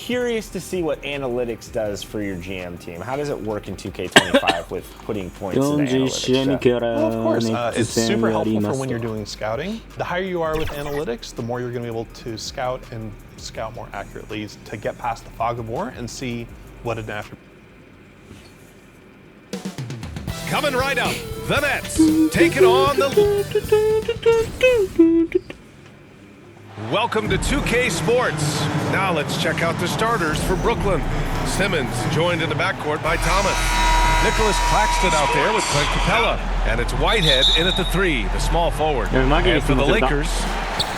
curious to see what analytics does for your GM team. How does it work in 2K25 with putting points into analytics? Well, of course, it's super helpful for when you're doing scouting. The higher you are with analytics, the more you're going to be able to scout and scout more accurately to get past the fog of war and see what an attribute. Coming right up, the Nets taking on the... Welcome to 2K Sports. Now let's check out the starters for Brooklyn. Simmons joined in the backcourt by Thomas. Nicholas Claxton out there with Clint Capella. And it's Whitehead in at the 3, the small forward. And for the Lakers,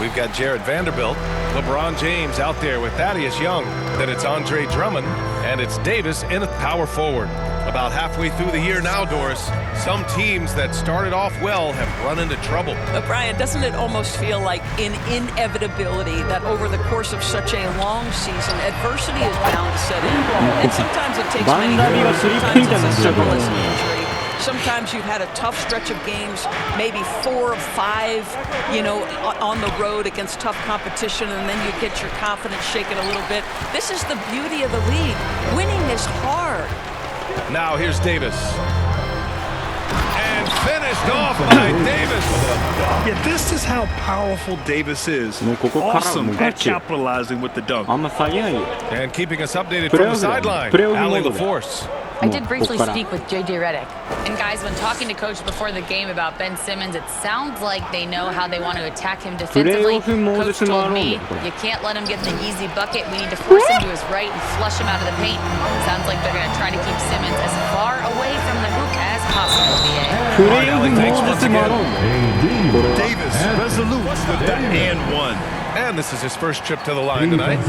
we've got Jared Vanderbilt. LeBron James out there with Thaddeus Young. Then it's Andre Drummond. And it's Davis in at power forward. About halfway through the year now, Doris, some teams that started off well have run into trouble. But Brian, doesn't it almost feel like an inevitability that over the course of such a long season, adversity is bound to set in? And sometimes it takes many years, sometimes it's as simple as an injury. Sometimes you've had a tough stretch of games, maybe 4 or 5, you know, on the road against tough competition, and then you get your confidence shaken a little bit. This is the beauty of the league. Winning is hard. Now here's Davis. And finished off by Davis. Yeah, this is how powerful Davis is. Awesome at capitalizing with the dunk. And keeping us updated from the sideline, Ali LaForce. I did briefly speak with JJ Redick. And guys, when talking to Coach before the game about Ben Simmons, it sounds like they know how they want to attack him defensively. Coach told me, you can't let him get the easy bucket. We need to force him to his right and flush him out of the paint. Sounds like they're going to try to keep Simmons as far away from the hoop as possible, BA. Thanks once again. Davis resolute with the and one. And this is his first trip to the line tonight.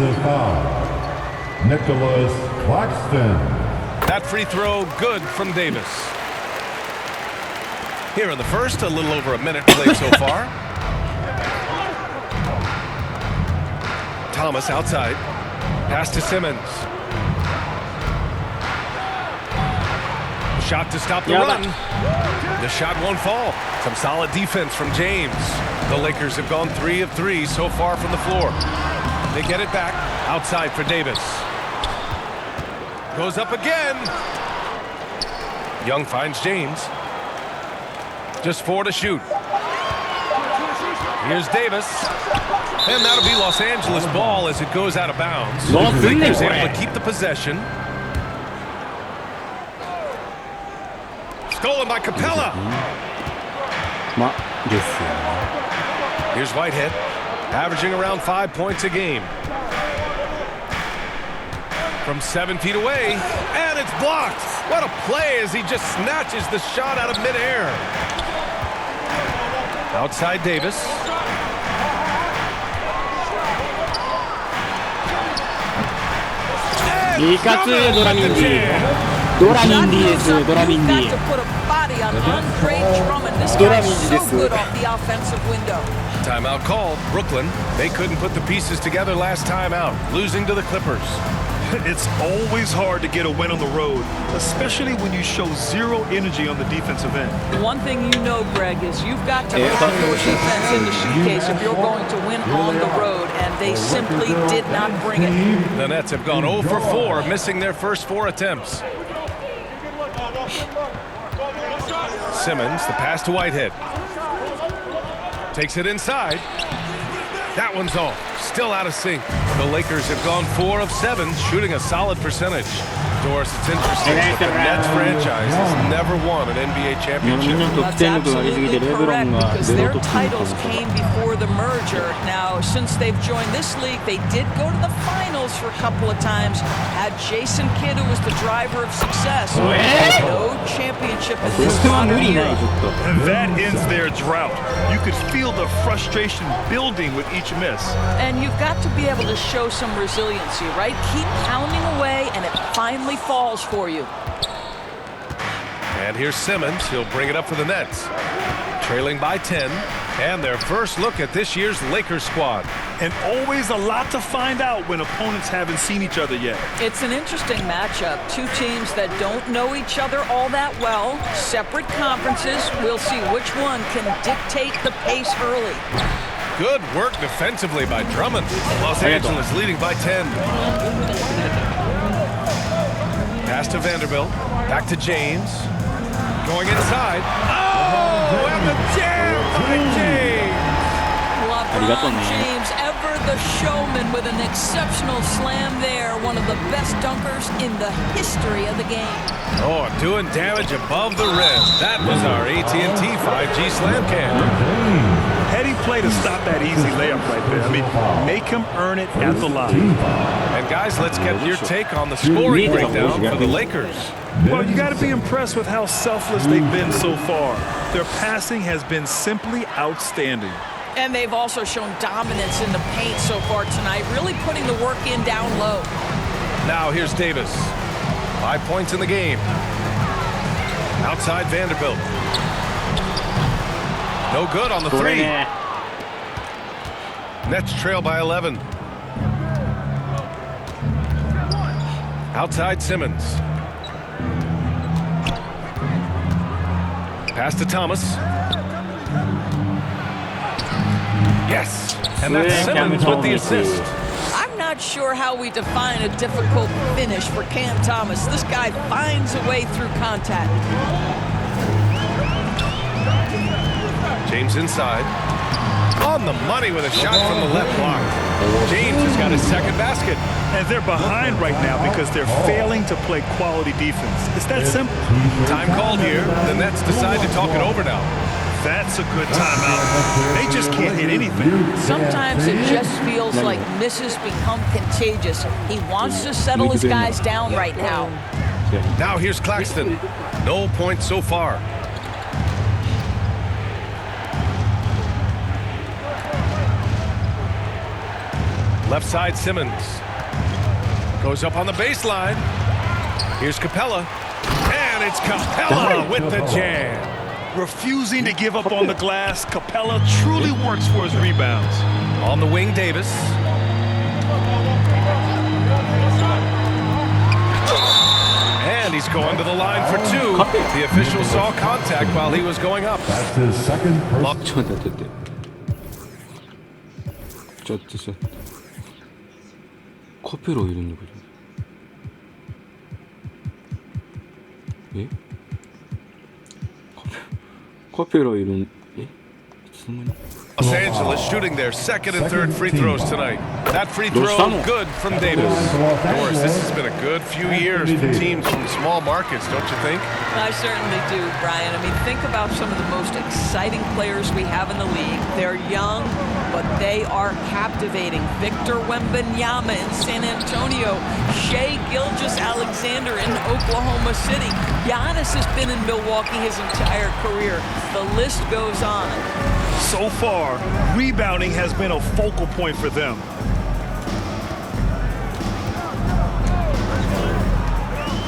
Nicholas Claxton. That free throw good from Davis. Here in the first, a little over a minute played so far. Thomas outside. Pass to Simmons. Shot to stop the run. The shot won't fall. Some solid defense from James. The Lakers have gone 3 of 3 so far from the floor. They get it back. Outside for Davis. Goes up again. Young finds James. Just 4 to shoot. Here's Davis. And that'll be Los Angeles ball as it goes out of bounds. Lakers able to keep the possession. Stolen by Capella. Here's Whitehead, averaging around 5 points a game. From 7 feet away, and it's blocked. What a play as he just snatches the shot out of midair. Outside Davis. Doramindy to put a body on Andre Drummond. This guy's so good off the offensive window. Timeout called. Brooklyn, they couldn't put the pieces together last time out, losing to the Clippers. It's always hard to get a win on the road, especially when you show zero energy on the defensive end. The one thing you know, Greg, is you've got to put your defense in the suitcase if you're going to win on the road, and they simply did not bring it. The Nets have gone 0 for 4, missing their first 4 attempts. Simmons, the pass to Whitehead. Takes it inside. That one's off. Still out of sync. The Lakers have gone 4 of 7, shooting a solid percentage. Doris, it's interesting, but the Nets franchise has never won an NBA championship. That's absolutely correct, because their titles came before the merger. Now, since they've joined this league, they did go to the finals for a couple of times. Had Jason Kidd, who was the driver of success. No championship in this modern era. And that ends their drought. You could feel the frustration building with each miss. And you've got to be able to show some resiliency, right? Keep pounding away, and it finally falls for you. And here's Simmons. He'll bring it up for the Nets. Trailing by 10. And their first look at this year's Lakers squad. And always a lot to find out when opponents haven't seen each other yet. It's an interesting matchup. 2 teams that don't know each other all that well. Separate conferences. We'll see which one can dictate the pace early. Good work defensively by Drummond. Los Angeles leading by 10. Pass to Vanderbilt. Back to James. Going inside. Oh, and the jam by James. LeBron James, ever the showman with an exceptional slam there. One of the best dunkers in the history of the game. Oh, doing damage above the rim. That was our AT&T 5G slam cam. Heady play to stop that easy layup right there. I mean, make him earn it at the line. And guys, let's get your take on the scoring breakdown for the Lakers. Well, you got to be impressed with how selfless they've been so far. Their passing has been simply outstanding. And they've also shown dominance in the paint so far tonight, really putting the work in down low. Now here's Davis. 5 points in the game. Outside Vanderbilt. No good on the three. Nets trail by 11. Outside Simmons. Pass to Thomas. Yes, and that's Simmons with the assist. I'm not sure how we define a difficult finish for Cam Thomas. This guy finds a way through contact. James inside. On the money with a shot from the left block. James has got his second basket. And they're behind right now because they're failing to play quality defense. It's that simple. Time called here. The Nets decide to talk it over now. That's a good timeout. They just can't hit anything. Sometimes it just feels like misses become contagious. He wants to settle his guys down right now. Now here's Claxton. No points so far. Left side Simmons. Goes up on the baseline. Here's Capella. And it's Capella with the jam. Refusing to give up on the glass, Capella truly works for his rebounds. On the wing, Davis. And he's going to the line for two. The official saw contact while he was going up. That's his second personal. 카페로 이런 거죠. 예? 카페로 이런 예? 무슨 Los Angeles shooting their second and third free throws tonight. That free throw good from Davis. Doris, this has been a good few years for teams from small markets, don't you think? I certainly do, Brian. I mean, think about some of the most exciting players we have in the league. They're young, but they are captivating. Victor Wembanyama in San Antonio. Shai Gilgeous-Alexander in Oklahoma City. Giannis has been in Milwaukee his entire career. The list goes on. So far, rebounding has been a focal point for them.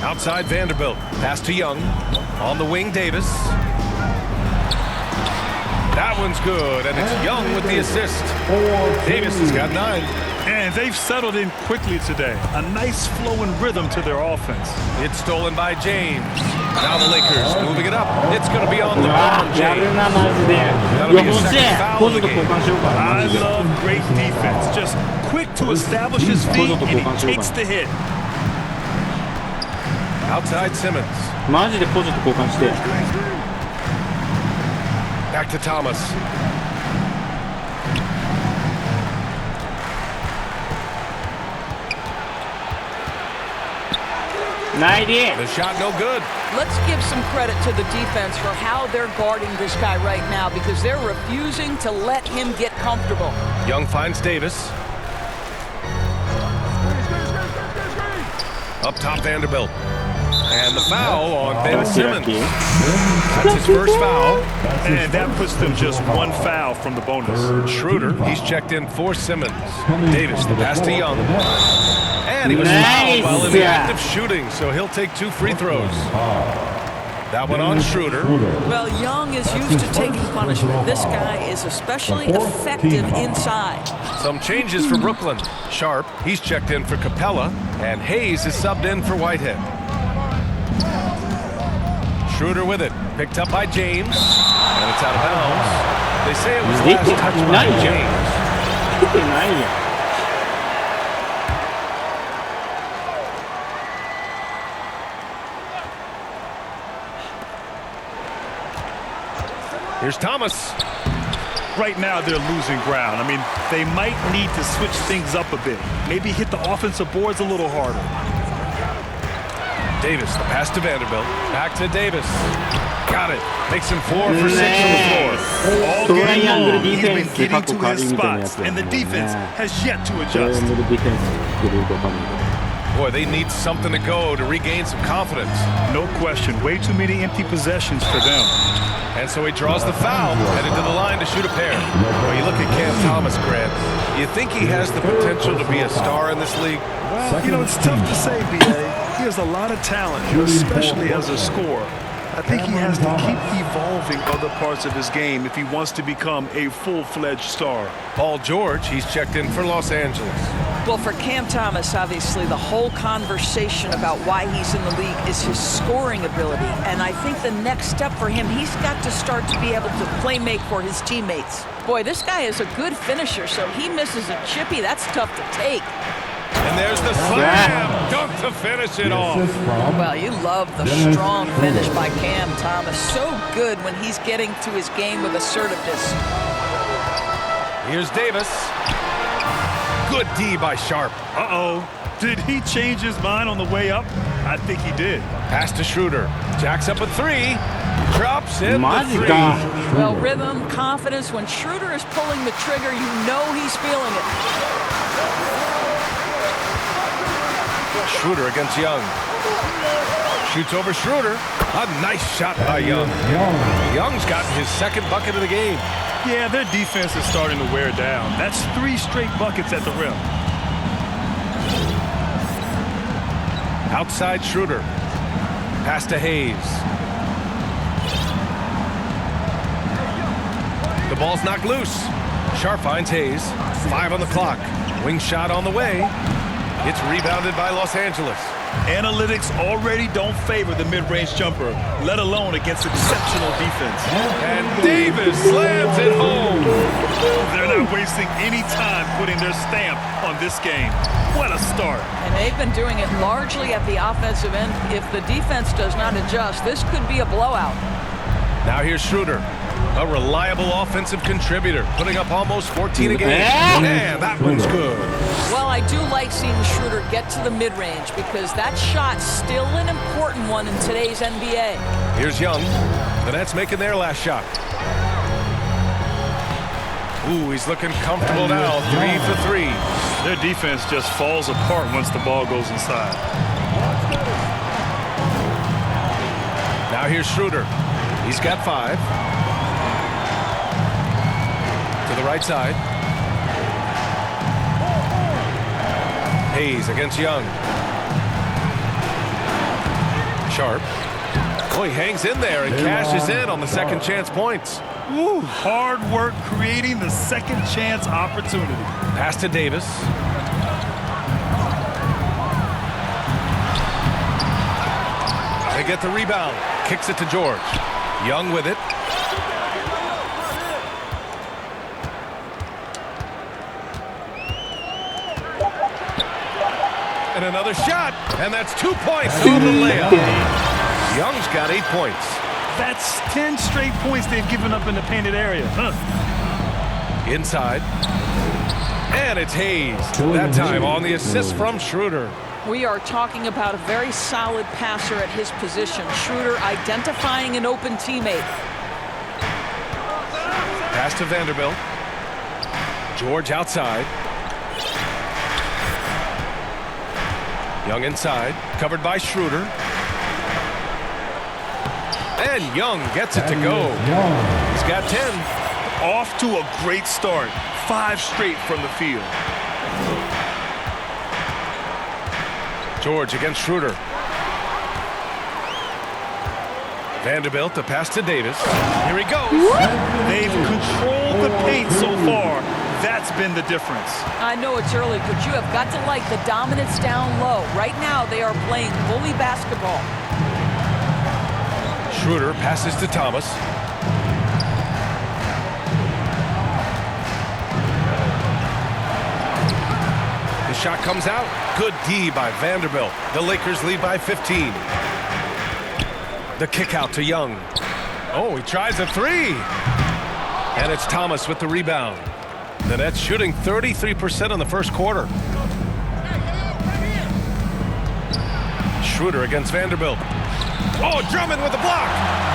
Outside Vanderbilt. Pass to Young. On the wing, Davis. That one's good, and it's Young with the assist. Davis has got 9. And they've settled in quickly today. A nice flow and rhythm to their offense. It's stolen by James. Now the Lakers moving it up. It's going to be on LeBron James. That'll be his second foul of the game. I love great defense. Just quick to establish his feet, and he takes the hit. Outside Simmons. マジでポジと交換して Back to Thomas. The shot no good. Let's give some credit to the defense for how they're guarding this guy right now because they're refusing to let him get comfortable. Young finds Davis. Up top Vanderbilt. And the foul on Ben Simmons. That's his first foul. And that puts them just one foul from the bonus. Schroeder, he's checked in for Simmons. Davis, the pass to Young. And he was fouled while in the act of shooting, so he'll take 2 free throws. That one on Schroeder. Well, Young is used to taking punishment. This guy is especially effective inside. Some changes for Brooklyn. Sharp, he's checked in for Capella, and Hayes is subbed in for Whitehead. Schroeder with it, picked up by James, and it's out of bounds. They say it was last touched by James. 出てないやん。Here's Thomas. Right now, they're losing ground. I mean, they might need to switch things up a bit. Maybe hit the offensive boards a little harder. Davis, the pass to Vanderbilt. Back to Davis. Got it. Makes him 4 for 6 from the floor. All game long, he's been getting to his spots, and the defense has yet to adjust. Boy, they need something to go to regain some confidence. No question. Way too many empty possessions for them. And so he draws the foul, headed to the line to shoot a pair. Well, you look at Cam Thomas, Grant. You think he has the potential to be a star in this league? Well, you know, it's tough to say, B.A. He has a lot of talent, especially as a scorer. I think he has to keep evolving other parts of his game if he wants to become a full-fledged star. Paul George, he's checked in for Los Angeles. Well, for Cam Thomas, obviously, the whole conversation about why he's in the league is his scoring ability. And I think the next step for him, he's got to start to be able to play make for his teammates. Boy, this guy is a good finisher, so he misses a chippy. That's tough to take. And there's the slam dunk to finish it off. Well, you love the strong finish by Cam Thomas. So good when he's getting to his game with assertiveness. Here's Davis. Good D by Sharp. Uh-oh. Did he change his mind on the way up? I think he did. Pass to Schroeder. Jacks up a 3. Drops in the 3. Well, rhythm, confidence. When Schroeder is pulling the trigger, you know he's feeling it. Schroeder against Young. Shoots over Schroeder. A nice shot by Young. Young's gotten his second bucket of the game. Yeah, their defense is starting to wear down. That's 3 straight buckets at the rim. Outside Schroeder. Pass to Hayes. The ball's knocked loose. Sharp finds Hayes. 5 on the clock. Wing shot on the way. It's rebounded by Los Angeles. Analytics already don't favor the mid-range jumper, let alone against exceptional defense. And Davis slams it home. They're not wasting any time putting their stamp on this game. What a start. And they've been doing it largely at the offensive end. If the defense does not adjust, this could be a blowout. Now here's Schroeder. A reliable offensive contributor, putting up almost 14 a game. Man, that one's good. Well, I do like seeing Schroeder get to the mid-range because that shot's still an important one in today's NBA. Here's Young. The Nets making their last shot. Ooh, he's looking comfortable now. 3 for 3. Their defense just falls apart once the ball goes inside. Now here's Schroeder. He's got 5. To the right side. Hayes against Young. Sharp. Oh, he hangs in there and cashes in on the second chance points. Woo, hard work creating the second chance opportunity. Pass to Davis. They get the rebound. Kicks it to George. Young with it. And another shot, and that's 2 points on the layup. Young's got 8 points. That's 10 straight points they've given up in the painted area. Inside. And it's Hayes. That time on the assist from Schroeder. We are talking about a very solid passer at his position. Schroeder identifying an open teammate. Pass to Vanderbilt. George outside. Young inside, covered by Schroeder. And Young gets it to go. He's got 10. Off to a great start. 5 straight from the field. George against Schroeder. Vanderbilt, a pass to Davis. Here he goes. They've controlled the paint so far. That's been the difference. I know it's early, but you have got to like the dominance down low. Right now, they are playing bully basketball. Schroeder passes to Thomas. shot comes out. Good D by Vanderbilt. The Lakers lead by 15. The kick out to Young. Oh, he tries a three. And it's Thomas with the rebound. The Nets shooting 33% in the first quarter. Schroeder against Vanderbilt. Oh, Drummond with the block.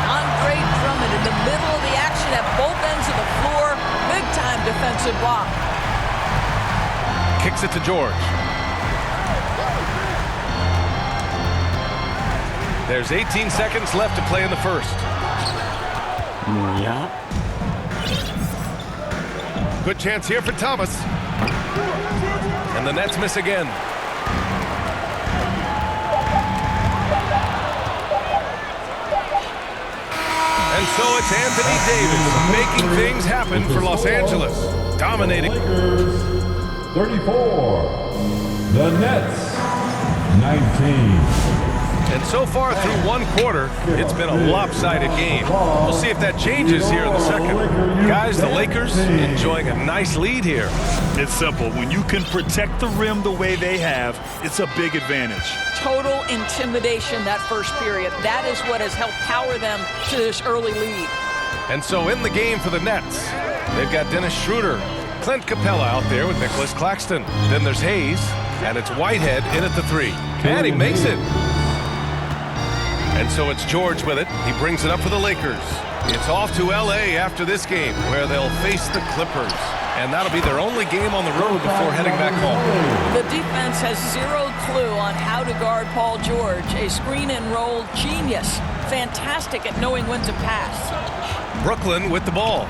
Andre Drummond in the middle of the action at both ends of the floor. Big-time defensive block. Kicks it to George. There's 18 seconds left to play in the first. Yeah. Good chance here for Thomas. And the Nets miss again. And so it's Anthony Davis making things happen for Los Angeles. Dominating. Lakers 34. The Nets 19. And so far through one quarter, it's been a lopsided game. We'll see if that changes here in the second. Guys, the Lakers enjoying a nice lead here. It's simple. When you can protect the rim the way they have, it's a big advantage. Total intimidation that first period. That is what has helped power them to this early lead. And so in the game for the Nets, they've got Dennis Schroeder, Clint Capella out there with Nicholas Claxton. Then there's Hayes, and it's Whitehead in at the three. And he makes it. And so it's George with it. He brings it up for the Lakers. It's off to LA after this game, where they'll face the Clippers. And that'll be their only game on the road before heading back home. The defense has zero clue on how to guard Paul George, a screen and roll genius. Fantastic at knowing when to pass. Brooklyn with the ball,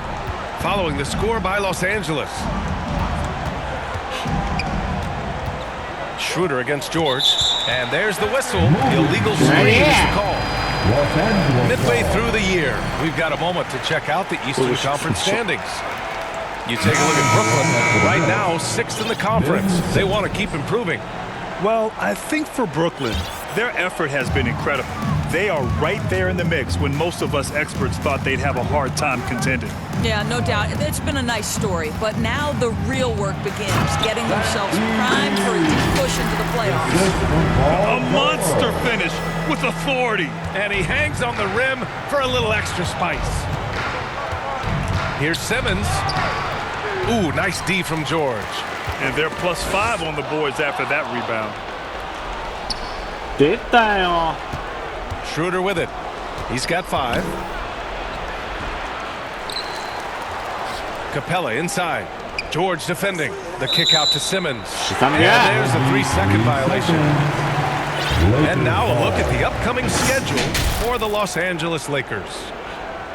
following the score by Los Angeles. Schroeder against George, and there's the whistle. Illegal screen is the call. Midway through the year, we've got a moment to check out the Eastern Conference standings. You take a look at Brooklyn, right now 6th in the conference. They want to keep improving. Well, I think for Brooklyn, their effort has been incredible. They are right there in the mix when most of us experts thought they'd have a hard time contending. Yeah, no doubt. It's been a nice story, but now the real work begins, getting themselves primed for a deep push into the playoffs. A monster finish with authority. And he hangs on the rim for a little extra spice. Here's Simmons. Ooh, nice D from George. And they're +5 on the boards after that rebound. 出たよ。 Schroeder with it. He's got 5. Capella inside. George defending. The kick out to Simmons. And there's a 3-second violation. And now a look at the upcoming schedule for the Los Angeles Lakers.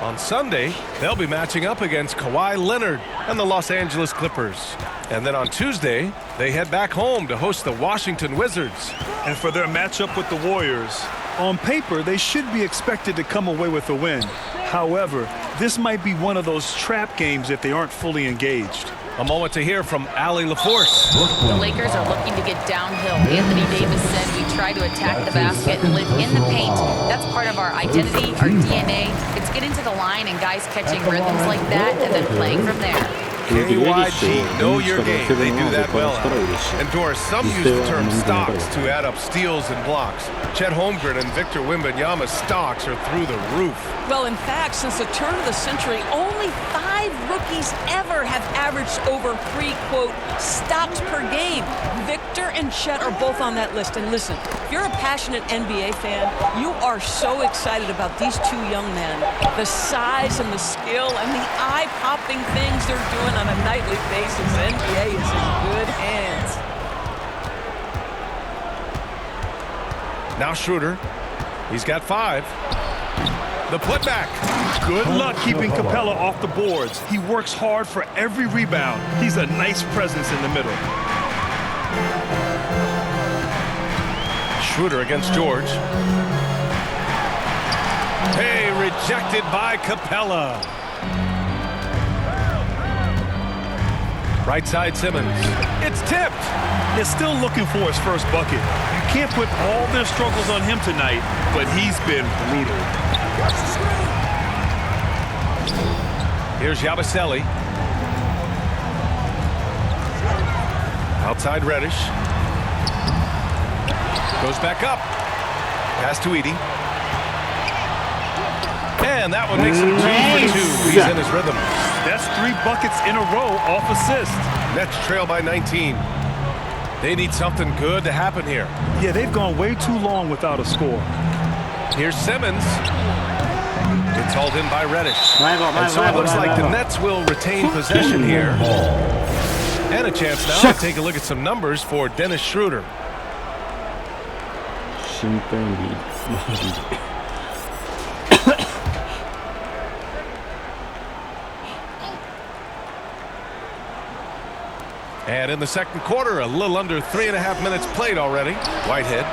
On Sunday, they'll be matching up against Kawhi Leonard and the Los Angeles Clippers. And then on Tuesday, they head back home to host the Washington Wizards. And for their matchup with the Warriors, on paper, they should be expected to come away with a win. However, this might be one of those trap games if they aren't fully engaged. A moment to hear from Allie LaForce. The Lakers are looking to get downhill. Anthony Davis said we try to attack the basket and live in the paint. That's part of our identity, our DNA. It's getting to the line and guys catching rhythms like that and then playing from there. KYG, know your game. They do that well. And Doris, some use the term stocks to add up steals and blocks. Chet Holmgren and Victor Wembanyama's stocks are through the roof. Well, in fact, since the turn of the century, only 5 rookies ever have averaged over 3, quote, stocks per game. Victor and Chet are both on that list. And listen, if you're a passionate NBA fan, you are so excited about these 2 young men. The size and the skill and the eye-popping things they're doing on a nightly basis. NBA is in good hands. Now Schroeder. He's got 5. The putback. Good luck keeping Capella off the boards. He works hard for every rebound. He's a nice presence in the middle. Schroeder against George. Hey, rejected by Capella. Right side Simmons. It's tipped. They're still looking for his first bucket. You can't put all their struggles on him tonight, but he's been brutal. Here's Yabusele. Outside Reddish. Goes back up. Pass to Edie. And that one makes him 2 for 2. He's in his rhythm. That's 3 buckets in a row off assist. Nets trail by 19. They need something good to happen here. Yeah, they've gone way too long without a score. Here's Simmons. It's hauled in by Reddish. And so it looks like the Nets will retain possession here. And a chance now to take a look at some numbers for Dennis Schroeder. And in the second quarter, a little under 3.5 minutes played already. Whitehead.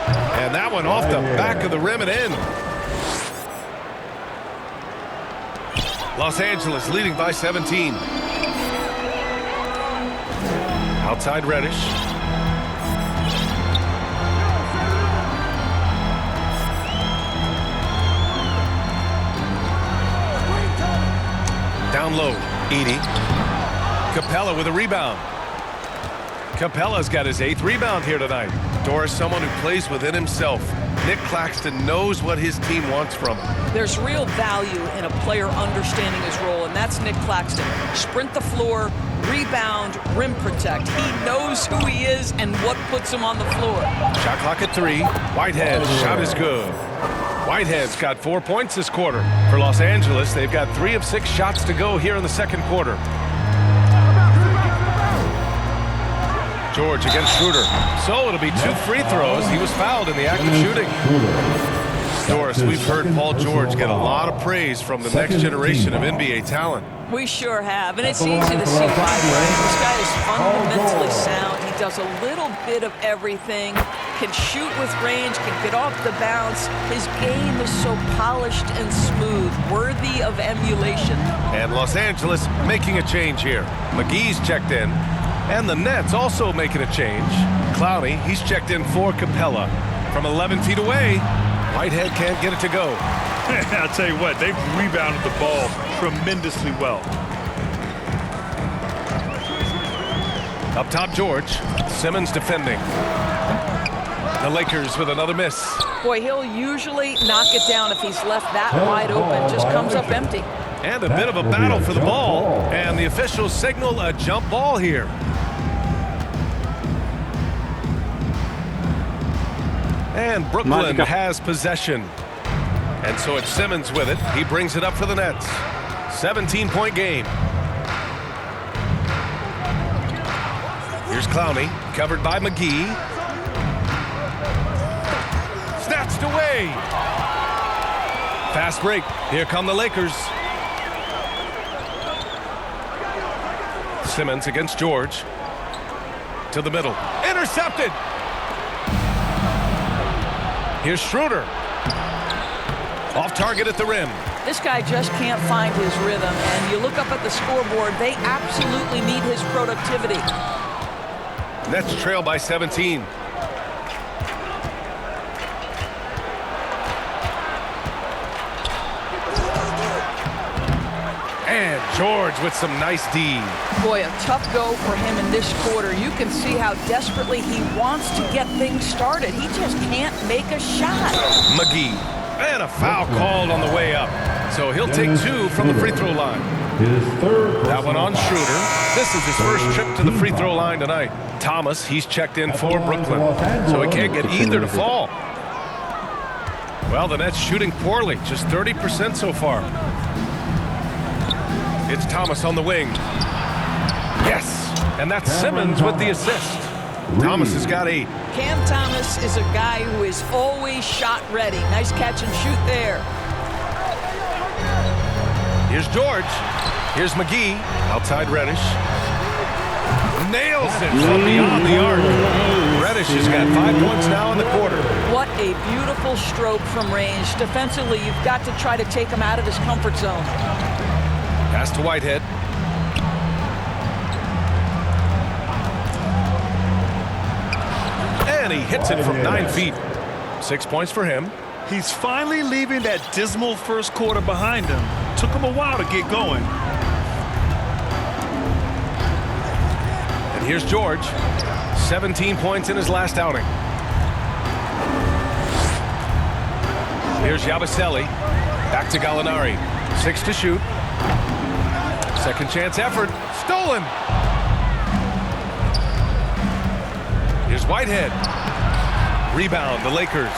And that one off the back of the rim and in. Los Angeles leading by 17. Outside Reddish. Down low, Edie. Capella with a rebound. Capella's got his 8th rebound here tonight. Doris, someone who plays within himself. Nick Claxton knows what his team wants from him. There's real value in a player understanding his role, and that's Nick Claxton. Sprint the floor, rebound, rim protect. He knows who he is and what puts him on the floor. Shot clock at 3. Whitehead, shot is good. Whitehead's got 4 points this quarter. For Los Angeles, they've got 3 of 6 shots to go here in the second quarter. George against Schroeder. So it'll be 2 free throws. He was fouled in the act of shooting. Doris, we've heard Paul George get a lot of praise from the next generation of NBA talent. We sure have, and it's easy to see why, Brian. This guy is fundamentally sound. He does a little bit of everything, can shoot with range, can get off the bounce. His game is so polished and smooth, worthy of emulation. And Los Angeles making a change here. McGee's checked in. And the Nets also making a change. Clowney, he's checked in for Capella. From 11 feet away, Whitehead can't get it to go. I'll tell you what, they've rebounded the ball tremendously well. Up top, George. Simmons defending. The Lakers with another miss. Boy, he'll usually knock it down if he's left that wide open. Just comes up empty. And a bit of a battle for the ball. And the officials signal a jump ball here. And Brooklyn has possession. And so it's Simmons with it. He brings it up for the Nets. 17-point game. Here's Clowney, covered by McGee. Snatched away. Fast break. Here come the Lakers. Simmons against George. To the middle. Intercepted. Here's Schroeder. Off target at the rim. This guy just can't find his rhythm, and you look up at the scoreboard, they absolutely need his productivity. Nets trail by 17. And George with some nice D. Boy, a tough go for him in this quarter. You can see how desperately he wants to get things started. He just can't make a shot. McGee. And a foul called on the way up. So he'll take 2 from the free throw line. That one on Schroeder. This is his first trip to the free throw line tonight. Thomas, he's checked in for Brooklyn. So he can't get either to fall. Well, the Nets shooting poorly. Just 30% so far. It's Thomas on the wing. Yes. And that's Simmons with the assist. Thomas has got 8. Cam Thomas is a guy who is always shot ready. Nice catch and shoot there. Here's George. Here's McGee. Outside Reddish. Nails it from beyond the arc. Reddish has got 5 points now in the quarter. What a beautiful stroke from range. Defensively, you've got to try to take him out of his comfort zone. Pass to Whitehead. And he hits it from 9 feet. 6 points for him. He's finally leaving that dismal first quarter behind him. Took him a while to get going. And here's George. 17 points in his last outing. Here's Yabusele. Back to Gallinari. 6 to shoot. Second chance effort. Stolen. Here's Whitehead. Rebound, the Lakers.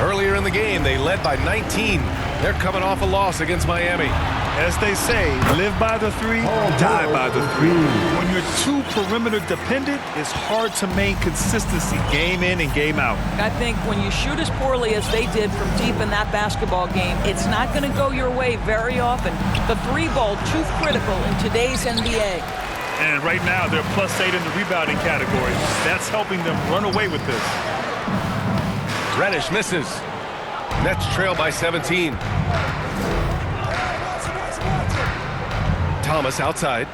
Earlier in the game, they led by 19. They're coming off a loss against Miami. As they say, live by the three, die by the three. When you're too perimeter dependent, it's hard to maintain consistency game in and game out. I think when you shoot as poorly as they did from deep in that basketball game, it's not going to go your way very often. The three ball, too critical in today's NBA. And right now, they're +8 in the rebounding category. That's helping them run away with this. Reddish misses. Nets trail by 17. Thomas outside.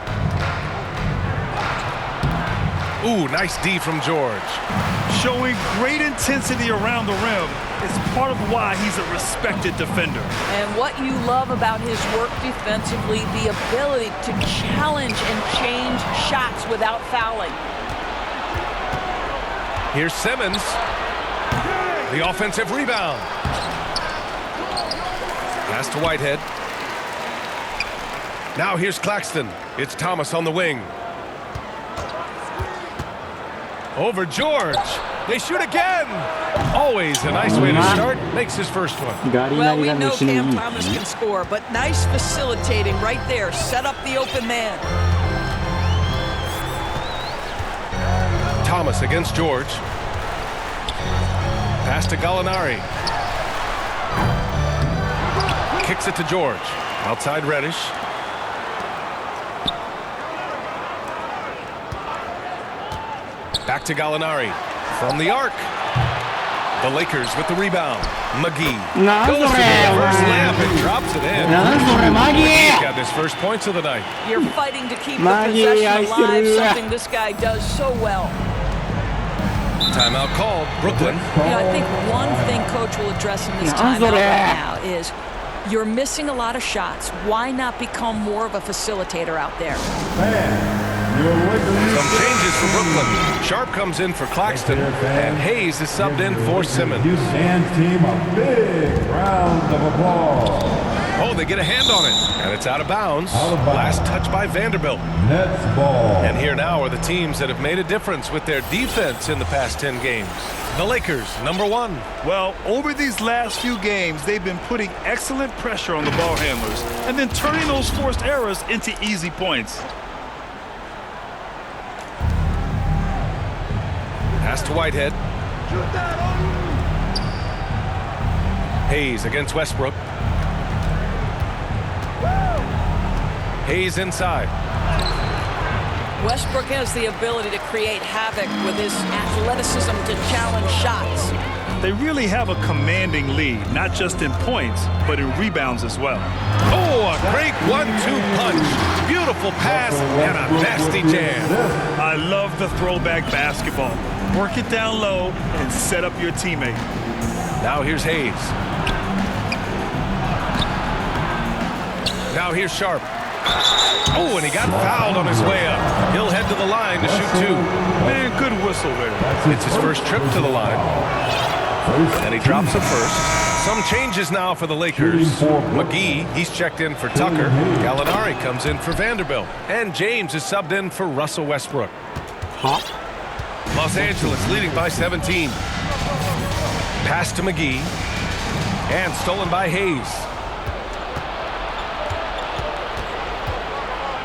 Ooh, nice D from George. Showing great intensity around the rim is part of why he's a respected defender. And what you love about his work defensively, the ability to challenge and change shots without fouling. Here's Simmons. The offensive rebound. Pass to Whitehead. Now here's Claxton. It's Thomas on the wing. Over George. They shoot again. Always a nice way to start. Makes his first one. Well, we know Cam Thomas can score, but nice facilitating right there. Set up the open man. Thomas against George. Pass to Gallinari. Kicks it to George. Outside Reddish. Back to Gallinari. From the arc. The Lakers with the rebound. McGee goes to the reverse layup and drops it in. He's got his first points of the night. You're fighting to keep the possession alive, something this guy does so well. Timeout called. Brooklyn. You know, I think one thing Coach will address in this timeout right now is you're missing a lot of shots. Why not become more of a facilitator out there? Some changes for Brooklyn. Sharp comes in for Claxton, and Hayes is subbed in for Simmons. Give Sam's team a big round of applause. Oh, they get a hand on it, and it's out of bounds. Last touch by Vanderbilt. Nets ball. And here now are the teams that have made a difference with their defense in the past 10 games. The Lakers, number 1. Well, over these last few games, they've been putting excellent pressure on the ball handlers and then turning those forced errors into easy points. Pass to Whitehead. Hayes against Westbrook. Hayes inside. Westbrook has the ability to create havoc with his athleticism to challenge shots. They really have a commanding lead, not just in points, but in rebounds as well. Oh, a great 1-2 punch. Beautiful pass and a nasty jam. I love the throwback basketball. Work it down low and set up your teammate. Now here's Hayes. Now here's Sharp. Oh, and he got fouled on his way up. He'll head to the line to shoot 2. Man, good whistle there. It's his first trip to the line. And he drops it first. Some changes now for the Lakers. McGee, he's checked in for Tucker. Gallinari comes in for Vanderbilt. And James is subbed in for Russell Westbrook. Los Angeles leading by 17. Pass to McGee. And stolen by Hayes.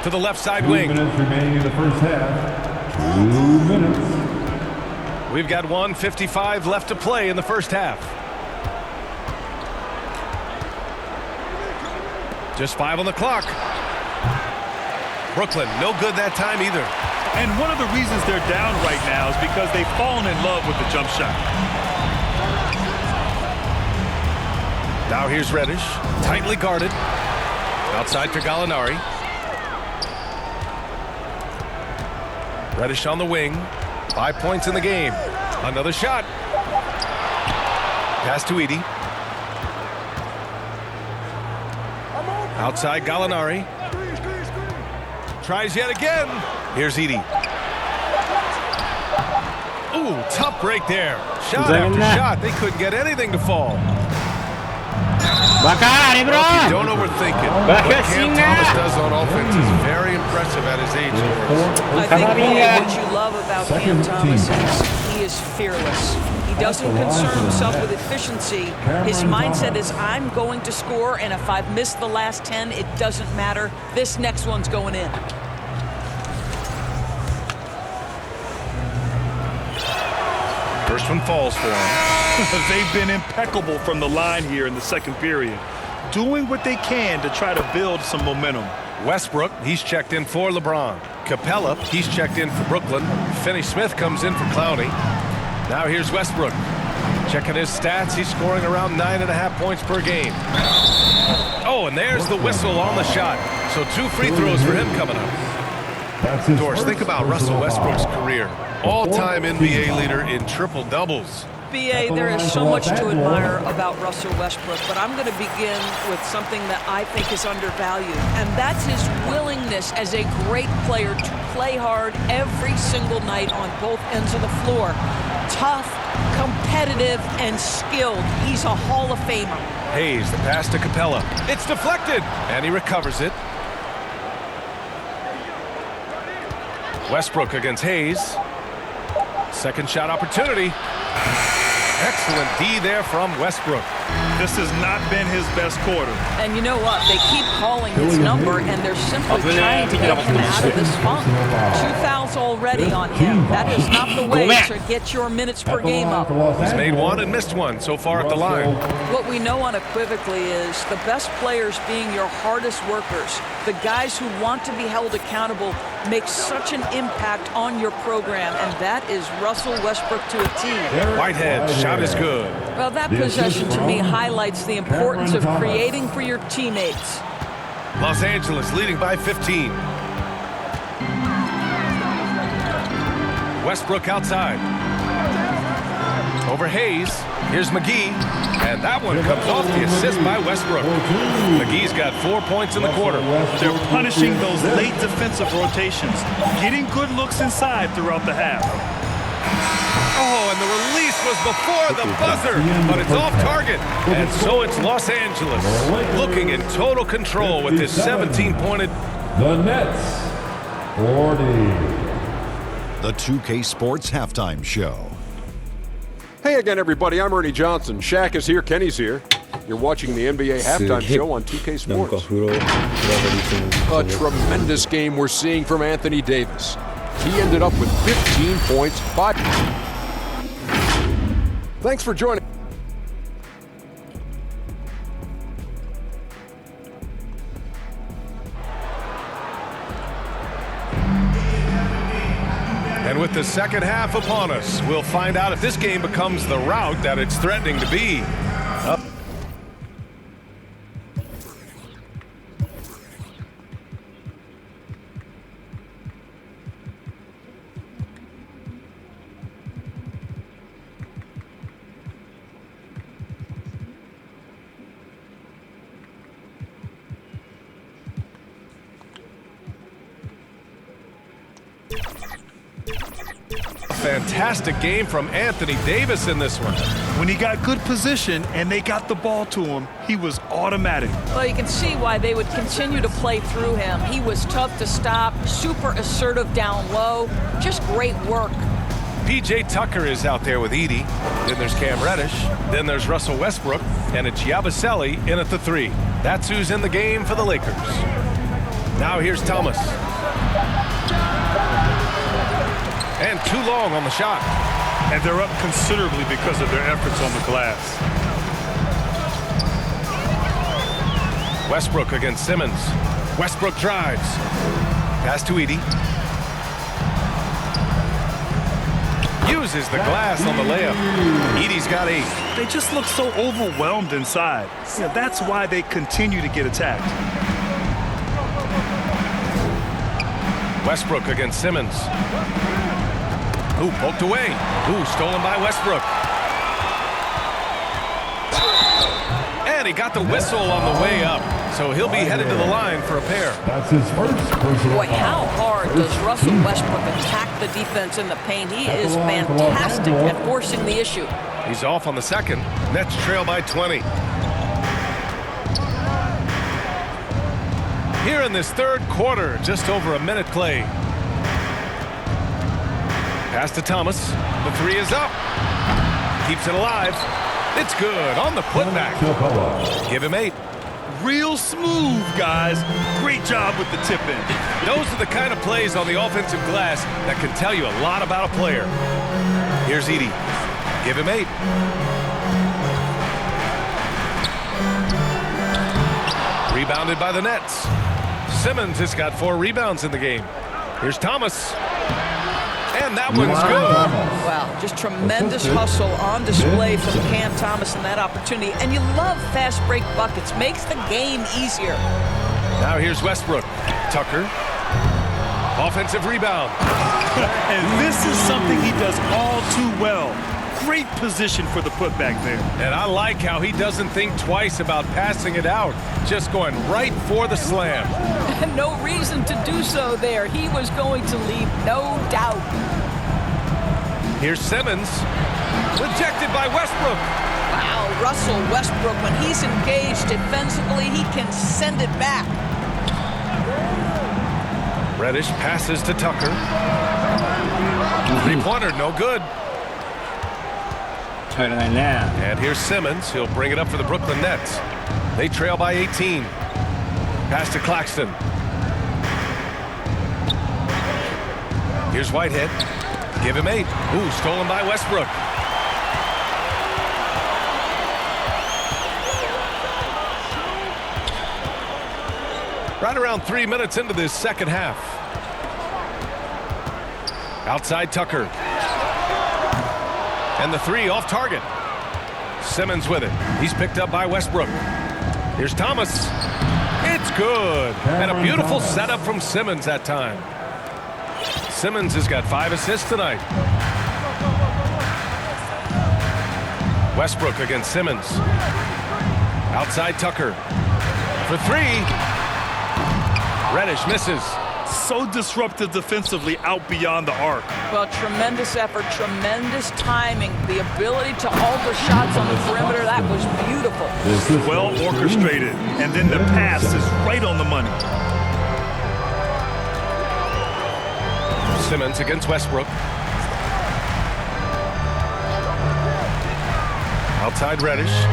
To the left side wing. 2 minutes remaining in the first half. 2 minutes. We've got 1:55 left to play in the first half. Just 5 on the clock. Brooklyn, no good that time either. And one of the reasons they're down right now is because they've fallen in love with the jump shot. Now here's Reddish, tightly guarded. Outside for Gallinari. Reddish on the wing. 5 points in the game. Another shot. Pass to Edey. Outside Gallinari. Tries yet again. Here's Edey. Ooh, tough break there. Shot after shot. They couldn't get anything to fall. Well, don't overthink it. What Cam Thomas does on offense is very impressive at his age. I think what you love about Cam Thomas is he is fearless. He doesn't concern himself with efficiency. His mindset is, I'm going to score, and if I've missed the last 10, it doesn't matter. This next one's going in. First one falls for him. They've been impeccable from the line here in the second period, doing what they can to try to build some momentum. Westbrook, he's checked in for LeBron. Capella, he's checked in for Brooklyn. Finney-Smith comes in for Clowney. Now here's Westbrook. Checking his stats, he's scoring around 9.5 points per game. Oh, and there's the whistle on the shot. So 2 free throws for him coming up. Doris, think about Russell Westbrook's career. All-time NBA leader in triple-doubles. BA, there is so much to admire about Russell Westbrook, but I'm going to begin with something that I think is undervalued, and that's his willingness as a great player to play hard every single night on both ends of the floor. Tough, competitive, and skilled. He's a Hall of Famer. Hayes, the pass to Capella. It's deflected, and he recovers it. Westbrook against Hayes. Second shot opportunity. Excellent D there from Westbrook. This has not been his best quarter. And you know what? They keep calling his number, and they're simply trying to get him out of this funk. 2 fouls already on him. That is not the way to get your minutes per game up. He's made 1 and missed 1 so far at the line. What we know unequivocally is the best players being your hardest workers, the guys who want to be held accountable, make such an impact on your program, and that is Russell Westbrook to a T. Whitehead, shot is good. Well, that possession to me highlights the importance of creating for your teammates. Los Angeles leading by 15. Westbrook outside. Over Hayes. Here's McGee. And that one comes off the assist by Westbrook. McGee's got 4 points in the quarter. They're punishing those late defensive rotations, getting good looks inside throughout the half. Oh, and the release was before the buzzer, but it's off target. And so it's Los Angeles looking in total control with this 17-pointed. The Nets, 40. The 2K Sports Halftime Show. Hey again, everybody. I'm Ernie Johnson. Shaq is here. Kenny's here. You're watching the NBA Halftime Show on 2K Sports. A tremendous game we're seeing from Anthony Davis. He ended up with 15 points, 5. Thanks for joining. And with the second half upon us, we'll find out if this game becomes the rout that it's threatening to be. Fantastic game from Anthony Davis in this one. When he got good position and they got the ball to him, he was automatic. Well, you can see why they would continue to play through him. He was tough to stop, super assertive down low, just great work. P.J. Tucker is out there with Edey. Then there's Cam Reddish. Then there's Russell Westbrook. And it's Yabusele in at the 3. That's who's in the game for the Lakers. Now here's Thomas. And too long on the shot. And they're up considerably because of their efforts on the glass. Westbrook against Simmons. Westbrook drives. Pass to Edey. Uses the glass on the layup. Edey's got 8. They just look so overwhelmed inside. Yeah, that's why they continue to get attacked. Westbrook against Simmons. Ooh, poked away. Ooh, stolen by Westbrook. And he got the whistle on the way up, so he'll be headed to the line for a pair. That's his first personal Boy, how foul. hard does Russell Westbrook attack the defense in the paint? He is fantastic at forcing the issue. He's off on the second. Nets trail by 20. Here in this third quarter, just over a minute played. Pass to Thomas. The three is up. Keeps it alive. It's good on the putback. Give him 8. Real smooth, guys. Great job with the tip in. Those are the kind of plays on the offensive glass that can tell you a lot about a player. Here's Edey. Give him 8. Rebounded by the Nets. Simmons has got 4 rebounds in the game. Here's Thomas. And that one's good. Wow, just tremendous hustle on display from Cam Thomas in that opportunity. And you love fast break buckets. Makes the game easier. Now here's Westbrook. Tucker. Offensive rebound. And this is something he does all too well. Great position for the putback there. And I like how he doesn't think twice about passing it out. Just going right for the slam. No reason to do so there. He was going to leave, no doubt. Here's Simmons. Rejected by Westbrook. Wow, Russell Westbrook, when he's engaged defensively, he can send it back. Reddish passes to Tucker. 3-pointer, no good. And here's Simmons. He'll bring it up for the Brooklyn Nets. They trail by 18. Pass to Claxton. Here's Whitehead. Give him 8. Ooh, stolen by Westbrook. Right around 3 minutes into this second half. Outside Tucker. And the 3 off target. Simmons with it. He's picked up by Westbrook. Here's Thomas. It's good. And a beautiful setup from Simmons that time. Simmons has got 5 assists tonight. Westbrook against Simmons. Outside Tucker. For 3. Reddish misses. So disruptive defensively out beyond the arc. Well, tremendous effort, tremendous timing. The ability to alter shots on the perimeter, that was beautiful. Well orchestrated. And then the pass is right on the money. Simmons against Westbrook. Outside Reddish.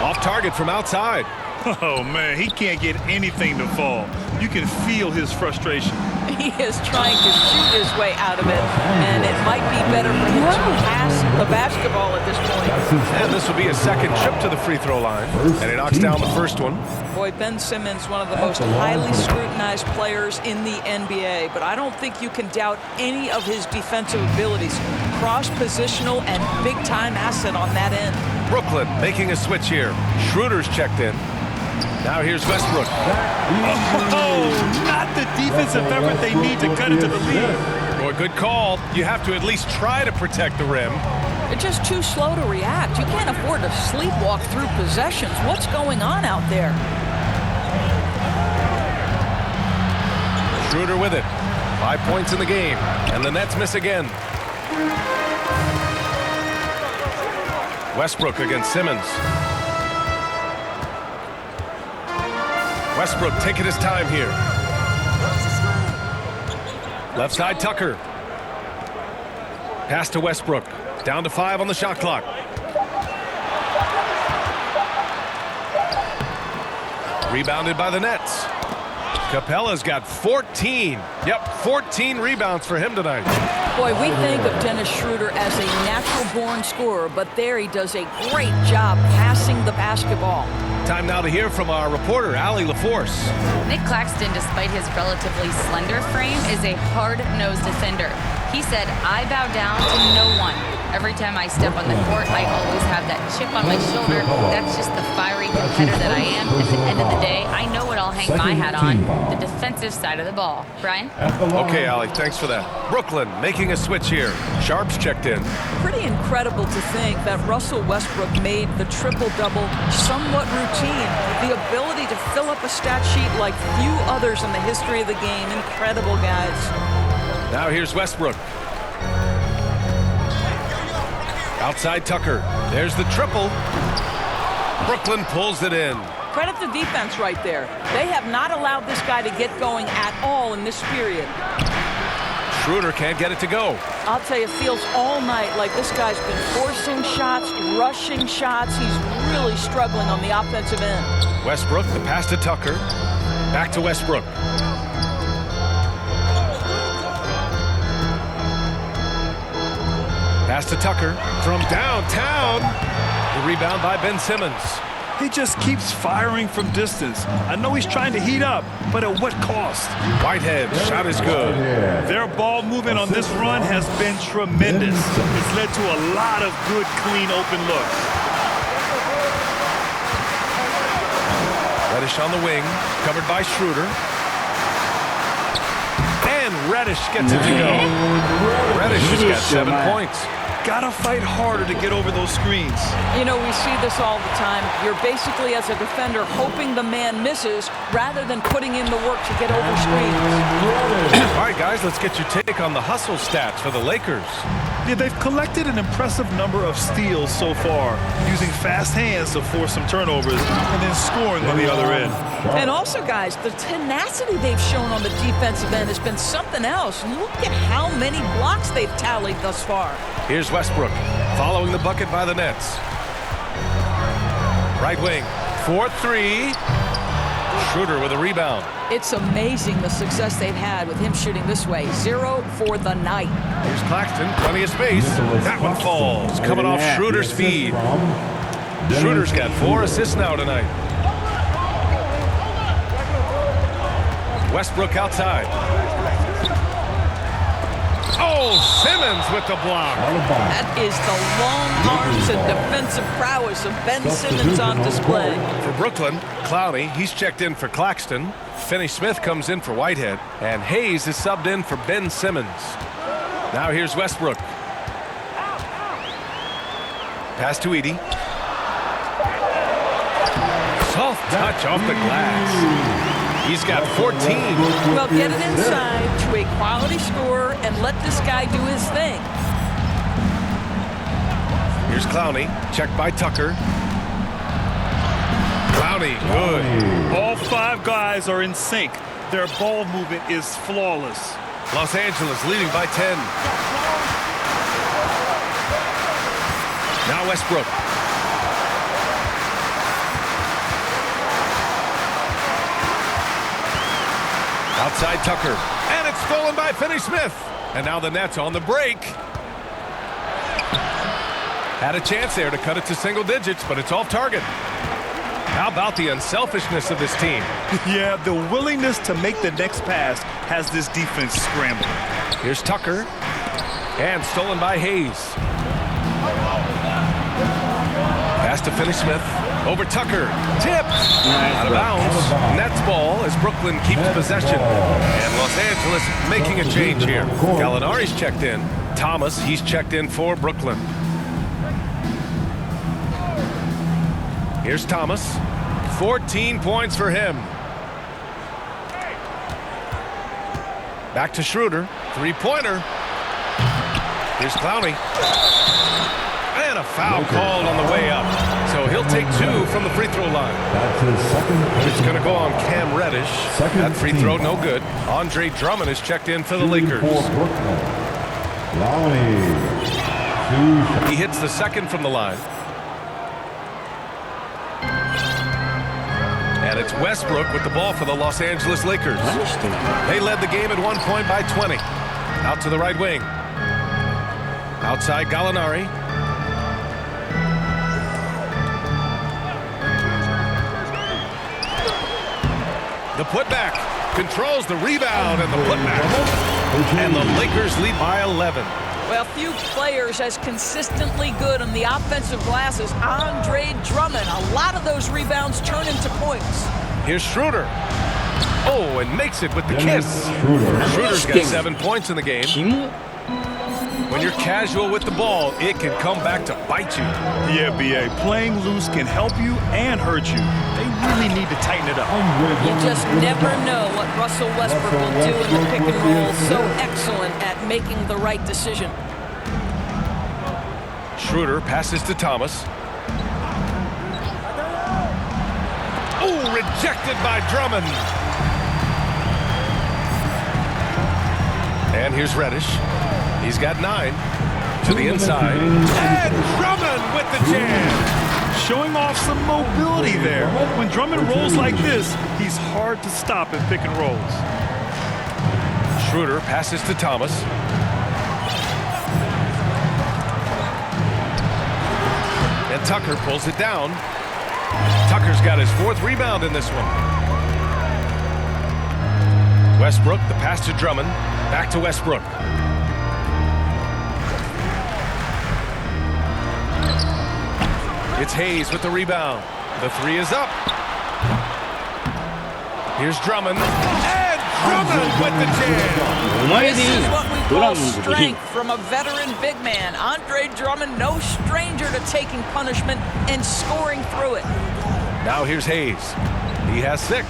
Off target from outside. Oh, man, he can't get anything to fall. You can feel his frustration. He is trying to shoot his way out of it, and it might be better for him to pass the basketball at this point. And this will be a second trip to the free throw line, and he knocks down the first one. Boy, Ben Simmons, one of the most highly scrutinized players in the NBA, but I don't think you can doubt any of his defensive abilities. Cross-positional and big-time asset on that end. Brooklyn making a switch here. Schroeder's checked in. Now here's Westbrook. Oh, not the defensive effort they need to cut into the lead. Boy, good call. You have to at least try to protect the rim. They're just too slow to react. You can't afford to sleepwalk through possessions. What's going on out there? Schroeder with it. 5 points in the game, and the Nets miss again. Westbrook against Simmons. Westbrook taking his time here. Left side Tucker. Pass to Westbrook. Down to 5 on the shot clock. Rebounded by the Nets. Capella's got 14. Yep, 14 rebounds for him tonight. Boy, we think of Dennis Schroeder as a natural-born scorer, but there he does a great job passing the basketball. Time now to hear from our reporter, Allie LaForce. Nick Claxton, despite his relatively slender frame, is a hard-nosed defender. He said, "I bow down to no one. Every time I step on the court, I always have that chip on my shoulder. That's just the fiery competitor that I am. At the end of the day, I know what I'll hang hang my hat on, the defensive side of the ball. Brian? Okay, Allie, thanks for that. Brooklyn making a switch here. Sharp's checked in. Pretty incredible to think that Russell Westbrook made the triple-double somewhat routine. The ability to fill up a stat sheet like few others in the history of the game. Incredible, guys. Now here's Westbrook. Outside Tucker. There's the triple. Brooklyn pulls it in. Credit the defense right there. They have not allowed this guy to get going at all in this period. Schroeder can't get it to go. I'll tell you, it feels all night like this guy's been forcing shots, rushing shots. He's really struggling on the offensive end. Westbrook, the pass to Tucker. Back to Westbrook. Pass to Tucker from downtown. The rebound by Ben Simmons. He just keeps firing from distance. I know he's trying to heat up, but at what cost? Whitehead, shot is good. Their ball movement on this run has been tremendous. It's led to a lot of good, clean, open looks. Reddish on the wing, covered by Schroeder. And Reddish gets it to go. Reddish has got 7 points. Gotta fight harder to get over those screens. You know, we see this all the time. You're basically, as a defender, hoping the man misses rather than putting in the work to get over screens. All right, guys, let's get your take on the hustle stats for the Lakers. Yeah, they've collected an impressive number of steals so far, using fast hands to force some turnovers and then scoring on the other end. And also, guys, the tenacity they've shown on the defensive end has been something else. Look at how many blocks they've tallied thus far. Here's Westbrook, following the bucket by the Nets. Right wing, 4-3. Schroeder with a rebound. It's amazing the success they've had with him shooting this way. 0 for the night. Here's Claxton, plenty of space. That one falls, coming off Schroeder's feed. Schroeder's got 4 assists now tonight. Westbrook outside. Oh, Simmons with the block. That is the long arms and defensive prowess of Ben Simmons on display. For Brooklyn, Clowney, he's checked in for Claxton. Finney-Smith comes in for Whitehead. And Hayes is subbed in for Ben Simmons. Now here's Westbrook. Pass to Edey. Soft touch off the glass. He's got 14. Well, get it inside to a quality scorer and let this guy do his thing. Here's Clowney, checked by Tucker. Clowney, good. All 5 guys are in sync. Their ball movement is flawless. Los Angeles leading by 10. Now Westbrook. Outside Tucker, and it's stolen by Finney-Smith. And now the Nets on the break. Had a chance there to cut it to single digits, but it's off target. How about the unselfishness of this team? Yeah, the willingness to make the next pass has this defense scrambling. Here's Tucker, and stolen by Hayes. Pass to Finney-Smith. Over Tucker. Tip. Out of bounds. Nets ball as Brooklyn keeps possession. And Los Angeles making a change here. Gallinari's checked in. Thomas, he's checked in for Brooklyn. Here's Thomas. 14 points for him. Back to Schroeder. 3-pointer. Here's Clowney. And a foul called on the way up. So he'll take 2 from the free throw line. It's going to go on Cam Reddish. That free throw no good. Andre Drummond is checked in for the Lakers. He hits the second from the line. And it's Westbrook with the ball for the Los Angeles Lakers. They led the game at 1 point by 20. Out to the right wing. Outside Gallinari. The putback controls the rebound and the putback. And the Lakers lead by 11. Well, few players as consistently good on the offensive glass as Andre Drummond. A lot of those rebounds turn into points. Here's Schroeder. Oh, and makes it with the kiss. Schroeder's got 7 points in the game. When you're casual with the ball, it can come back to bite you. Yeah, BA. Playing loose can help you and hurt you. They really need to tighten it up. You just never know what Russell Westbrook will do in the pick and roll. So excellent at making the right decision. Schroeder passes to Thomas. Oh, rejected by Drummond. And here's Reddish. He's got 9 to the inside. And Drummond with the jam. Showing off some mobility there. When Drummond rolls like this, he's hard to stop in pick and rolls. Schroeder passes to Thomas. And Tucker pulls it down. Tucker's got his 4th rebound in this one. Westbrook, the pass to Drummond. Back to Westbrook. It's Hayes with the rebound. The 3 is up. Here's Drummond. And Drummond with the jam. This is what we call strength from a veteran big man. Andre Drummond, no stranger to taking punishment and scoring through it. Now here's Hayes. He has 6.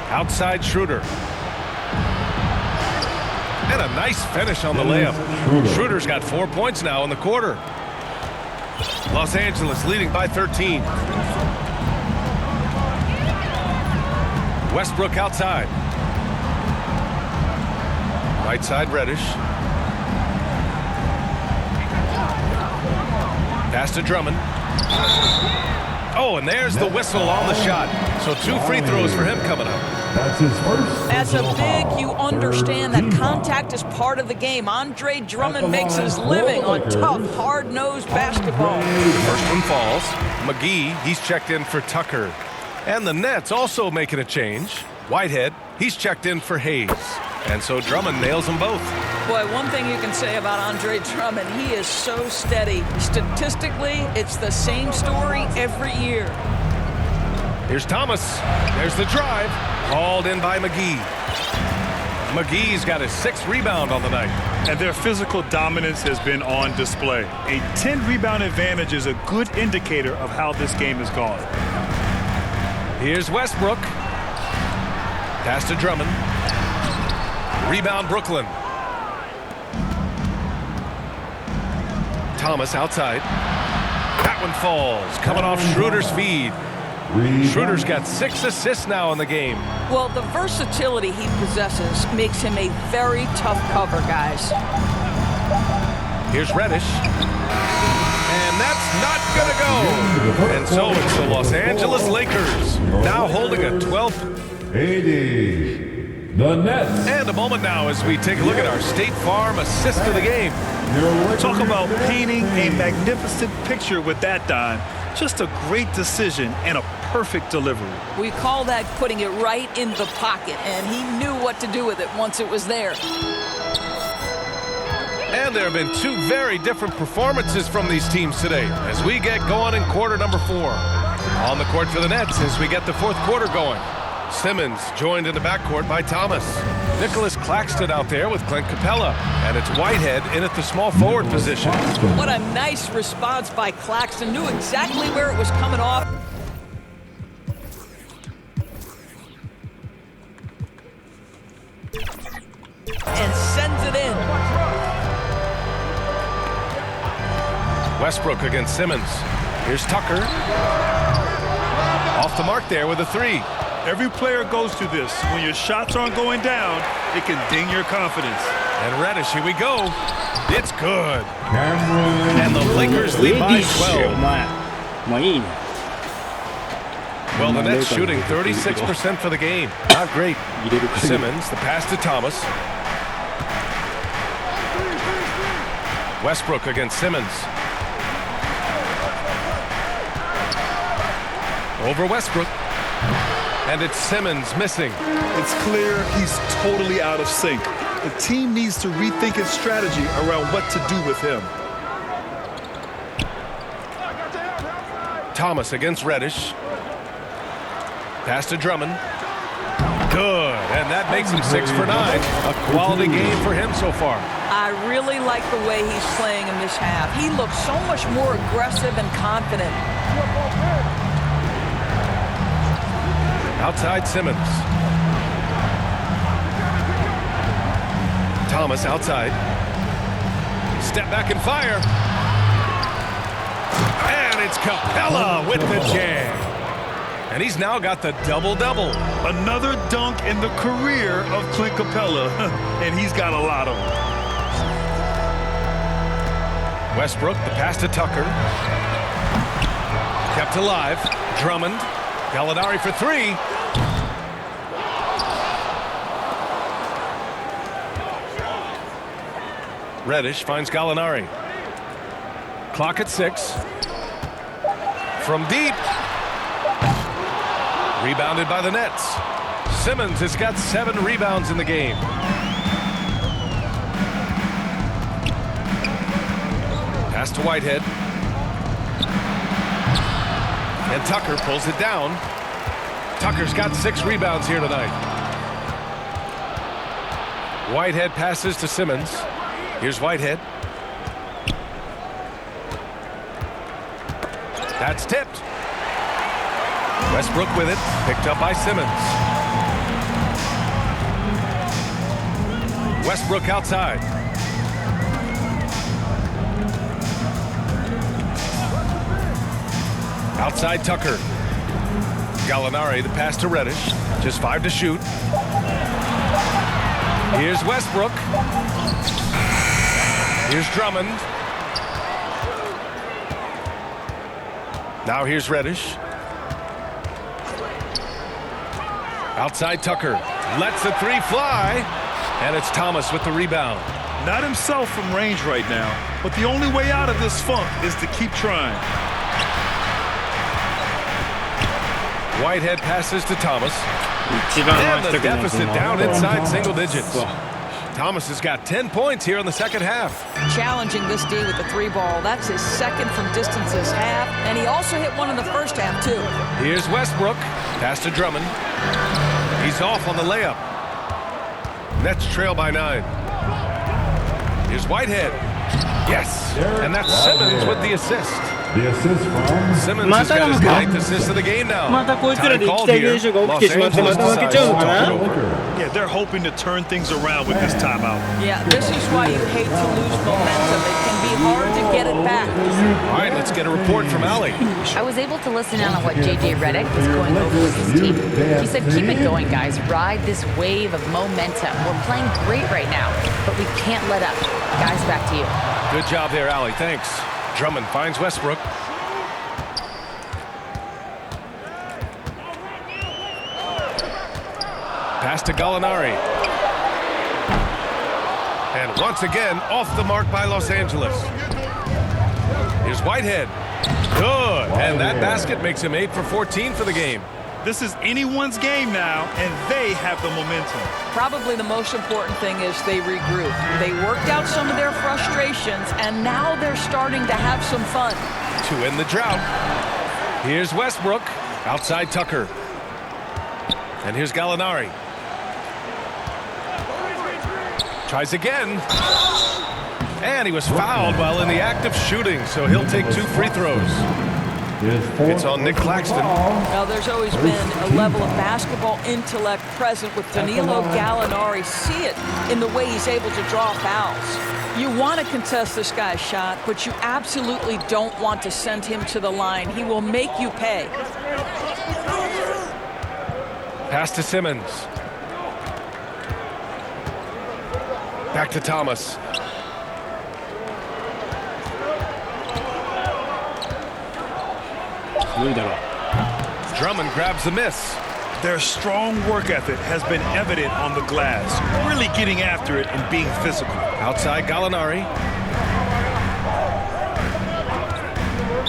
Outside Schroeder. And a nice finish on the layup. Schroeder's got 4 points now in the quarter. Los Angeles leading by 13. Westbrook outside. Right side Reddish. Pass to Drummond. Oh, and there's the whistle on the shot. So 2 free throws for him coming up. That's his first. As a big, you understand that contact is part of the game. Andre Drummond makes his living on tough, hard-nosed basketball. First one falls. McGee, he's checked in for Tucker. And the Nets also making a change. Whitehead, he's checked in for Hayes. And so Drummond nails them both. Boy, one thing you can say about Andre Drummond, he is so steady. Statistically, it's the same story every year. Here's Thomas. There's the drive. Hauled in by McGee. McGee's got his 6th rebound on the night. And their physical dominance has been on display. A 10-rebound advantage is a good indicator of how this game has gone. Here's Westbrook. Pass to Drummond. Rebound Brooklyn. Thomas outside. That one falls. Coming off Schroeder's feed. Schroeder's got 6 assists now in the game. Well, the versatility he possesses makes him a very tough cover, guys. Here's Reddish. And that's not going to go. And so it's the Los Angeles Lakers now holding a 12th. 80. The Nets. And a moment now as we take a look at our State Farm assist of the game. Talk about painting a magnificent picture with that dime. Just a great decision and a perfect delivery. We call that putting it right in the pocket, and he knew what to do with it once it was there. And there have been 2 very different performances from these teams today as we get going in quarter number 4. On the court for the Nets as we get the 4th quarter going. Simmons joined in the backcourt by Thomas. Nicholas Claxton out there with Clint Capella. And it's Whitehead in at the small forward position. What a nice response by Claxton. Knew exactly where it was coming off. And sends it in. Westbrook against Simmons. Here's Tucker. Off the mark there with a 3. Every player goes through this. When your shots aren't going down, it can ding your confidence. And Reddish, here we go. It's good. And the Lakers lead by 12. Well, the Nets shooting 36% for the game. Not great. Simmons, the pass to Thomas. Westbrook against Simmons. Over Westbrook. And it's Simmons missing. It's clear he's totally out of sync. The team needs to rethink its strategy around what to do with him. Thomas against Reddish. Pass to Drummond. Good, and that makes him 6 for 9. A quality game for him so far. I really like the way he's playing in this half. He looks so much more aggressive and confident. Outside Simmons. Thomas outside. Step back and fire. And it's Capella with the jam. And he's now got the double-double. Another dunk in the career of Clint Capella, and he's got a lot of them. Westbrook, the pass to Tucker. Kept alive. Drummond. Gallinari for 3. Reddish finds Gallinari. Clock at 6. From deep. Rebounded by the Nets. Simmons has got 7 rebounds in the game. Pass to Whitehead. And Tucker pulls it down. Tucker's got 6 rebounds here tonight. Whitehead passes to Simmons. Here's Whitehead. That's tipped. Westbrook with it, picked up by Simmons. Westbrook outside. Outside Tucker. Gallinari, the pass to Reddish. Just 5 to shoot. Here's Westbrook. Here's Drummond. Now here's Reddish. Outside Tucker. Lets the 3 fly. And it's Thomas with the rebound. Not himself from range right now, but the only way out of this funk is to keep trying. Whitehead passes to Thomas. And the deficit down inside single digits. Thomas has got 10 points here in the second half. Challenging this D with the 3 ball. That's his second from distance this half. And he also hit one in the first half, too. Here's Westbrook. Pass to Drummond. He's off on the layup. Nets trail by 9. Here's Whitehead. Yes. And that's Simmons with the assist. The assist from Simmons has got his 9th assist of the game now. Time called here. Los Angeles decides to talk it over. Yeah, they're hoping to turn things around with this timeout. Yeah, this is why you hate to lose momentum. It can be hard to get it back. All right, let's get a report from Allie. I was able to listen in on what J.J. Redick was going over with his team. He said, keep it going, guys. Ride this wave of momentum. We're playing great right now, but we can't let up. Guys, back to you. Good job there, Allie. Thanks. Drummond finds Westbrook. Pass to Gallinari. And once again, off the mark by Los Angeles. Here's Whitehead. Good. And that basket makes him 8 for 14 for the game. This is anyone's game now, and they have the momentum. Probably the most important thing is they regroup. They worked out some of their frustrations, and now they're starting to have some fun. To end the drought. Here's Westbrook. Outside Tucker. And here's Gallinari. Tries again. And he was fouled while in the act of shooting, so he'll take 2 free throws. It's on Nick Claxton. Now, there's always been a level of basketball intellect present with Danilo Gallinari. See it in the way he's able to draw fouls. You want to contest this guy's shot, but you absolutely don't want to send him to the line. He will make you pay. Pass to Simmons. Back to Thomas. Drummond grabs the miss. Their strong work ethic has been evident on the glass, really getting after it and being physical. Outside Gallinari.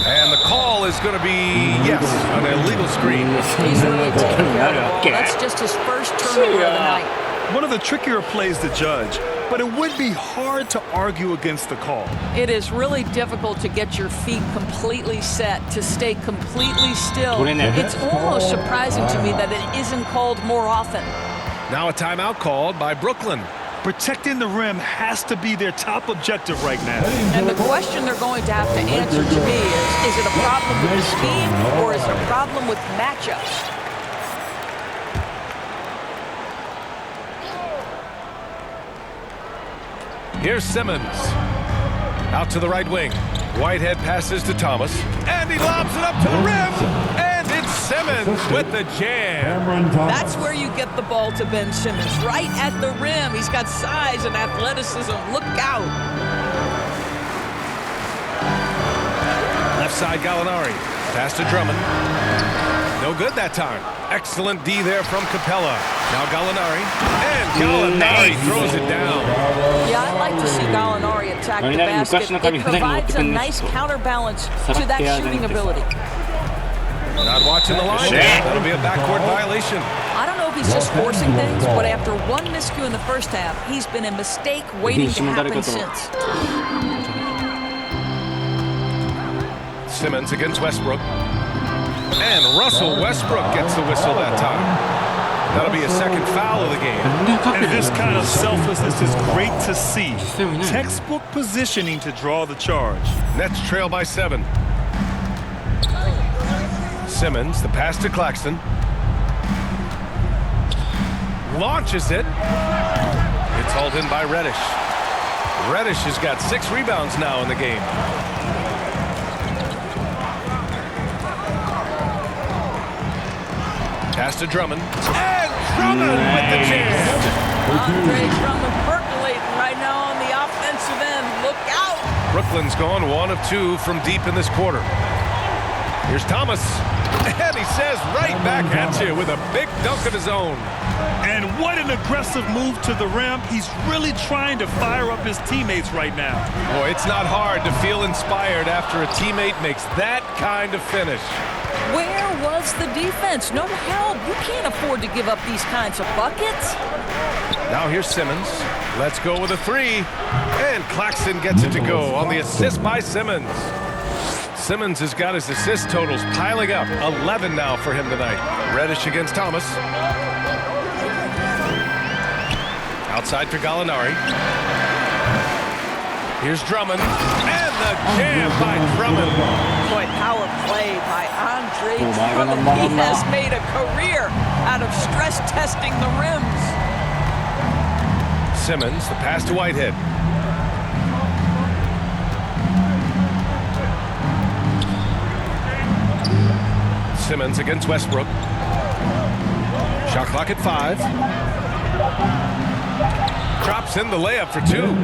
And the call is going to be, yes, an illegal screen. He's really taking care of the ball. That's just his first turnover of the night. One of the trickier plays to judge. but it would be hard to argue against the call. It is really difficult to get your feet completely set, to stay completely still. It's almost surprising to me that it isn't called more often. Now a timeout called by Brooklyn. Protecting the rim has to be their top objective right now. And the question they're going to have to answer to me is it a problem with the scheme or is it a problem with matchups? Here's Simmons. Out to the right wing. Whitehead passes to Thomas. And he lobs it up to the rim. And it's Simmons with the jam. That's where you get the ball to Ben Simmons, right at the rim. He's got size and athleticism. Look out. Left side, Gallinari. Pass to Drummond. No good that time. Excellent D there from Capella. Now Gallinari. And Gallinari throws it down. Yeah, I like to see Gallinari attack the basket. It provides a nice counterbalance to that shooting ability. Not watching the line. That'll be a backcourt violation. I don't know if he's just forcing things, but after one miscue in the first half, he's been a mistake waiting to happen since. Simmons against Westbrook. And Russell Westbrook gets the whistle that time. That'll be a second foul of the game. And this kind of selflessness is great to see. Textbook positioning to draw the charge. Nets trail by 7. Simmons, the pass to Claxton. Launches it. It's hauled in by Reddish. Reddish has got 6 rebounds now in the game. Pass to Drummond. And Drummond with the jam. Andre Drummond percolating right now on the offensive end. Look out. Brooklyn's gone 1 of 2 from deep in this quarter. Here's Thomas. And he says right back at you with a big dunk of his own. And what an aggressive move to the rim. He's really trying to fire up his teammates right now. Boy, it's not hard to feel inspired after a teammate makes that kind of finish. Where was the defense? No help. You can't afford to give up these kinds of buckets. Now here's Simmons. Let's go with a 3. And Claxton gets it to go on the assist by Simmons. Simmons has got his assist totals piling up. 11 now for him tonight. Reddish against Thomas. Outside for Gallinari. Here's Drummond. And the jam by Drummond. Boy, power play by Andre Drummond. He has made a career out of stress testing the rims. Simmons, the pass to Whitehead. Simmons against Westbrook. Shot clock at 5. Drops in the layup for 2.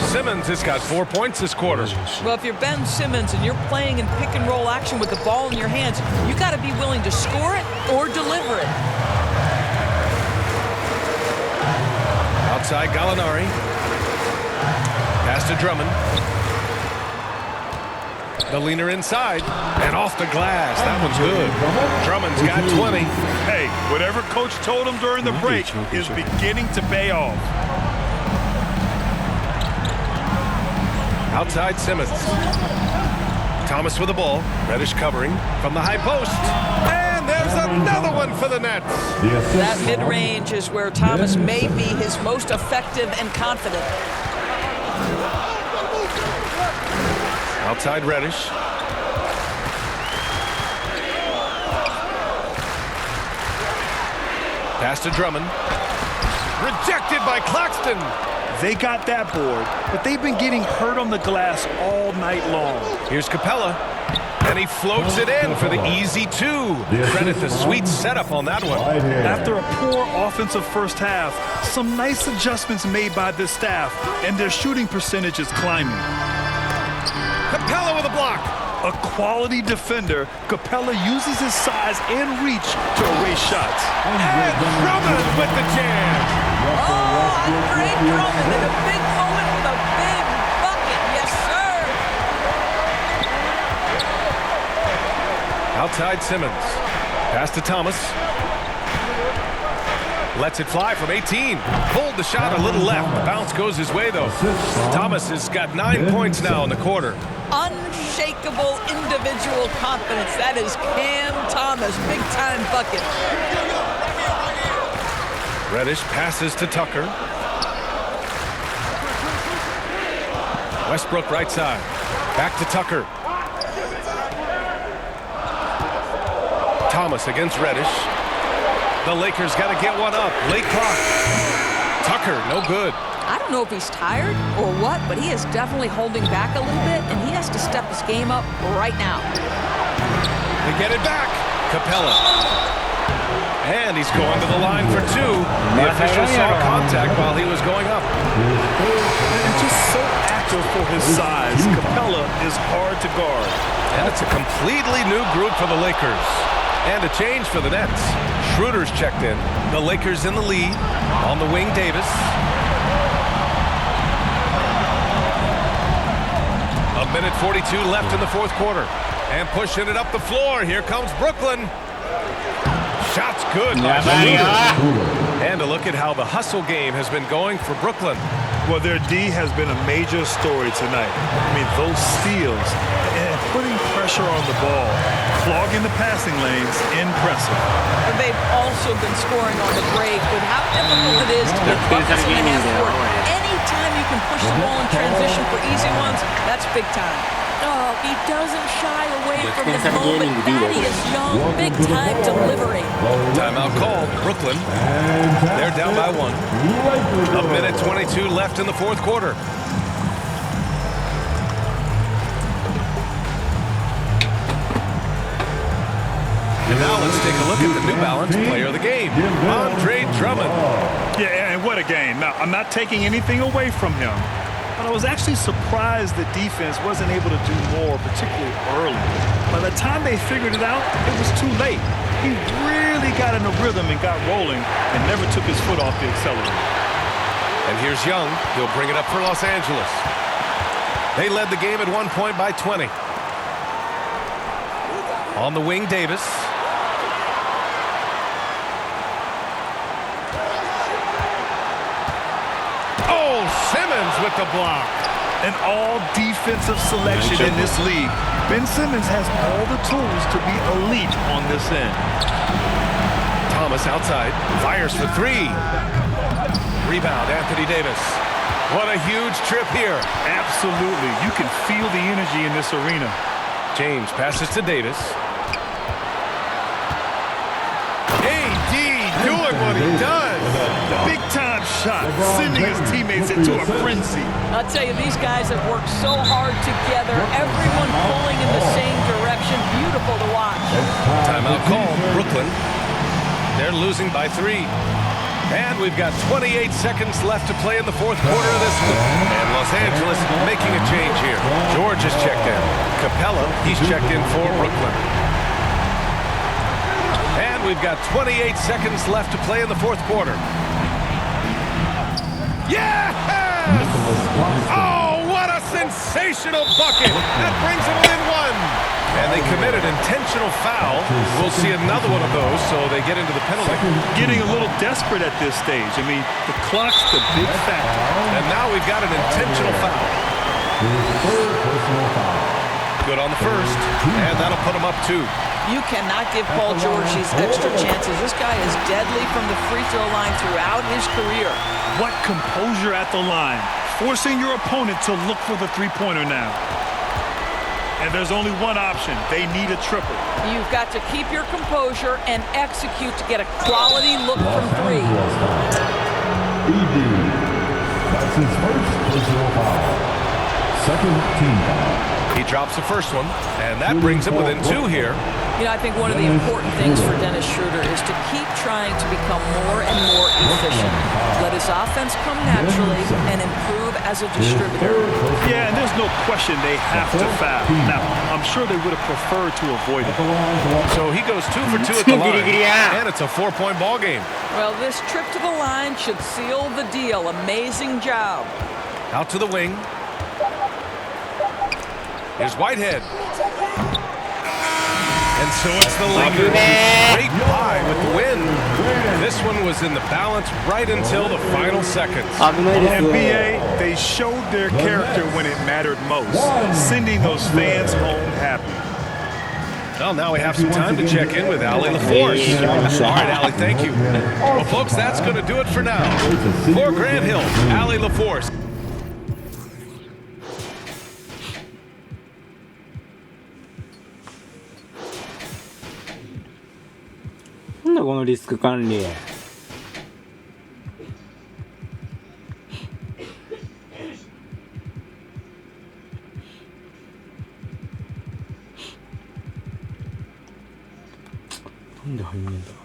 Simmons has got 4 points this quarter. Well, if you're Ben Simmons and you're playing in pick and roll action with the ball in your hands, you got to be willing to score it or deliver it. Outside Gallinari. Pass to Drummond. The leaner inside, and off the glass. That one's good. Drummond's got 20. Hey, whatever coach told him during the break is beginning to pay off. Outside Simmons. Thomas with the ball. Reddish covering from the high post. And there's another one for the Nets. That mid-range is where Thomas may be his most effective and confident. Outside Reddish. Pass to Drummond. Rejected by Claxton. They got that board, but they've been getting hurt on the glass all night long. Here's Capella. And he floats it in for the easy 2. Credit the sweet setup on that one. After a poor offensive first half, some nice adjustments made by this staff, and their shooting percentage is climbing. Capella with a block. A quality defender, Capella uses his size and reach to erase shots. And Drummond with the jam. Oh, Andre Drummond in a big moment with a big bucket. Yes, sir. Outside Simmons. Pass to Thomas. Lets it fly from 18. Pulled the shot a little left. The bounce goes his way, though. Thomas has got 9 points now in the quarter. Unshakable individual confidence. That is Cam Thomas. Big-time bucket. Reddish passes to Tucker. Westbrook right side. Back to Tucker. Thomas against Reddish. The Lakers got to get one up. Late clock. Tucker, no good. I don't know if he's tired or what, but he is definitely holding back a little bit, and he has to step his game up right now. They get it back. Capella. And he's going to the line for two. The official saw contact while he was going up. And just so active for his size, Capella is hard to guard. And it's a completely new group for the Lakers. And a change for the Nets. Schroeder's checked in. The Lakers in the lead. On the wing, Davis. A minute 42 left in the fourth quarter. And pushing it up the floor. Here comes Brooklyn. Shot's good by Schroeder. And a look at how the hustle game has been going for Brooklyn. Well, their D has been a major story tonight. I mean, those steals and putting pressure on the ball, clogging the passing lanes, impressive. And they've also been scoring on the break with how difficult it is to get buckets in the half court. Anytime you can push the ball in transition for easy ones, that's big time. Oh, he doesn't shy away from the moment. Thaddeus Young, big time delivery. Timeout called. Brooklyn. They're down by one. A minute 22 left in the fourth quarter. And now let's take a look at the New Balance player of the game, Andre Drummond. Yeah, and what a game. Now, I'm not taking anything away from him, but I was actually surprised the defense wasn't able to do more, particularly early. By the time they figured it out, it was too late. He really got in a rhythm and got rolling and never took his foot off the accelerator. And here's Young. He'll bring it up for Los Angeles. They led the game at 1 point by 20. On the wing, Davis. Oh, Simmons with the block. An all-defensive selection in this league. Ben Simmons has all the tools to be elite on this end. Thomas outside. Fires for three. Rebound, Anthony Davis. What a huge trip here. Absolutely. You can feel the energy in this arena. James passes to Davis. AD doing what he does. Big-time shot, sending his teammates into a frenzy. I'll tell you, these guys have worked so hard together. Everyone pulling in the same direction. Beautiful to watch. Timeout called. Brooklyn. They're losing by 3. And we've got 28 seconds left to play in the fourth quarter of this one. And Los Angeles making a change here. George is checked in. Capella, he's checked in for Brooklyn. And we've got 28 seconds left to play in the fourth quarter. Yes! Oh, what a sensational bucket! That brings them within 1. And they committed intentional foul. We'll see another one of those, so they get into the penalty. Getting a little desperate at this stage. I mean, the clock's the big factor. And now we've got an intentional foul. Good on the first, and that'll put him up 2. You cannot give Paul George these extra chances. This guy is deadly from the free throw line throughout his career. What composure at the line, forcing your opponent to look for the three-pointer now. And there's only one option. They need a triple. You've got to keep your composure and execute to get a quality look from 3. That's his first personal foul. Second team foul. He drops the first one, and that brings him within 2 here. You know, I think one of the important things for Dennis Schroeder is to keep trying to become more and more efficient. Let his offense come naturally and improve as a distributor. Yeah, and there's no question they have to foul. Now, I'm sure they would have preferred to avoid it. So he goes 2 for 2 at the line, and it's a 4-point ball game. Well, this trip to the line should seal the deal. Amazing job. Out to the wing. Here's Whitehead. And so it's the Lakers. Great pie with the win. This one was in the balance right until the final seconds. NBA, they showed their character when it mattered most, sending those fans home happy. Well, now we have some time to check in with Ali LaForce. All right, Ali, thank you. Well, folks, that's going to do it for now. For Grant Hill, Ali LaForce. なんだこのリスク管理。なんで入んねえんだ。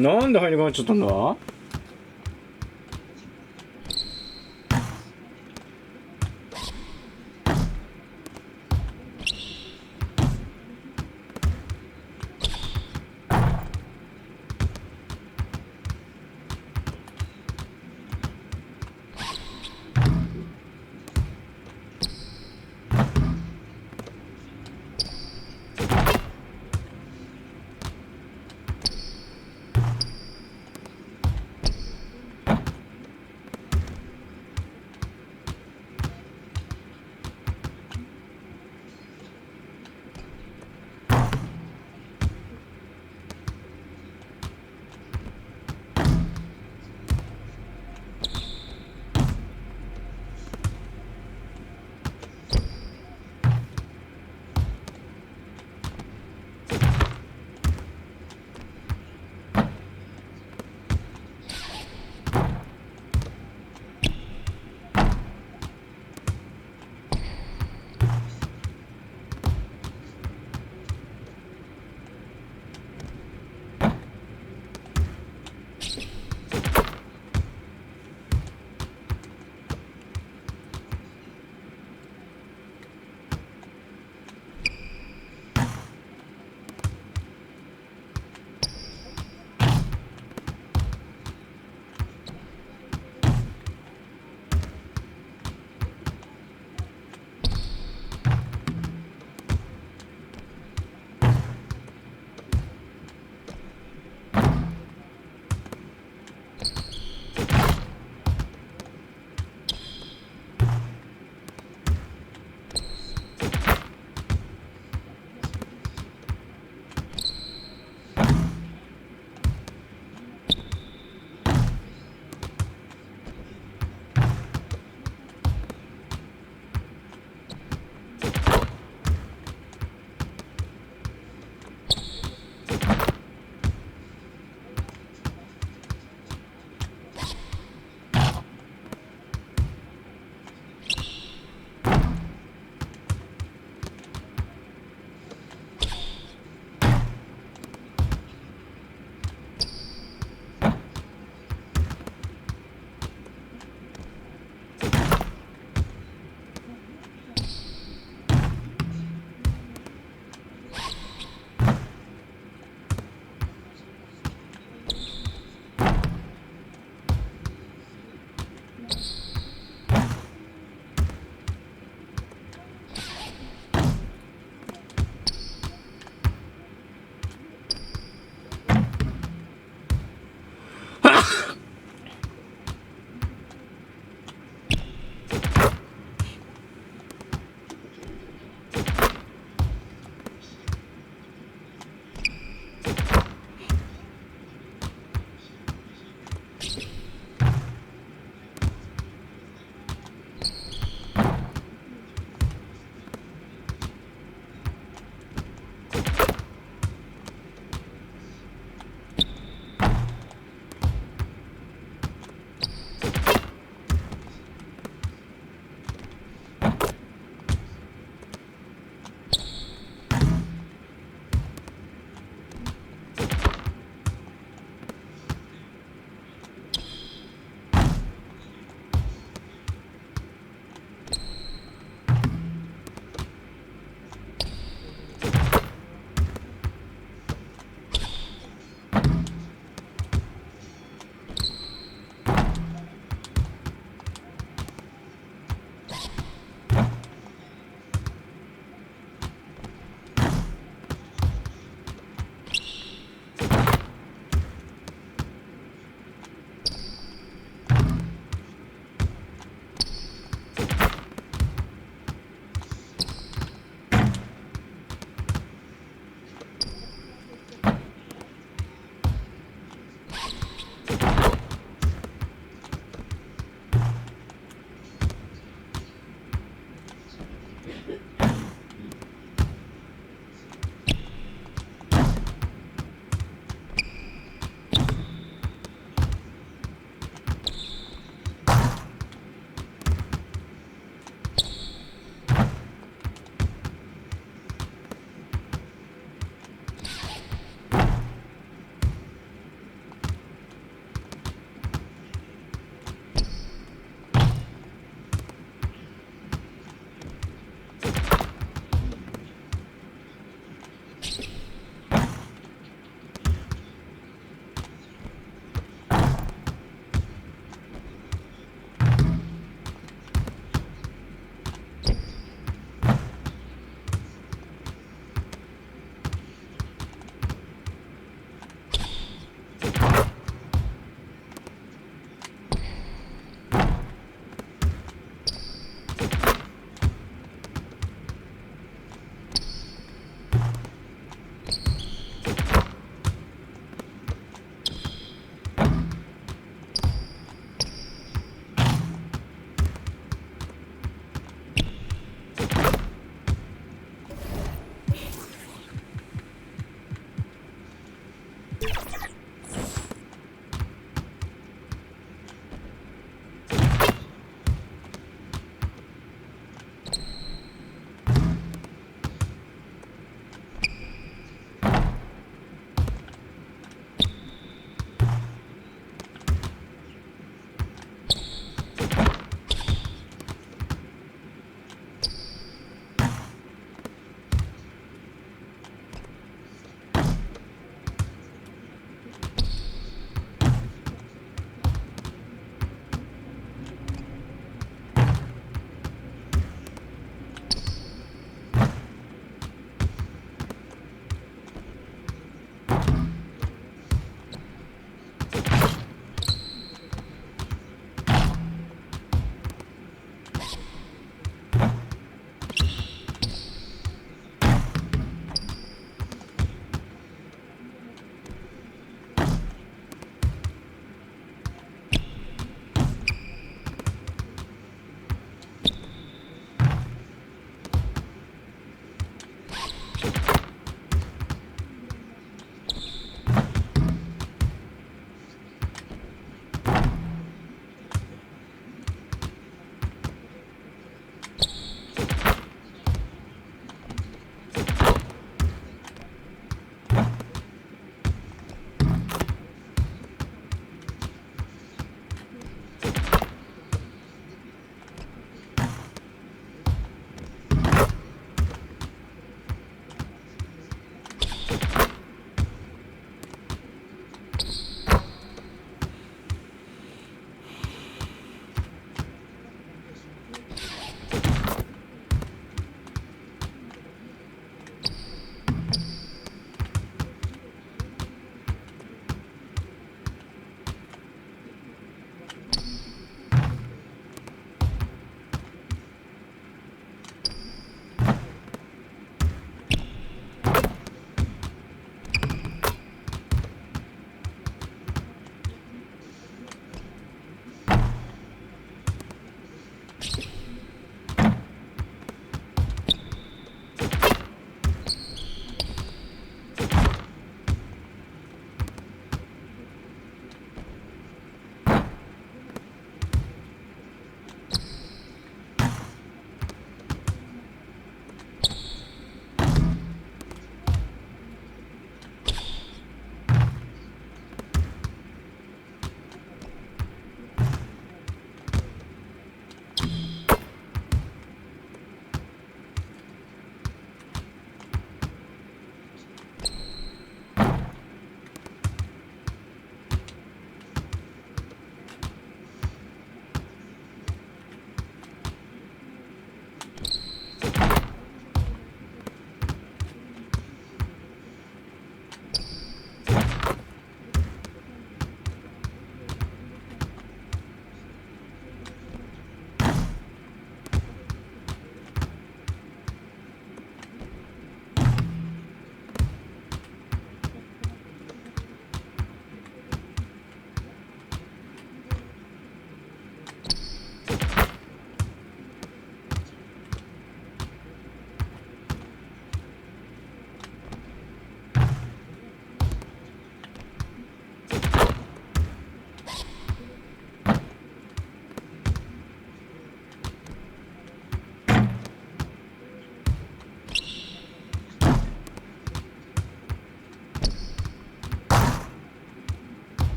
なんで入り込まっちゃったんだ。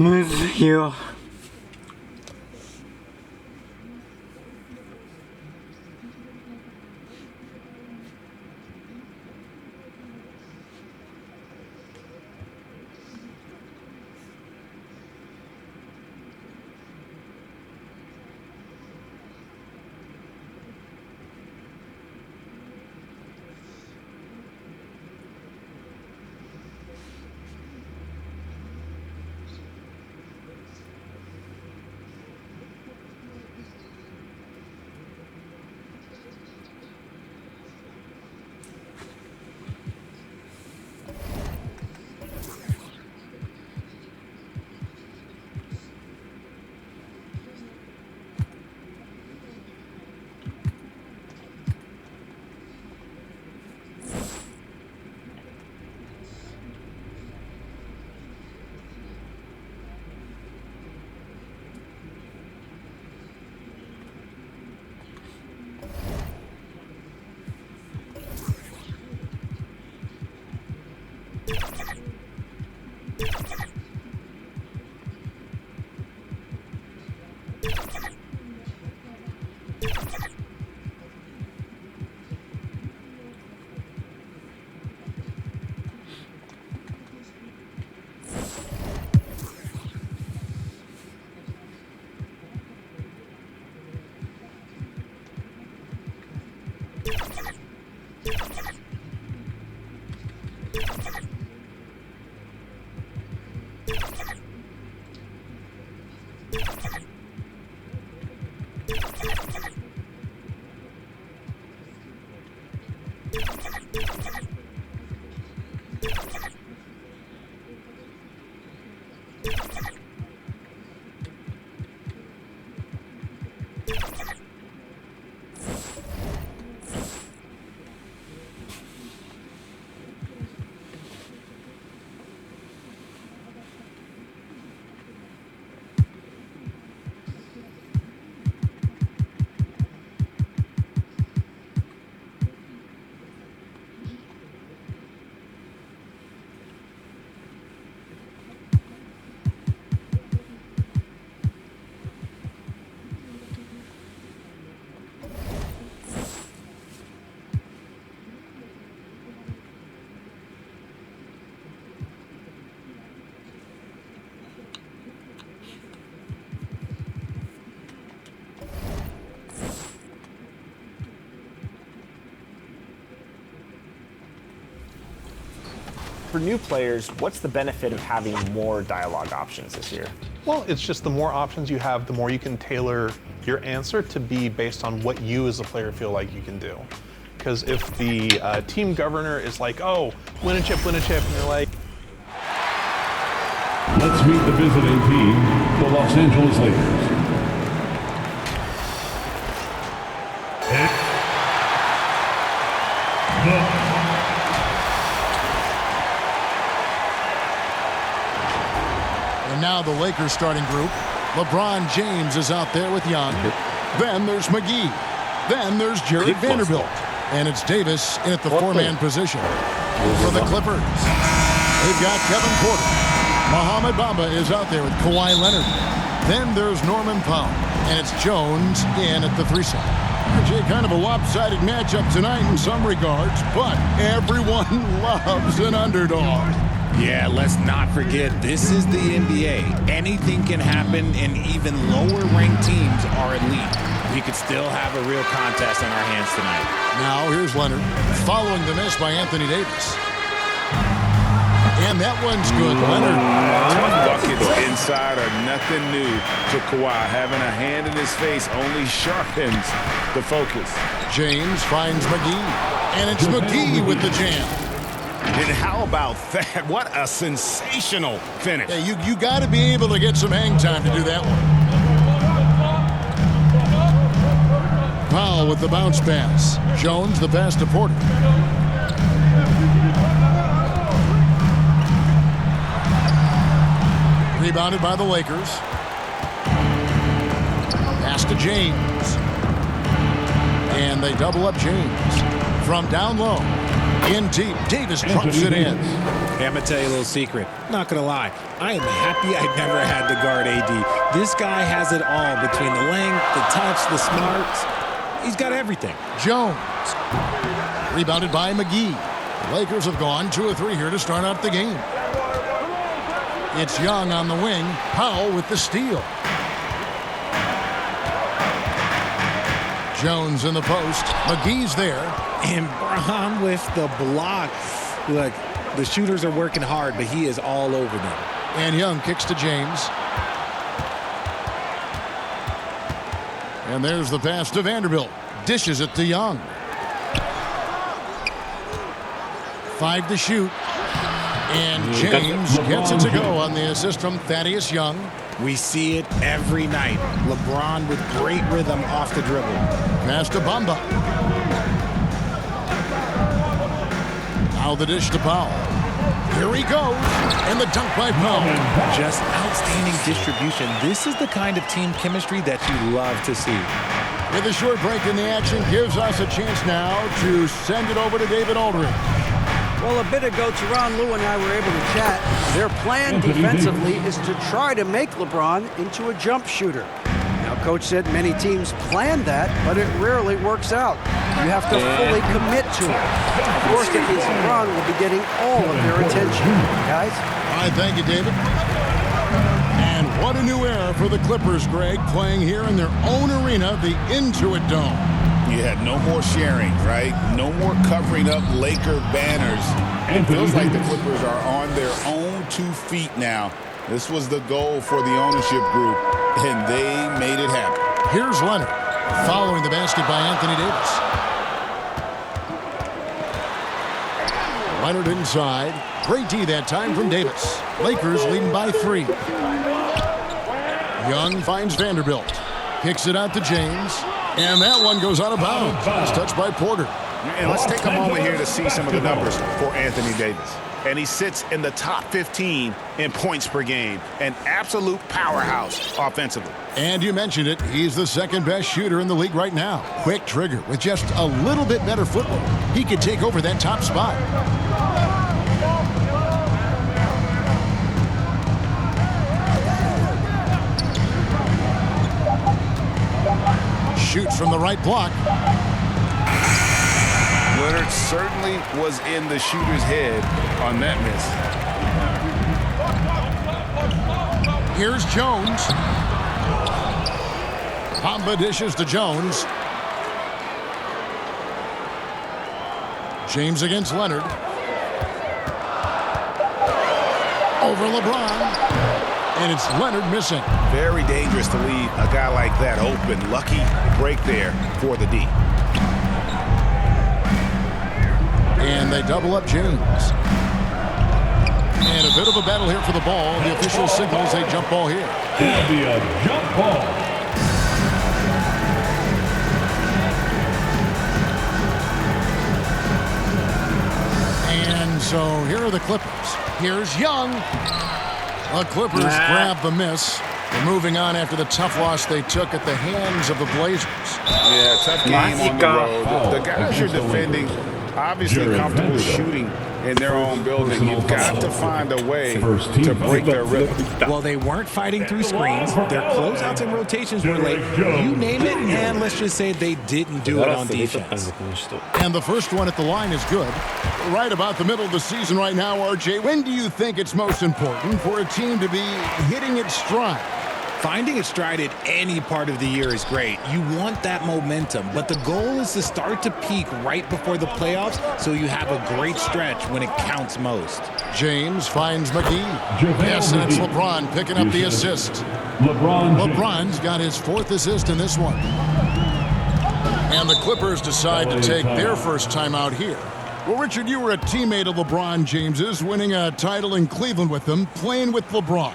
むずいよ。For new players, what's the benefit of having more dialogue options this year? Well, it's just the more options you have, the more you can tailor your answer to be based on what you as a player feel like you can do. Because if the team governor is like, oh, win a chip, and you're like... Let's meet the visiting team, the Los Angeles Lakers. And now the Lakers starting group. LeBron James is out there with Young. Then there's McGee. Then there's Jared Vanderbilt. And it's Davis in at the four-man position. For the Clippers, they've got Kevin Porter. Mohamed Bamba is out there with Kawhi Leonard. Then there's Norman Powell. And it's Jones in at the three-side. Actually, kind of a lopsided matchup tonight in some regards, but everyone loves an underdog. Yeah, let's not forget, this is the NBA. Anything can happen, and even lower-ranked teams are elite. We could still have a real contest on our hands tonight. Now, here's Leonard, following the miss by Anthony Davis. And that one's good, Leonard. Buckets inside are nothing new to Kawhi. Having a hand in his face only sharpens the focus. James finds McGee, and it's McGee with the jam. And how about that? What a sensational finish. Yeah, you got to be able to get some hang time to do that one. Powell with the bounce pass. Jones the pass to Porter. Rebounded by the Lakers. Pass to James. And they double up James. From down low. In deep, Davis trumps it in. Hey, I'm going to tell you a little secret. I'm not going to lie. I am happy I never had to guard AD. This guy has it all between the length, the touch, the smarts. He's got everything. Jones. Rebounded by McGee. The Lakers have gone 2 of 3 here to start out the game. It's Young on the wing. Powell with the steal. Jones in the post. McGee's there. And Braun with the block. Look, the shooters are working hard, but he is all over them. And Young kicks to James. And there's the pass to Vanderbilt. Dishes it to Young. 5 to shoot. And James gets it to go on the assist from Thaddeus Young. We see it every night. LeBron with great rhythm off the dribble. Pass to Bamba. Now the dish to Powell. Here he goes. And the dunk by Powell. Just outstanding distribution. This is the kind of team chemistry that you love to see. With a short break in the action, gives us a chance now to send it over to David Aldridge. Well, a bit ago, Tyronn Lue and I were able to chat. Their plan defensively is to try to make LeBron into a jump shooter. Now, Coach said many teams plan that, but it rarely works out. You have to fully commit to it. Of course, it means LeBron will be getting all of their attention. Guys? All right, thank you, David. And what a new era for the Clippers, Greg, playing here in their own arena, the Intuit Dome. You had no more sharing, right? No more covering up Laker banners. It feels like the Clippers are on their own 2 feet now. This was the goal for the ownership group, and they made it happen. Here's Leonard, following the basket by Anthony Davis. Leonard inside. Great D that time from Davis. Lakers leading by 3. Young finds Vanderbilt. Kicks it out to James. And that one goes out of bounds. It's touched by Porter. And let's take a moment here to see some of the numbers for Anthony Davis. And he sits in the top 15 in points per game. An absolute powerhouse offensively. And you mentioned it, he's the 2nd best shooter in the league right now. Quick trigger with just a little bit better footwork. He could take over that top spot. Shoots from the right block. Leonard certainly was in the shooter's head on that miss. Here's Jones. Bamba dishes to Jones. James against Leonard. Over LeBron. And it's Leonard missing. Very dangerous to leave a guy like that open. Lucky break there for the D. And they double up James. And a bit of a battle here for the ball. The official signals a jump ball here. It'll be a jump ball. And so here are the Clippers. Here's Young. The Clippers grab the miss. They're moving on after the tough loss they took at the hands of the Blazers. Yeah, tough game on the road. The guys you're defending, obviously comfortable shooting in their own building. You've got to find a way to break their rhythm. Well, they weren't fighting through screens. Their closeouts and rotations were late. You name it, and let's just say they didn't do it on defense. And the first one at the line is good. Right about the middle of the season right now, RJ, when do you think it's most important for a team to be hitting its stride? Finding its stride at any part of the year is great. You want that momentum, but the goal is to start to peak right before the playoffs so you have a great stretch when it counts most. James finds McGee. Yes, and it's LeBron picking up the assist. LeBron's got his 4th assist in this one. And the Clippers decide to take their first time out here. Well, Richard, you were a teammate of LeBron James's, winning a title in Cleveland with him, playing with LeBron.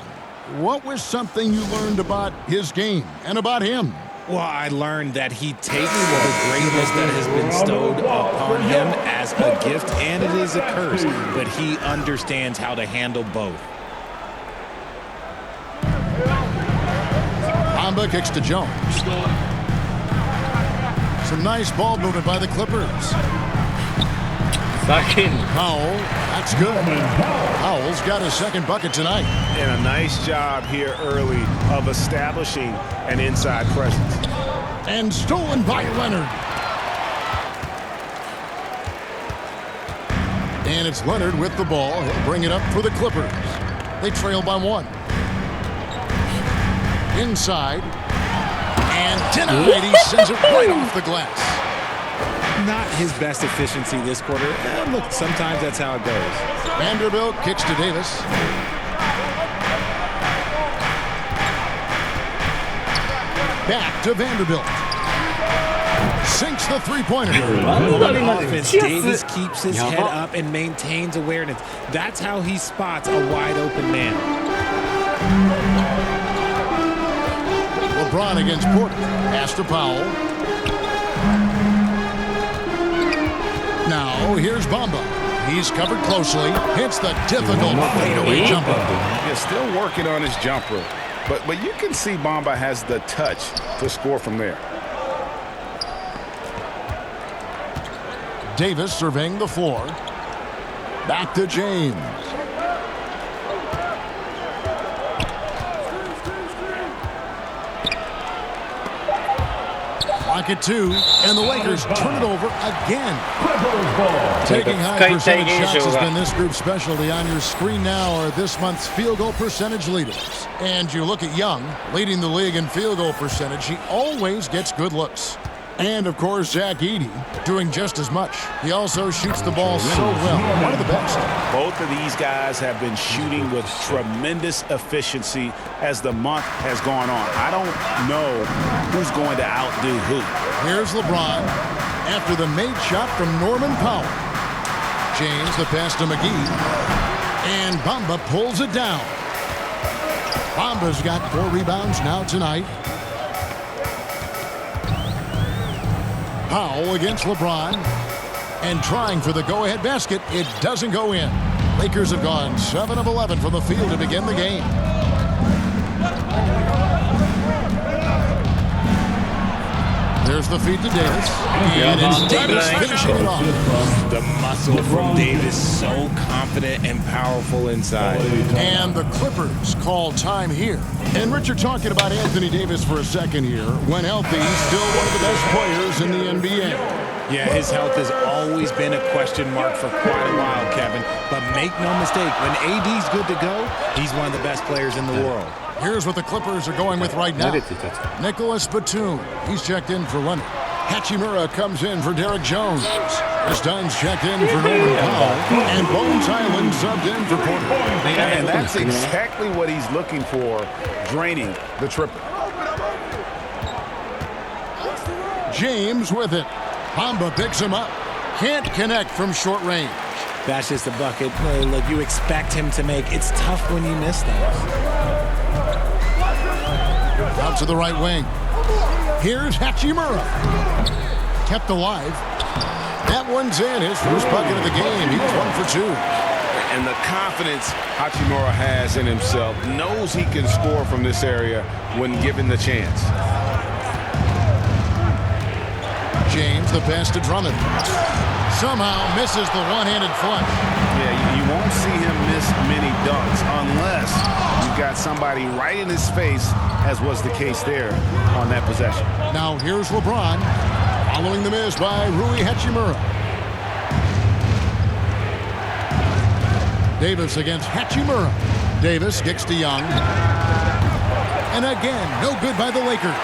What was something you learned about his game and about him? Well, I learned that he takes the greatness that has been bestowed upon him as a gift, and it is a curse, but he understands how to handle both. Bamba kicks to Jones. Some nice ball movement by the Clippers. Powell, that's good. Powell's got his second bucket tonight. And a nice job here early of establishing an inside presence. And stolen by Leonard. And it's Leonard with the ball. He'll bring it up for the Clippers. They trail by 1. Inside. And denied. He sends it right off the glass. Not his best efficiency this quarter. Look, sometimes that's how it goes. Vanderbilt kicks to Davis. Back to Vanderbilt. Sinks the three-pointer. Offense, Davis keeps his head up and maintains awareness. That's how he spots a wide-open man. LeBron against Porter. Pass to Powell. Now, here's Bamba. He's covered closely. Hits the difficult fadeaway jumper. He's still working on his jumper. But you can see Bamba has the touch to score from there. Davis surveying the floor. Back to James. Clock at 2, and the Lakers turn it over again. Taking high percentage shots has been this group's specialty. On your screen now are this month's field goal percentage leaders. And you look at Young, leading the league in field goal percentage. He always gets good looks. And, of course, Zach Edey doing just as much. He also shoots the ball so well. One of the best. Both of these guys have been shooting with tremendous efficiency as the month has gone on. I don't know who's going to outdo who. Here's LeBron after the made shot from Norman Powell. James, the pass to McGee. And Bamba pulls it down. Bamba's got 4 rebounds now tonight. Powell against LeBron. And trying for the go-ahead basket. It doesn't go in. Lakers have gone 7 of 11 from the field to begin the game. There's the feed to Davis. And it's Davis finishing it off. The muscle from Davis, so confident and powerful inside. And the Clippers call time here. And Richard, talking about Anthony Davis for a second here. When healthy, he's still one of the best players in the NBA. Yeah, his health has always been a question mark for quite a while, Kevin. But make no mistake, when AD's good to go, he's one of the best players in the world. Here's what the Clippers are going with right now. Nicholas Batum. He's checked in for Leonard. Hachimura comes in for Derek Jones. As Dunn's checked in for Norman Powell. And Bones Island subbed in for Porter. And that's exactly what he's looking for, draining the triple. James with it. Bamba picks him up. Can't connect from short range. That's just a bucket. Look, you expect him to make. It's tough when you miss those. Out to the right wing. Here's Hachimura. Kept alive. That one's in. His first bucket of the game. He's 1 for 2. And the confidence Hachimura has in himself, knows he can score from this area when given the chance. James, the pass to Drummond. Somehow misses the one-handed flush. Yeah, you won't see him miss many dunks unless you've got somebody right in his face, as was the case there on that possession. Now here's LeBron, following the miss by Rui Hachimura. Davis against Hachimura. Davis kicks to Young. And again, no good by the Lakers.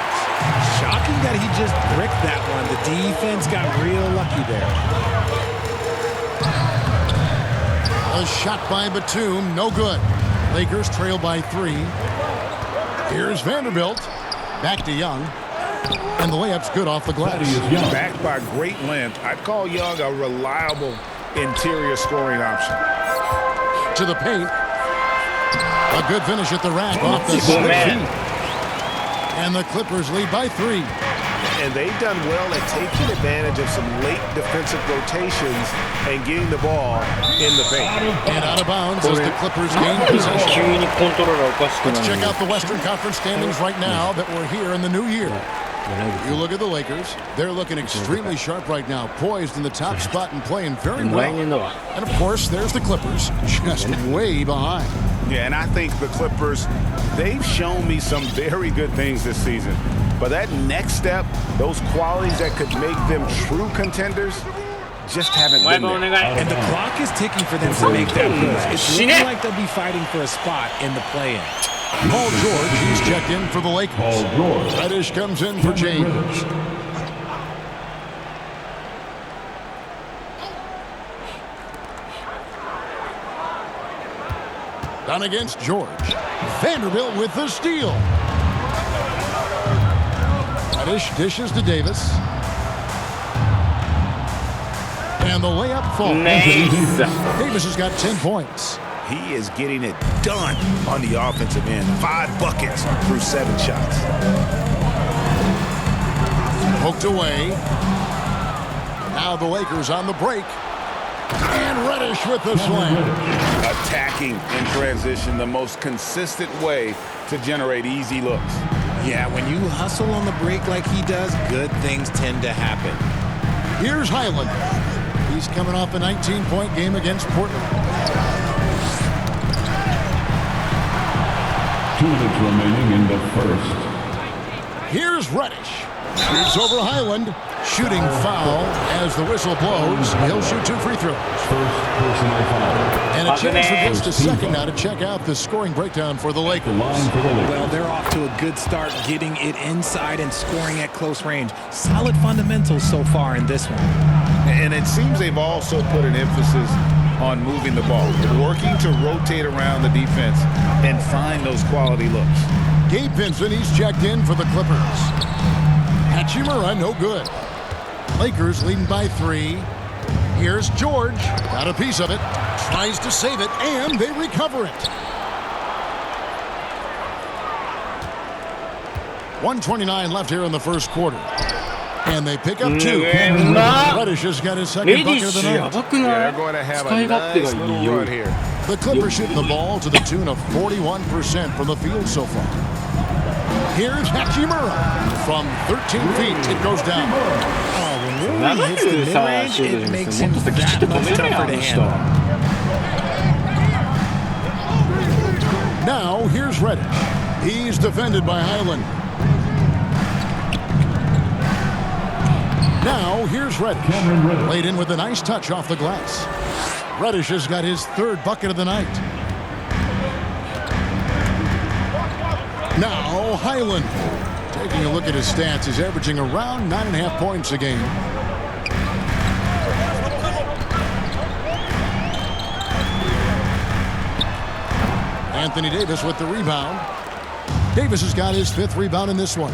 Shocking that he just bricked that one. The defense got real lucky there. A shot by Batum, no good. Lakers trail by 3. Here's Vanderbilt. Back to Young. And the layup's good off the glass. Backed by great length, I'd call Young a reliable interior scoring option. To the paint. A good finish at the rack off the slip feet. And the Clippers lead by 3. And they've done well at taking advantage of some late defensive rotations and getting the ball in the paint. And out of bounds as the Clippers gain possession. Let's check out the Western Conference standings right now that we're here in the new year. You look at the Lakers. They're looking extremely sharp right now, poised in the top spot and playing very well. And, of course, there's the Clippers, just way behind. Yeah, and I think the Clippers, they've shown me some very good things this season. But that next step, those qualities that could make them true contenders, just haven't been there. And the clock is ticking for them to make that push. It's looking like they'll be fighting for a spot in the play-in. Paul George, he's checked in for the Lakers. Reddish comes in for James. Down against George. Vanderbilt with the steal. Reddish dishes to Davis. And the layup falls. Nice. Davis has got 10 points. He is getting it done on the offensive end. 5 buckets through 7 shots. Poked away. Now the Lakers on the break. And Reddish with the slam. Attacking in transition, the most consistent way to generate easy looks. Yeah, when you hustle on the break like he does, good things tend to happen. Here's Highland. He's coming off a 19-point game against Portland. 2 minutes remaining in the first. Here's Reddish. Shoots over Highland. Shooting foul as the whistle blows. He'll shoot 2 free throws. First personal foul. And a chance for just a second now to check out the scoring breakdown for the Lakers. Well, they're off to a good start getting it inside and scoring at close range. Solid fundamentals so far in this one. And it seems they've also put an emphasis on moving the ball, working to rotate around the defense and find those quality looks. Gabe Vincent, he's checked in for the Clippers. Hachimura, no good. Lakers leading by 3. Here's George. Got a piece of it. Tries to save it, and they recover it. 1:29 left here in the first quarter. And they pick up 2. Reddish has got his second bucket of the night. They're going to have a nice little run here. The Clippers shooting the ball to the tune of 41% from the field so far. Here's Hachimura. From 13 feet, it goes down. When he hits the mid-range, it makes him that much tougher to handle. Now, here's Reddish. He's defended by Highland. Now, here's Reddish. Laid in with a nice touch off the glass. Reddish has got his 3rd bucket of the night. Now, Highland. Taking a look at his stats, he's averaging around 9.5 points a game. Anthony Davis with the rebound. Davis has got his 5th rebound in this one.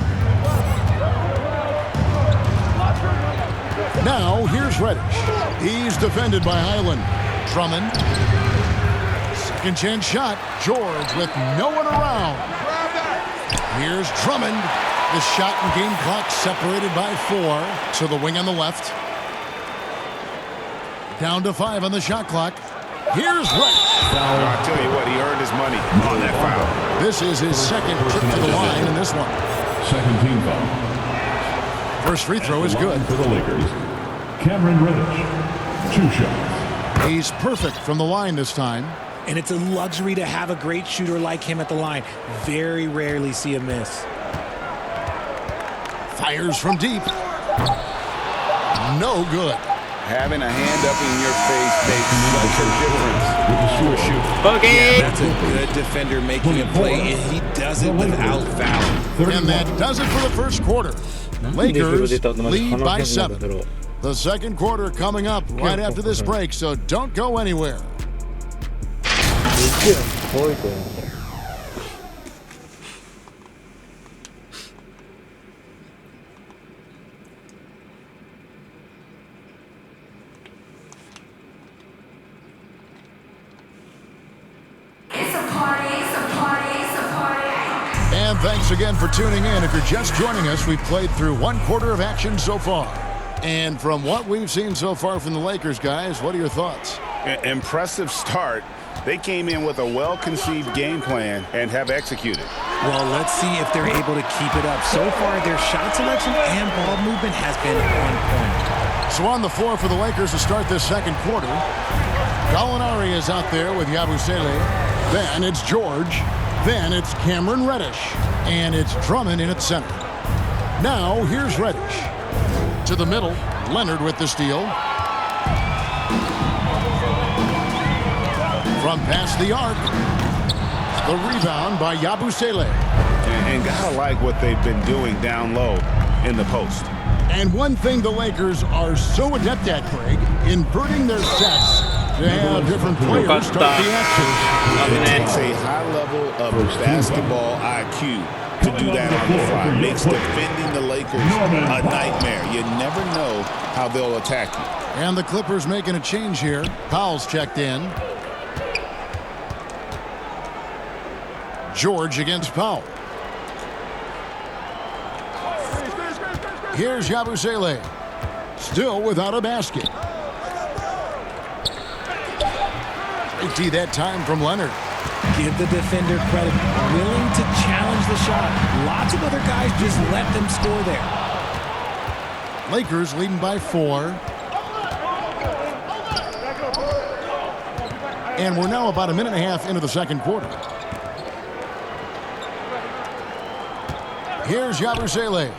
Now, here's Reddish. He's defended by Highland. Drummond. Second chance shot. George with no one around. Here's Drummond. The shot and game clock separated by 4 to the wing on the left. Down to 5 on the shot clock. Here's Reddish. I'll tell you what, he earned his money on that foul. This is his 2nd trip to the line in this one. Second team foul. First free throw is good. For the Lakers, Cameron Reddish. 2 shots. He's perfect from the line this time. And it's a luxury to have a great shooter like him at the line. Very rarely see a miss. Fires from deep. No good. Having a hand up in your face makes such a difference with a shooter. Yeah, that's a good defender making a play, and he does it without fouling. And that does it for the first quarter. Lakers lead by 7. The second quarter coming up right after this break, so don't go anywhere. And thanks again for tuning in. If you're just joining us, we've played through 1 quarter of action so far. And from what we've seen so far from the Lakers, guys, what are your thoughts? Impressive start. They came in with a well-conceived game plan and have executed. Well, let's see if they're able to keep it up. So far, their shot selection and ball movement has been on point. So on the floor for the Lakers to start this second quarter, Gallinari is out there with Yabusele. Then it's George. Then it's Cameron Reddish. And it's Drummond in at center. Now, here's Reddish. To the middle, Leonard with the steal. From past the arc, the rebound by Yabusele. And gotta like what they've been doing down low in the post. And one thing the Lakers are so adept at, Craig, inverting their sets to have different players start the action. It takes a high level of basketball IQ to do that on the fly. Makes defending the Lakers a nightmare. You never know how they'll attack you. And the Clippers making a change here. Powell's checked in. George against Powell. Here's Yabusele. Still without a basket. Great D that time from Leonard. Give the defender credit. Willing to challenge the shot. Lots of other guys just let them score there. Lakers leading by 4. And we're now about a minute and a half into the second quarter. Here's Yabusele.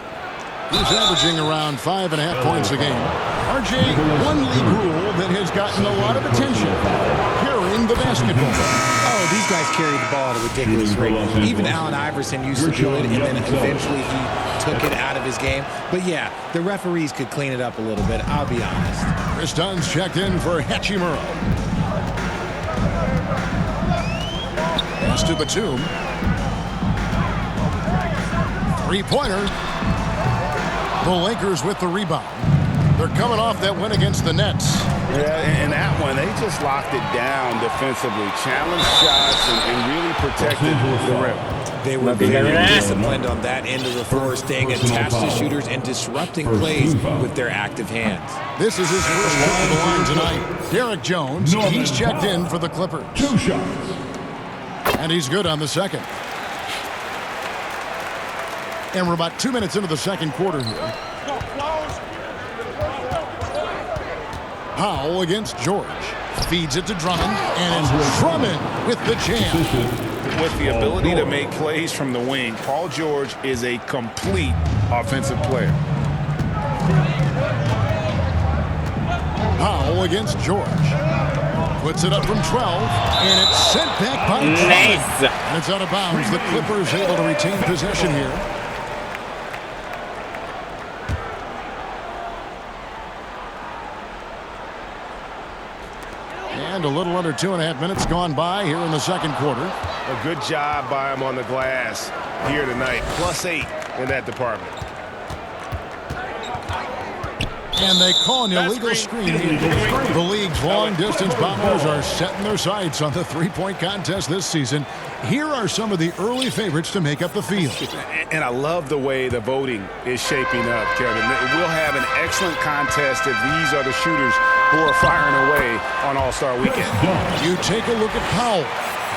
He's averaging around 5.5 points a game. RJ, one league rule that has gotten a lot of attention. Carrying the basketball. Oh, these guys carry the ball at a ridiculous rate. Even Allen Iverson used to do it, and then eventually he took it out of his game. But yeah, the referees could clean it up a little bit, I'll be honest. Chris Dunn's checked in for Hachimura. Pass to Batum. Three-pointer. The Lakers with the rebound. They're coming off that win against the Nets. Yeah, and that one, they just locked it down defensively. Challenged shots and really protected the rim. They were very disciplined on that end of the floor, staying attached to shooters and disrupting plays with their active hands. This is his first trip to the line tonight. Derek Jones, he's checked in for the Clippers. 2 shots. And he's good on the second. And we're about 2 minutes into the second quarter here. Powell against George. Feeds it to Drummond. And it's Drummond with the jam. With the ability to make plays from the wing, Paul George is a complete offensive player. Powell against George. Puts it up from 12. And it's sent back by Drummond. Nice. And it's out of bounds. The Clippers able to retain possession here. And a little under 2.5 minutes gone by here in the second quarter. A good job by him on the glass here tonight. +8 in that department. And they call an illegal screen. The league's long-distance bombers are setting their sights on the three-point contest this season. Here are some of the early favorites to make up the field. And I love the way the voting is shaping up, Kevin. We'll have an excellent contest if these are the shooters who are firing away on All-Star Weekend. You take a look at Powell.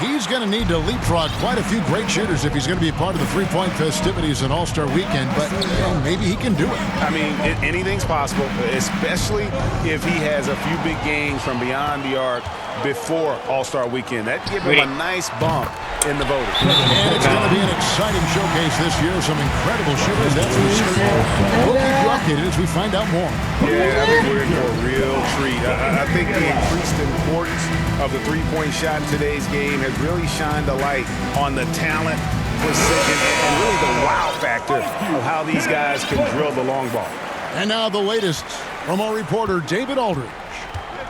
He's going to need to leapfrog quite a few great shooters if he's going to be a part of the three-point festivities in All-Star Weekend, but maybe he can do it. I mean, anything's possible, especially if he has a few big games from beyond the arc before All-Star Weekend. That'd give him a nice bump in the voting. And it's going to be an exciting showcase this year. Some incredible shooters, that's for sure. We'll keep you updated as we find out more. Yeah, I think we're in for a real treat. I think the increased importance of the three-point shot in today's game has really shined a light on the talent, precision, and really the wow factor of how these guys can drill the long ball. And now the latest from our reporter, David Aldridge.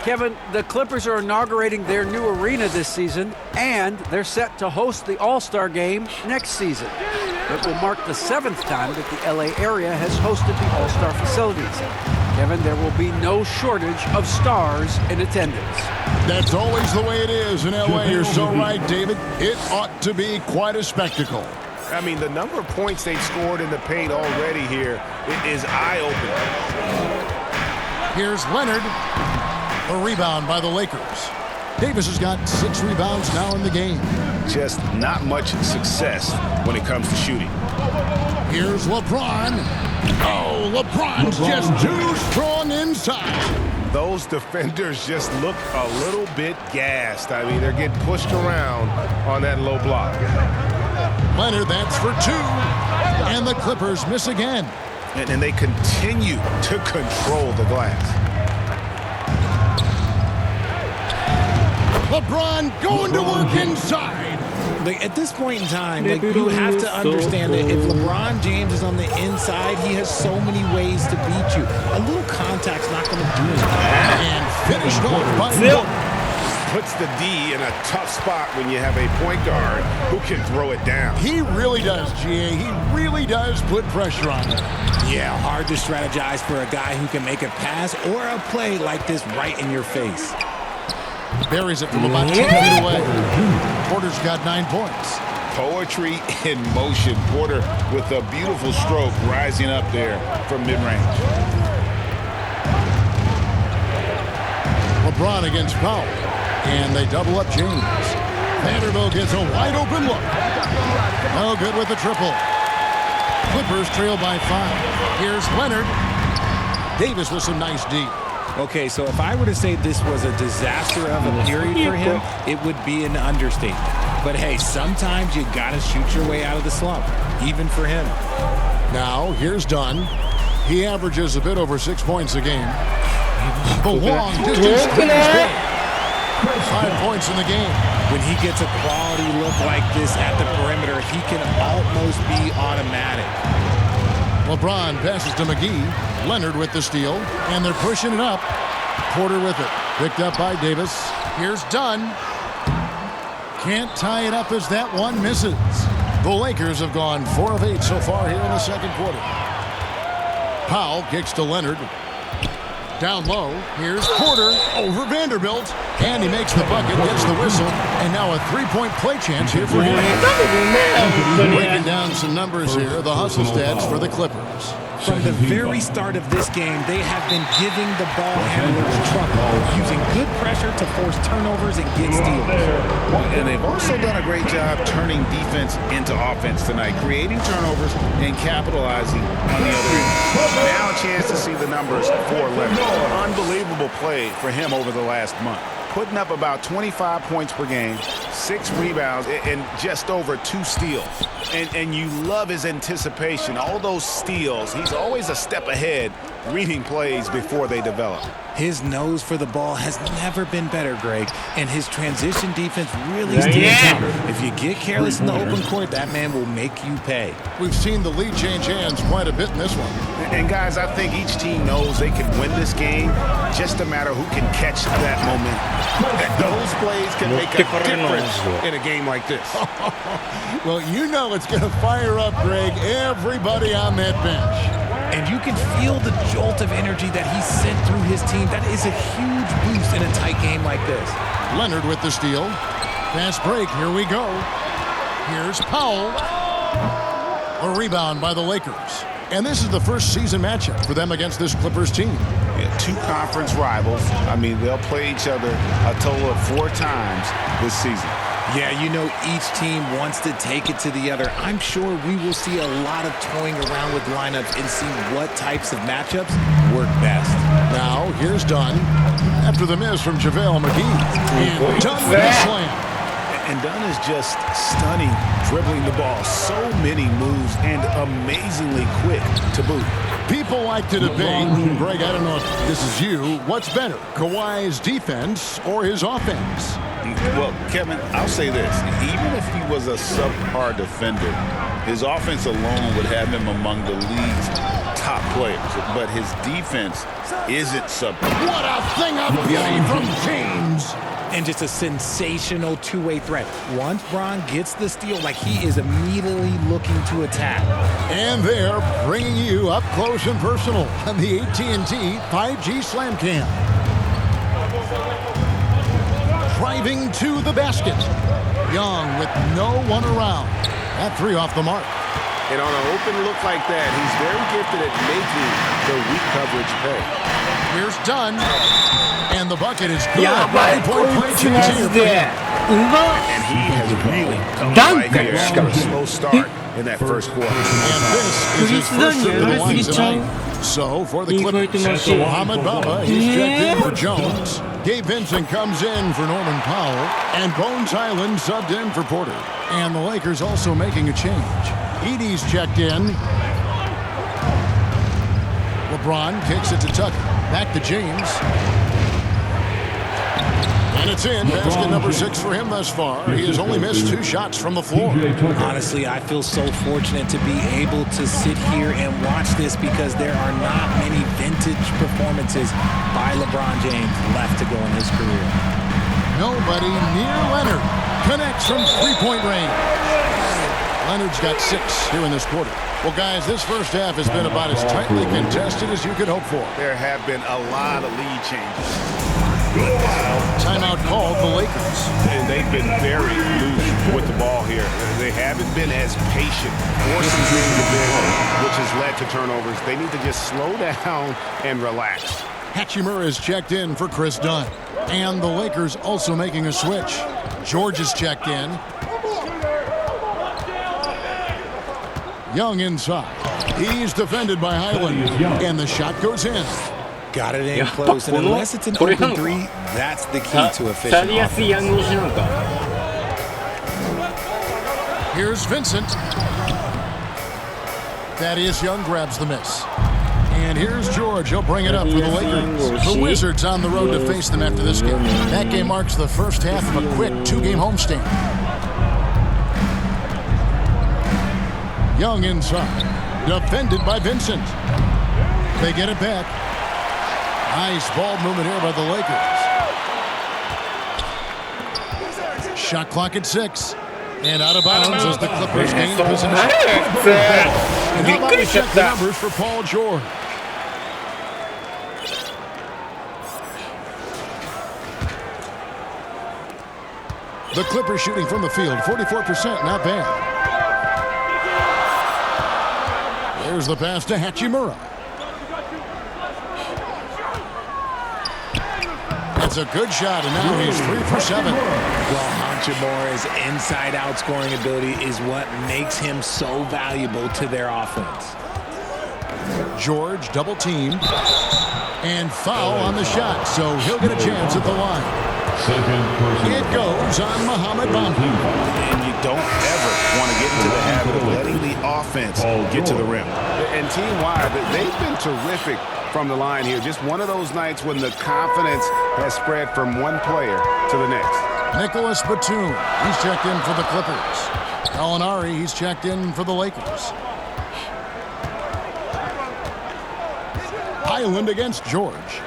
Kevin, the Clippers are inaugurating their new arena this season, and they're set to host the All-Star Game next season. It will mark the 7th time that the LA area has hosted the All-Star facilities. Kevin, there will be no shortage of stars in attendance. That's always the way it is in LA. You're so right, David. It ought to be quite a spectacle. I mean, the number of points they've scored in the paint already here is eye-opening. Here's Leonard. A rebound by the Lakers. Davis has got 6 rebounds now in the game. Just not much success when it comes to shooting. Here's LeBron. Oh, LeBron's just too strong inside. Those defenders just look a little bit gassed. I mean, they're getting pushed around on that low block. Leonard, that's for 2. And the Clippers miss again. And they continue to control the glass. LeBron going to work inside. Like, at this point in time, like, you have to understand that if LeBron James is on the inside, he has so many ways to beat you. A little contact's not going to do it. And finished off by Zip. Puts the D in a tough spot when you have a point guard who can throw it down. He really does, GA. He really does put pressure on him. Yeah, hard to strategize for a guy who can make a pass or a play like this right in your face. Buries it from about 10 feet away. Porter's got 9 points. Poetry in motion. Porter with a beautiful stroke rising up there from mid-range. LeBron against Powell. And they double up James. Vanderbilt gets a wide open look. No good with the triple. Clippers trail by 5. Here's Leonard. Davis with some nice D. Okay, so if I were to say this was a disaster of a period for him, it would be an understatement. But hey, sometimes you gotta shoot your way out of the slump, even for him. Now, here's Dunn. He averages a bit over 6 points a game. The long distance is 5 points in the game. When he gets a quality look like this at the perimeter, he can almost be automatic. LeBron passes to McGee. Leonard with the steal. And they're pushing it up. Porter with it. Picked up by Davis. Here's Dunn. Can't tie it up as that one misses. The Lakers have gone 4 of 8 so far here in the second quarter. Powell kicks to Leonard. Down low. Here's Porter over Vanderbilt. And he makes the bucket, gets the whistle. And now a 3-point play chance here for him. Breaking down some numbers here. The hustle stats for the Clippers. From the very start of this game, they have been giving the ball handlers trouble, using good pressure to force turnovers and get steals. And they've also done a great job turning defense into offense tonight, creating turnovers and capitalizing on the other end. Now a chance to see the numbers for Leonard. Unbelievable play for him over the last month. Putting up about 25 points per game, 6 rebounds, and just over 2 steals. And you love his anticipation. All those steals, he's always a step ahead, reading plays before they develop. His nose for the ball has never been better, Greg, and his transition defense really stands out. If you get careless in the open court, that man will make you pay. We've seen the lead change hands quite a bit in this one. And guys, I think each team knows they can win this game, just a matter who can catch that moment. Those plays can make a difference in a game like this. Well, you know it's going to fire up, Greg, everybody on that bench. And you can feel the jolt of energy that he sent through his team. That is a huge boost in a tight game like this. Leonard with the steal. Fast break, here we go. Here's Powell. A rebound by the Lakers. And this is the first season matchup for them against this Clippers team. Yeah, 2 conference rivals. I mean, they'll play each other a total of 4 times this season. Yeah, you know, each team wants to take it to the other. I'm sure we will see a lot of toying around with lineups and see what types of matchups work best. Now, here's Dunn. After the miss from JaVale McGee. And Dunn with a slam. And Dunn is just stunning, dribbling the ball. So many moves and amazingly quick to boot. People like to debate, Greg, I don't know if this is you, what's better, Kawhi's defense or his offense? Well, Kevin, I'll say this. Even if he was a subpar defender, his offense alone would have him among the league's top players. But his defense isn't subpar. What a thing of beauty from James! And just a sensational two-way threat. Once Bron gets the steal, like he is immediately looking to attack. And they're bringing you up close and personal on the AT&T 5G Slam Cam. Driving to the basket. Young with no one around. That 3 off the mark. And on an open look like that, he's very gifted at making the weak coverage pay. Here's Dunn. And the bucket is good. Point play chance here. And he has really come right here after a slow start in that first quarter. And this is his first trip to the line tonight. So for the Clippers, Mohamed Bamba, he's checked in for Jones. Gabe Vincent comes in for Norman Powell. And Bones Highland subbed in for Porter. And the Lakers also making a change. Edey's checked in. LeBron kicks it to Tucker. Back to James. And it's in. Basket number 6 for him thus far. He has only missed 2 shots from the floor. Honestly, I feel so fortunate to be able to sit here and watch this because there are not many vintage performances by LeBron James left to go in his career. Nobody near Leonard. Connects from three-point range. Leonard's got 6 here in this quarter. Well, guys, this first half has been about as tightly contested as you could hope for. There have been a lot of lead changes. Timeout called the Lakers. And they've been very loose with the ball here. They haven't been as patient, forcing things a bit, which has led to turnovers. They need to just slow down and relax. Hachimura is checked in for Chris Dunn. And the Lakers also making a switch. George is checked in. Young inside. He's defended by Highland. And the shot goes in. Got it in close, and unless it's an open 3, that's the key to efficient offense. Here's Vincent. Thaddeus Young grabs the miss. And here's George. He'll bring it up for the Lakers. The Wizards on the road to face them after this game. That game marks the first half of a quick 2-game homestand. Young inside. Defended by Vincent. They get it back. Nice ball movement here by the Lakers. Shot clock at 6. And out of bounds as the Clippers gain possession. And how about we check the numbers for Paul George? The Clippers shooting from the field, 44%, not bad. There's the pass to Hachimura. That's a good shot, and now he's 3 for 7. Well, Hachimura's inside-out scoring ability is what makes him so valuable to their offense. George double-teamed. And foul on the shot, so he'll get a chance at the line. It goes on Mohamed Bamba. And you don't ever want to get into the habit of letting the offense get to the rim. And team-wide, they've been terrific from the line here. Just one of those nights when the confidence has spread from one player to the next. Nicholas Batum, he's checked in for the Clippers. Gallinari, he's checked in for the Lakers. Highland against George.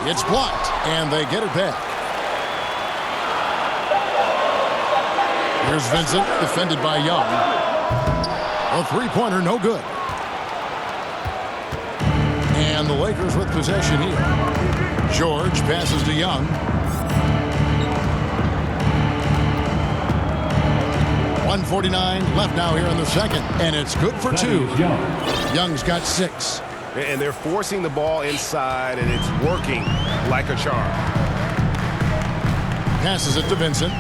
It's blocked, and they get it back. Here's Vincent, defended by Young. A three-pointer, no good. And the Lakers with possession here. George passes to Young. 1:49 left now here in the second, and it's good for 2. Young's got 6. And they're forcing the ball inside, and it's working like a charm. Passes it to Vincent.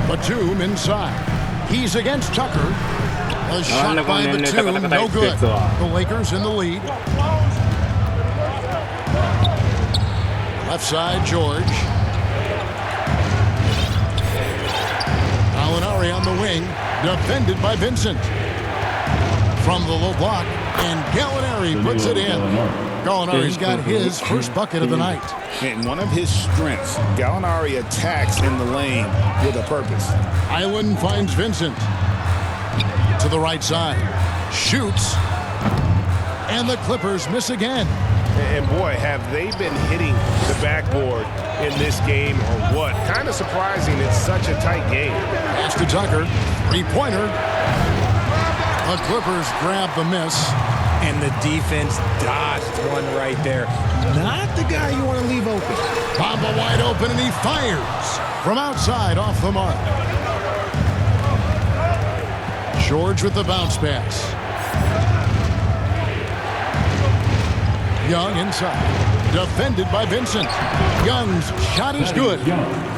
Batum inside. He's against Tucker. A shot by Batum, no good. The Lakers in the lead. Left side, George. Gallinari on the wing, defended by Vincent. From the low block, and Gallinari puts it in. Gallinari's got his first bucket of the night. And one of his strengths, Gallinari attacks in the lane with a purpose. Island finds Vincent. To the right side. Shoots. And the Clippers miss again. And boy, have they been hitting the backboard in this game or what? Kind of surprising it's such a tight game. Pass to Tucker. Three-pointer. The Clippers grab the miss. And the defense dodged one right there. Not the guy you want to leave open. Bamba wide open, and he fires from outside off the mark. George with the bounce pass. Young inside. Defended by Vincent. Young's shot is good.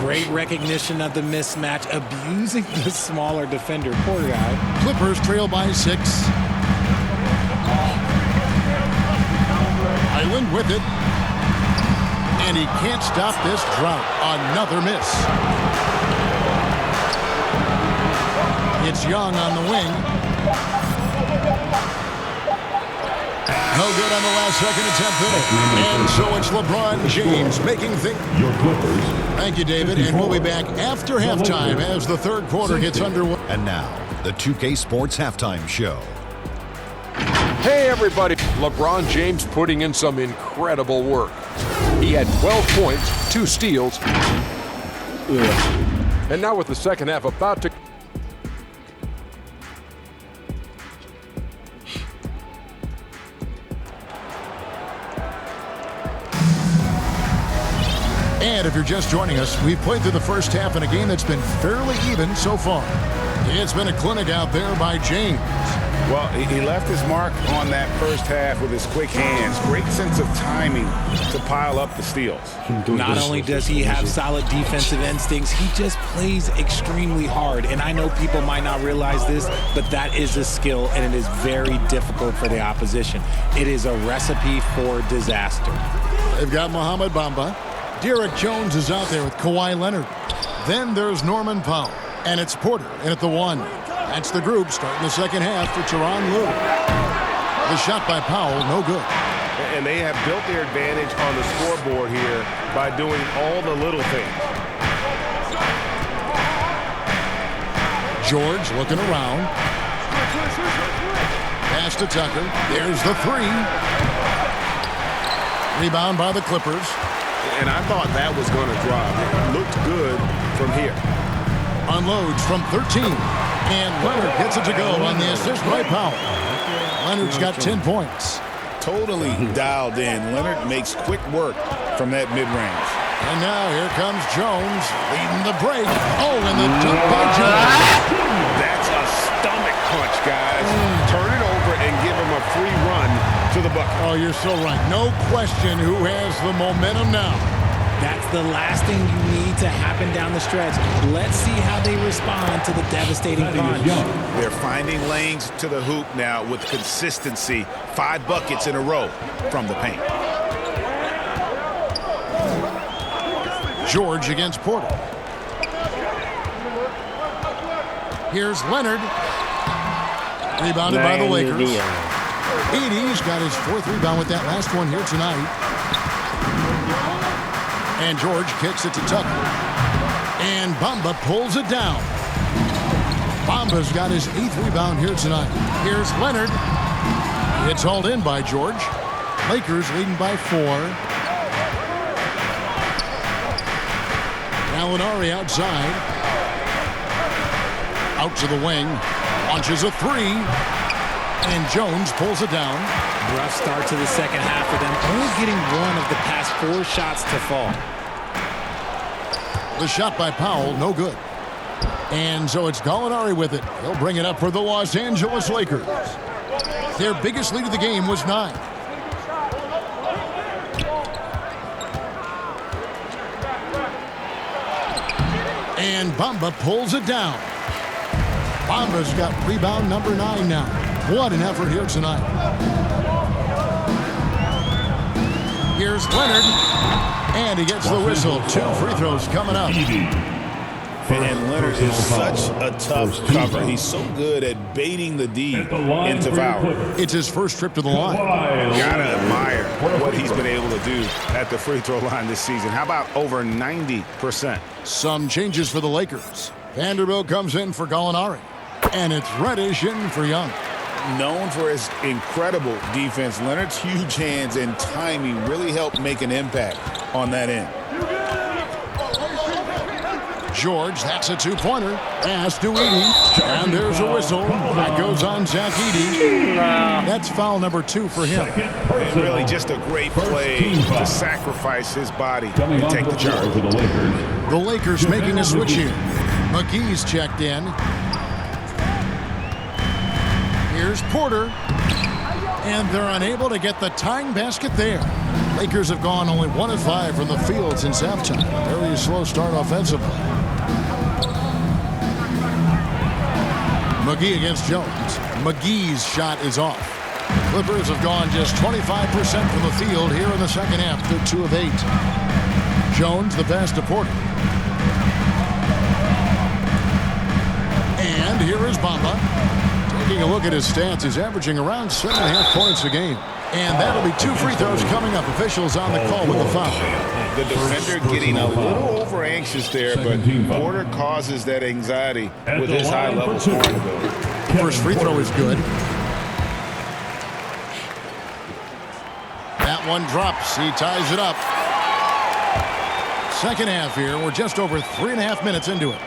Great recognition of the mismatch, abusing the smaller defender, poor guy. Clippers trail by 6. Island with it. And he can't stop this drought. Another miss. It's Young on the wing. No good on the last second attempt there. And so it's LeBron James making things. Your Clippers. Thank you, David. And we'll be back after halftime as the third quarter gets underway. And now, the 2K Sports Halftime Show. Hey everybody, LeBron James putting in some incredible work. He had 12 points, 2 steals. And now with the second half about to... And if you're just joining us, we've played through the first half in a game that's been fairly even so far. It's been a clinic out there by James. Well, he left his mark on that first half with his quick hands. Great sense of timing to pile up the steals. Not only does he have solid defensive instincts, he just plays extremely hard. And I know people might not realize this, but that is a skill, and it is very difficult for the opposition. It is a recipe for disaster. They've got Mohamed Bamba. Derek Jones is out there with Kawhi Leonard. Then there's Norman Powell. And it's Porter in at the 1. That's the group starting the second half for Tyronn Lue. The shot by Powell, no good. And they have built their advantage on the scoreboard here by doing all the little things. George looking around. Pass to Tucker. There's the 3. Rebound by the Clippers. And I thought that was going to drop. It looked good from here. Unloads from 13. And Leonard gets it to go on the assist by Powell. Leonard's got 10 points. Totally dialed in. Leonard makes quick work from that mid-range. And now here comes Jones leading the break. Oh, and the dunk by Jones. That's a stomach punch, guys. Turn it over and give him a free run to the bucket. Oh, you're so right. No question who has the momentum now. That's the last thing you need to happen down the stretch. Let's see how they respond to the devastating punch. They're finding lanes to the hoop now with consistency. 5 buckets in a row from the paint. George against Porter. Here's Leonard. Rebounded by the Lakers. Edey's got his 4th rebound with that last one here tonight. And George kicks it to Tucker. And Bamba pulls it down. Bamba's got his 8th rebound here tonight. Here's Leonard. It's hauled in by George. Lakers leading by 4. Gallinari outside. Out to the wing. Launches a 3. And Jones pulls it down. Rough start to the second half for them. Only getting 1 of the past 4 shots to fall. The shot by Powell, no good. And so it's Gallinari with it. He'll bring it up for the Los Angeles Lakers. Their biggest lead of the game was 9. And Bamba pulls it down. Bamba's got rebound number 9 now. What an effort here tonight. Here's Leonard. And he gets the whistle. 2 free throws coming up. And Leonard is such a tough cover. He's so good at baiting the D into foul. It's his first trip to the line. Gotta admire what he's been able to do at the free throw line this season. How about over 90%? Some changes for the Lakers. Vanderbilt comes in for Gallinari. And it's Reddish in for Young. Known for his incredible defense, Leonard's huge hands and timing really helped make an impact on that end. George, that's a 2-pointer. Pass to Edey. And there's a whistle. That goes on Zach Edey. That's foul number 2 for him. And really just a great play to sacrifice his body and take the charge. The Lakers making a switch here. McGee's checked in. Here's Porter. And they're unable to get the tying basket there. Lakers have gone only 1 of 5 from the field since halftime. Very slow start offensively. McGee against Jones. McGee's shot is off. Clippers have gone just 25% from the field here in the second half. They're 2 of 8. Jones, the pass to Porter. And here is Bamba. Taking a look at his stats, he's averaging around 7.5 points a game. And that'll be 2 free throws coming up. Officials on the call with the foul. The defender getting a little over anxious there, but Porter causes that anxiety with his high level scoring ability. First free throw is good. That one drops. He ties it up. Second half here. We're just over 3.5 minutes into it.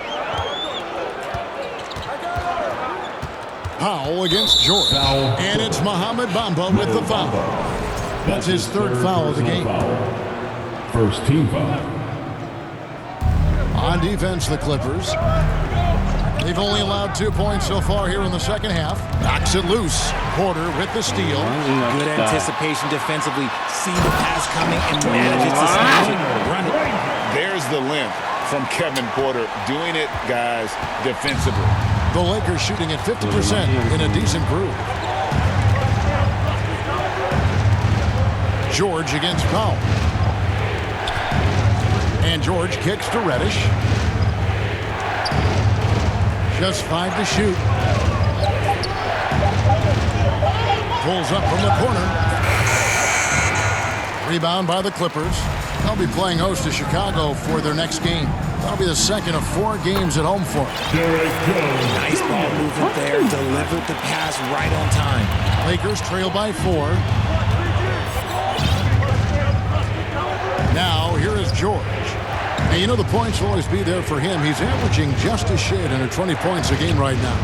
Powell against George. And it's Mohamed Bamba with the foul. That's his 3rd foul of the game. First team foul. On defense, the Clippers. They've only allowed 2 points so far here in the second half. Knocks it loose. Porter with the steal. Good anticipation defensively. See the pass coming and manages to snatch it. Run it. There's the length from Kevin Porter. Doing it, guys, defensively. The Lakers shooting at 50% in a decent groove. George against Powell. And George kicks to Reddish. Just 5 to shoot. Pulls up from the corner. Rebound by the Clippers. They'll be playing host to Chicago for their next game. That'll be the second of 4 games at home for them. Nice ball movement there. Delivered the pass right on time. Lakers trail by 4. Now, here is George. And you know the points will always be there for him. He's averaging just a shade under 20 points a game right now.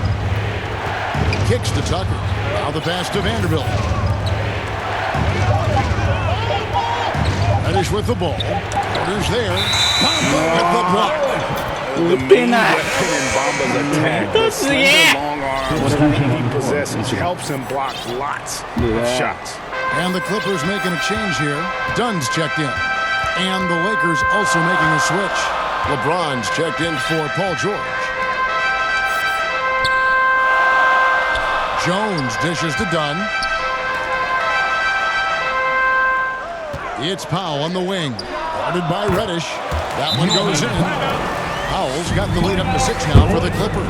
Kicks to Tucker. Now the pass to Vanderbilt. Reddish with the ball. Porter's there. Bamba with the block. The main weapon in Bamba's attack, the slender long arms he possesses, helps him block lots of shots. And the Clippers making a change here. Dunn's checked in. And the Lakers also making a switch. LeBron's checked in for Paul George. Jones dishes to Dunn. It's Powell on the wing. Guarded by Reddish. That one goes in. Powell's got the lead up to 6 now for the Clippers.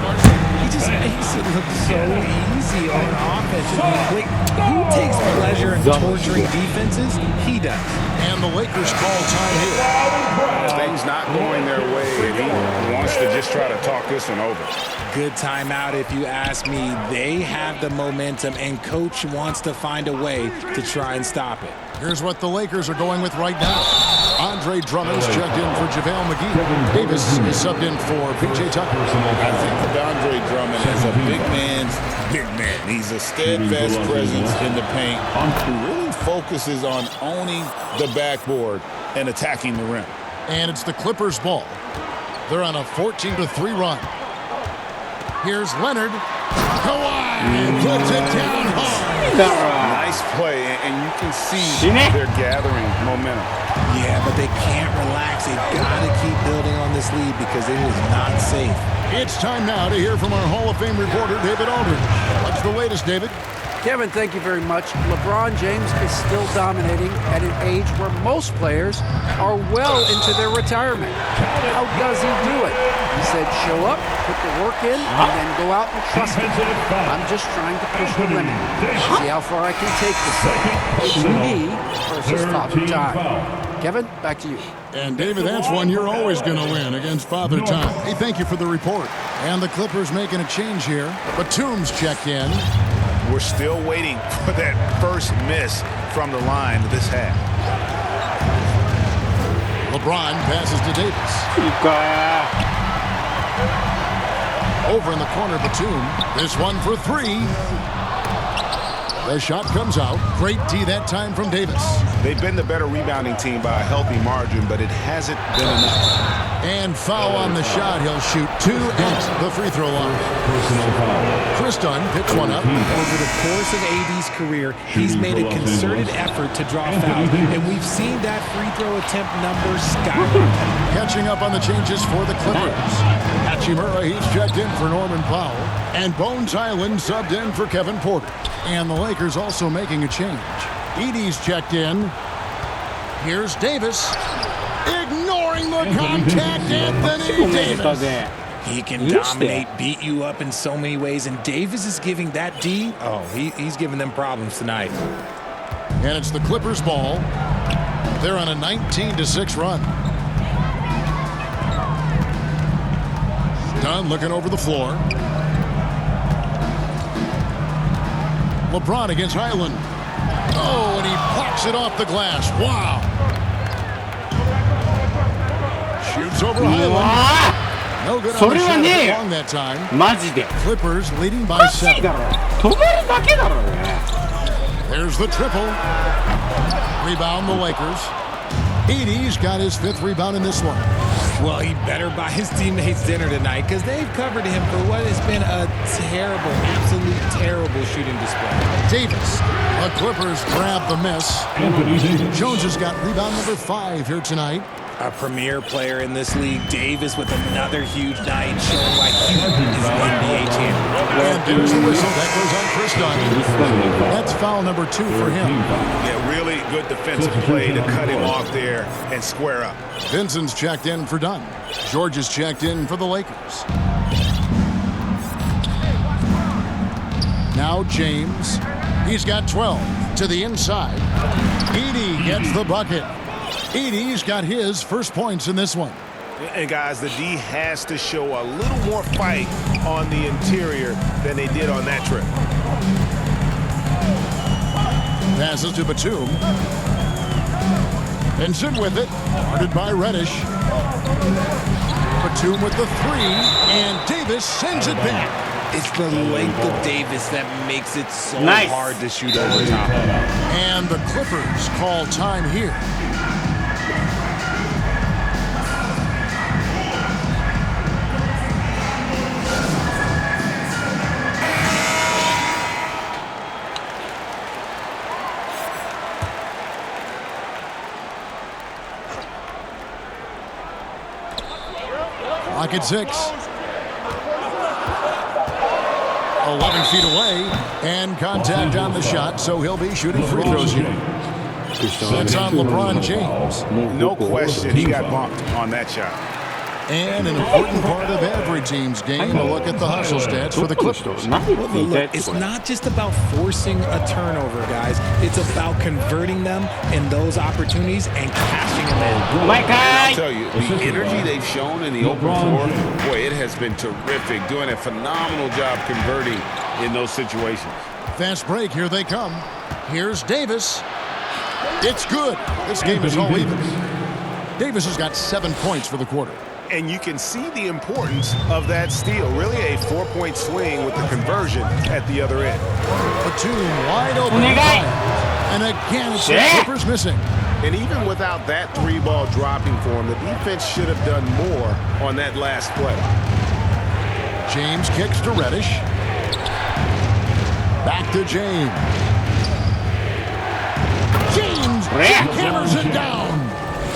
He just makes it look so easy on offense. Like, who takes pleasure in torturing defenses? He does. And the Lakers call time here. Things not going their way, and he wants to just try to talk this one over. Good timeout if you ask me. They have the momentum, and coach wants to find a way to try and stop it. Here's what the Lakers are going with right now. Andre Drummond's checked in for JaVale McGee. Davis is subbed in for P.J. Tucker. I think Andre Drummond is a big man's big man. He's a steadfast presence in the paint who really focuses on owning the backboard and attacking the rim. And it's the Clippers' ball. They're on a 14-3 run. Here's Leonard. Kawhi puts it down hard. Nice play, and you can see they're gathering momentum. Yeah, but they can't relax. They've got to keep building on this lead because it is not safe. It's time now to hear from our Hall of Fame reporter, David Aldridge. What's the latest, David? Kevin, thank you very much. LeBron James is still dominating at an age where most players are well into their retirement. How does he do it? He said, show up, put the work in, and then go out and trust me. I'm just trying to push the limit. See how far I can take this thing. It's me versus Father Time. Kevin, back to you. And David, that's one you're always going to win against Father Time. Hey, thank you for the report. And the Clippers making a change here. Batum's checked in. We're still waiting for that first miss from the line of this half. LeBron passes to Davis. Over in the corner, Batum. This one for 3. The shot comes out. Great D that time from Davis. They've been the better rebounding team by a healthy margin, but it hasn't been enough. And foul on the shot. He'll shoot 2 at the free throw line. Chris Dunn picks one up. Over the course of AD's career, he's made a concerted effort to draw fouls, and we've seen that free throw attempt number skyrocket. Catching up on the changes for the Clippers. Hachimura, he's checked in for Norman Powell. And Bones Island subbed in for Kevin Porter. And the Lakers also making a change. Edey's checked in. Here's Davis. Ignoring the contact, Anthony Davis. He can dominate, beat you up in so many ways, and Davis is giving that D. Oh, he's giving them problems tonight. And it's the Clippers' ball. They're on a 19-6 run. Dunn looking over the floor. LeBron against Highland. Oh, and he pops it off the glass. Wow. Shoots over Highland. No good on the shot long that time. Clippers leading by 7. There's the triple. Rebound the Lakers. Edey's got his 5th rebound in this one. Well, he better buy his teammates dinner tonight because they've covered him for what has been a terrible, absolute terrible shooting display. Davis. The Clippers grab the miss. Jones has got rebound number 5 here tonight. A premier player in this league, Davis, with another huge night, showing why he is NBA champion. And there's the whistle. That goes on Chris Dunn. That's foul number 2 for him. Yeah, really good defensive play to cut him off there and square up. Vincent's checked in for Dunn. George is checked in for the Lakers. Now James. He's got 12 to the inside. Edey gets the bucket. Edey's got his first points in this one. And guys, the D has to show a little more fight on the interior than they did on that trip. Passes to Batum. Vincent with it. Guarded by Reddish. Batum with the 3. And Davis sends it back. It's the length of Davis that makes it so hard to shoot over top. And the Clippers call time here. Clock at 6. 11 feet away, and contact on the shot, so he'll be shooting free throws here. That's on LeBron James. No question, he got bumped on that shot. And an important part of every team's game, a look at the hustle stats for the Clippers. Look, it's not just about forcing a turnover, guys. It's about converting them in those opportunities and cashing them in. I'll tell you, the energy they've shown in the open floor, boy, it has been terrific. Doing a phenomenal job converting in those situations. Fast break, here they come. Here's Davis. It's good. This game is all even. Davis has got 7 points for the quarter. And you can see the importance of that steal. Really a 4-point swing with the conversion at the other end. Batum wide open. And again, it's the Clippers missing. And even without that 3-ball dropping for him, the defense should have done more on that last play. James kicks to Reddish. Back to James. James hammers it down.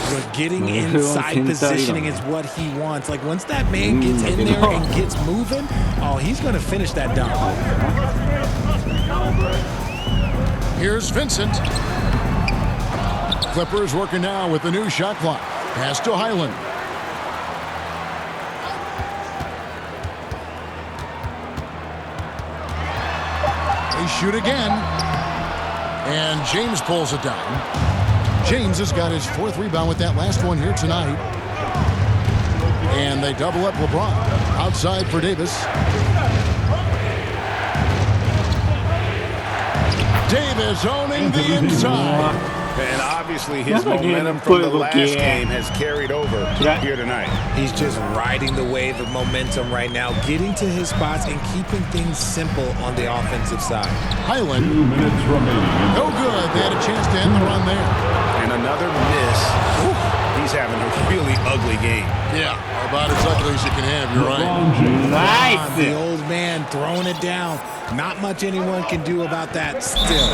But getting inside positioning is what he wants. Like, once that man gets in there and gets moving, oh, he's going to finish that dunk. Here's Vincent. Clippers working now with the new shot clock. Pass to Highland. They shoot again. And James pulls it down. James has got his 4th rebound with that last one here tonight. And they double up LeBron. Outside for Davis. Davis owning the inside. And obviously his momentum from the last game has carried over here tonight. He's just riding the wave of momentum right now, getting to his spots and keeping things simple on the offensive side. Highland. 2 minutes remaining. No good. They had a chance to end the run there. And another miss. He's having a really ugly game. Yeah, about as ugly as you can have. You're right. Nice. The old man throwing it down. Not much anyone can do about that still.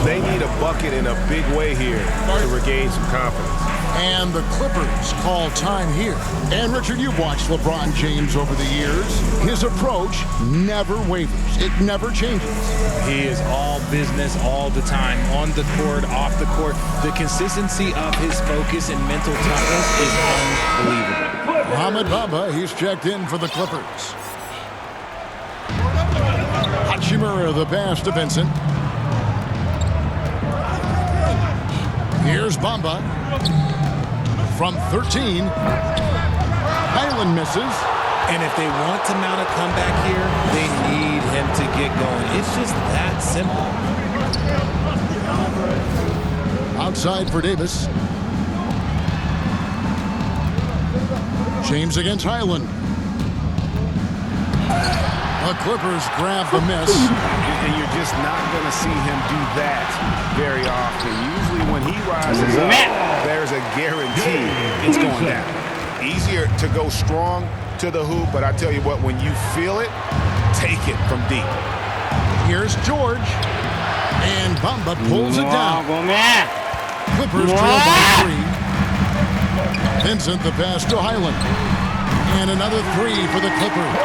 They need a bucket in a big way here to regain some confidence. And the Clippers call time here. And Richard, you've watched LeBron James over the years. His approach never wavers. It never changes. He is all business all the time, on the court, off the court. The consistency of his focus and mental toughness is unbelievable. Mohamed Bamba, he's checked in for the Clippers. Hachimura, the pass to Vincent. Here's Bamba. From 13, Highland misses. And if they want to mount a comeback here, they need him to get going. It's just that simple. Outside for Davis. James against Highland. The Clippers grab the miss. And you're just not going to see him do that very often. Usually when he rises up, there's a guarantee it's going down. Easier to go strong to the hoop, but I tell you what, when you feel it, take it from deep. Here's George. And Bamba pulls it down. Clippers trail by 3. Vincent, the pass to Highland. And another 3 for the Clippers.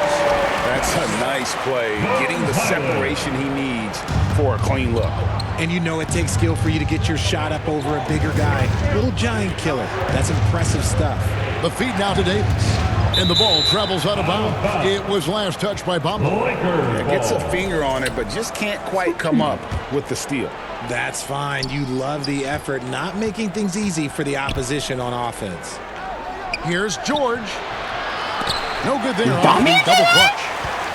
That's a nice play, getting the separation he needs for a clean look. And you know it takes skill for you to get your shot up over a bigger guy. Little giant killer. That's impressive stuff. The feed now to Davis. And the ball travels out of bounds. It was last touched by Bamba. Yeah, gets a finger on it, but just can't quite come up with the steal. That's fine. You love the effort, not making things easy for the opposition on offense. Here's George. No good there. Double clutch.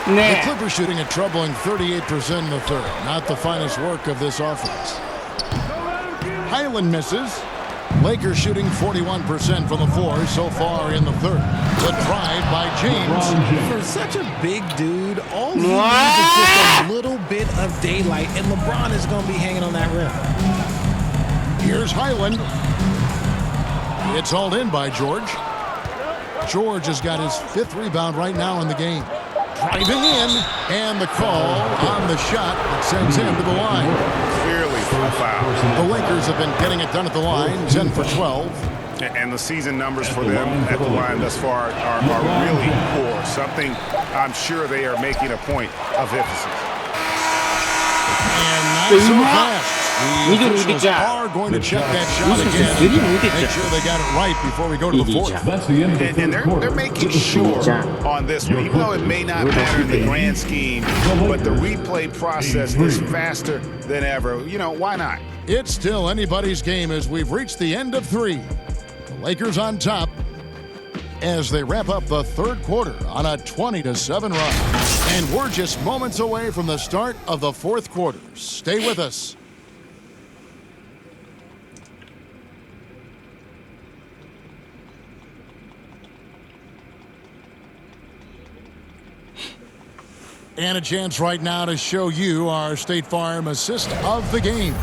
The Clippers shooting a troubling 38% in the third. Not the finest work of this offense. Highland misses. Lakers shooting 41% from the floor so far in the third. The drive by James. For such a big dude, all he needs is just a little bit of daylight, and LeBron is going to be hanging on that rim. Here's Highland. It's hauled in by George. George has got his 5th rebound right now in the game. Driving in, and the call on the shot that sends him to the line. Clearly a foul. The Lakers have been getting it done at the line, 10 for 12. And the season numbers for them at the line thus far are really poor. Something I'm sure they are making a point of emphasis. And not so fast. The officials are going to check that shot again. Make sure they got it right before we go to the fourth. That's the end of the And they're making sure on this one, even though it may not matter in the grand scheme, but the replay process is faster than ever. You know, why not? It's still anybody's game as we've reached the end of 3. The Lakers on top as they wrap up the third quarter on a 20-7 run. And we're just moments away from the start of the fourth quarter. Stay with us. And a chance right now to show you our State Farm assist of the game.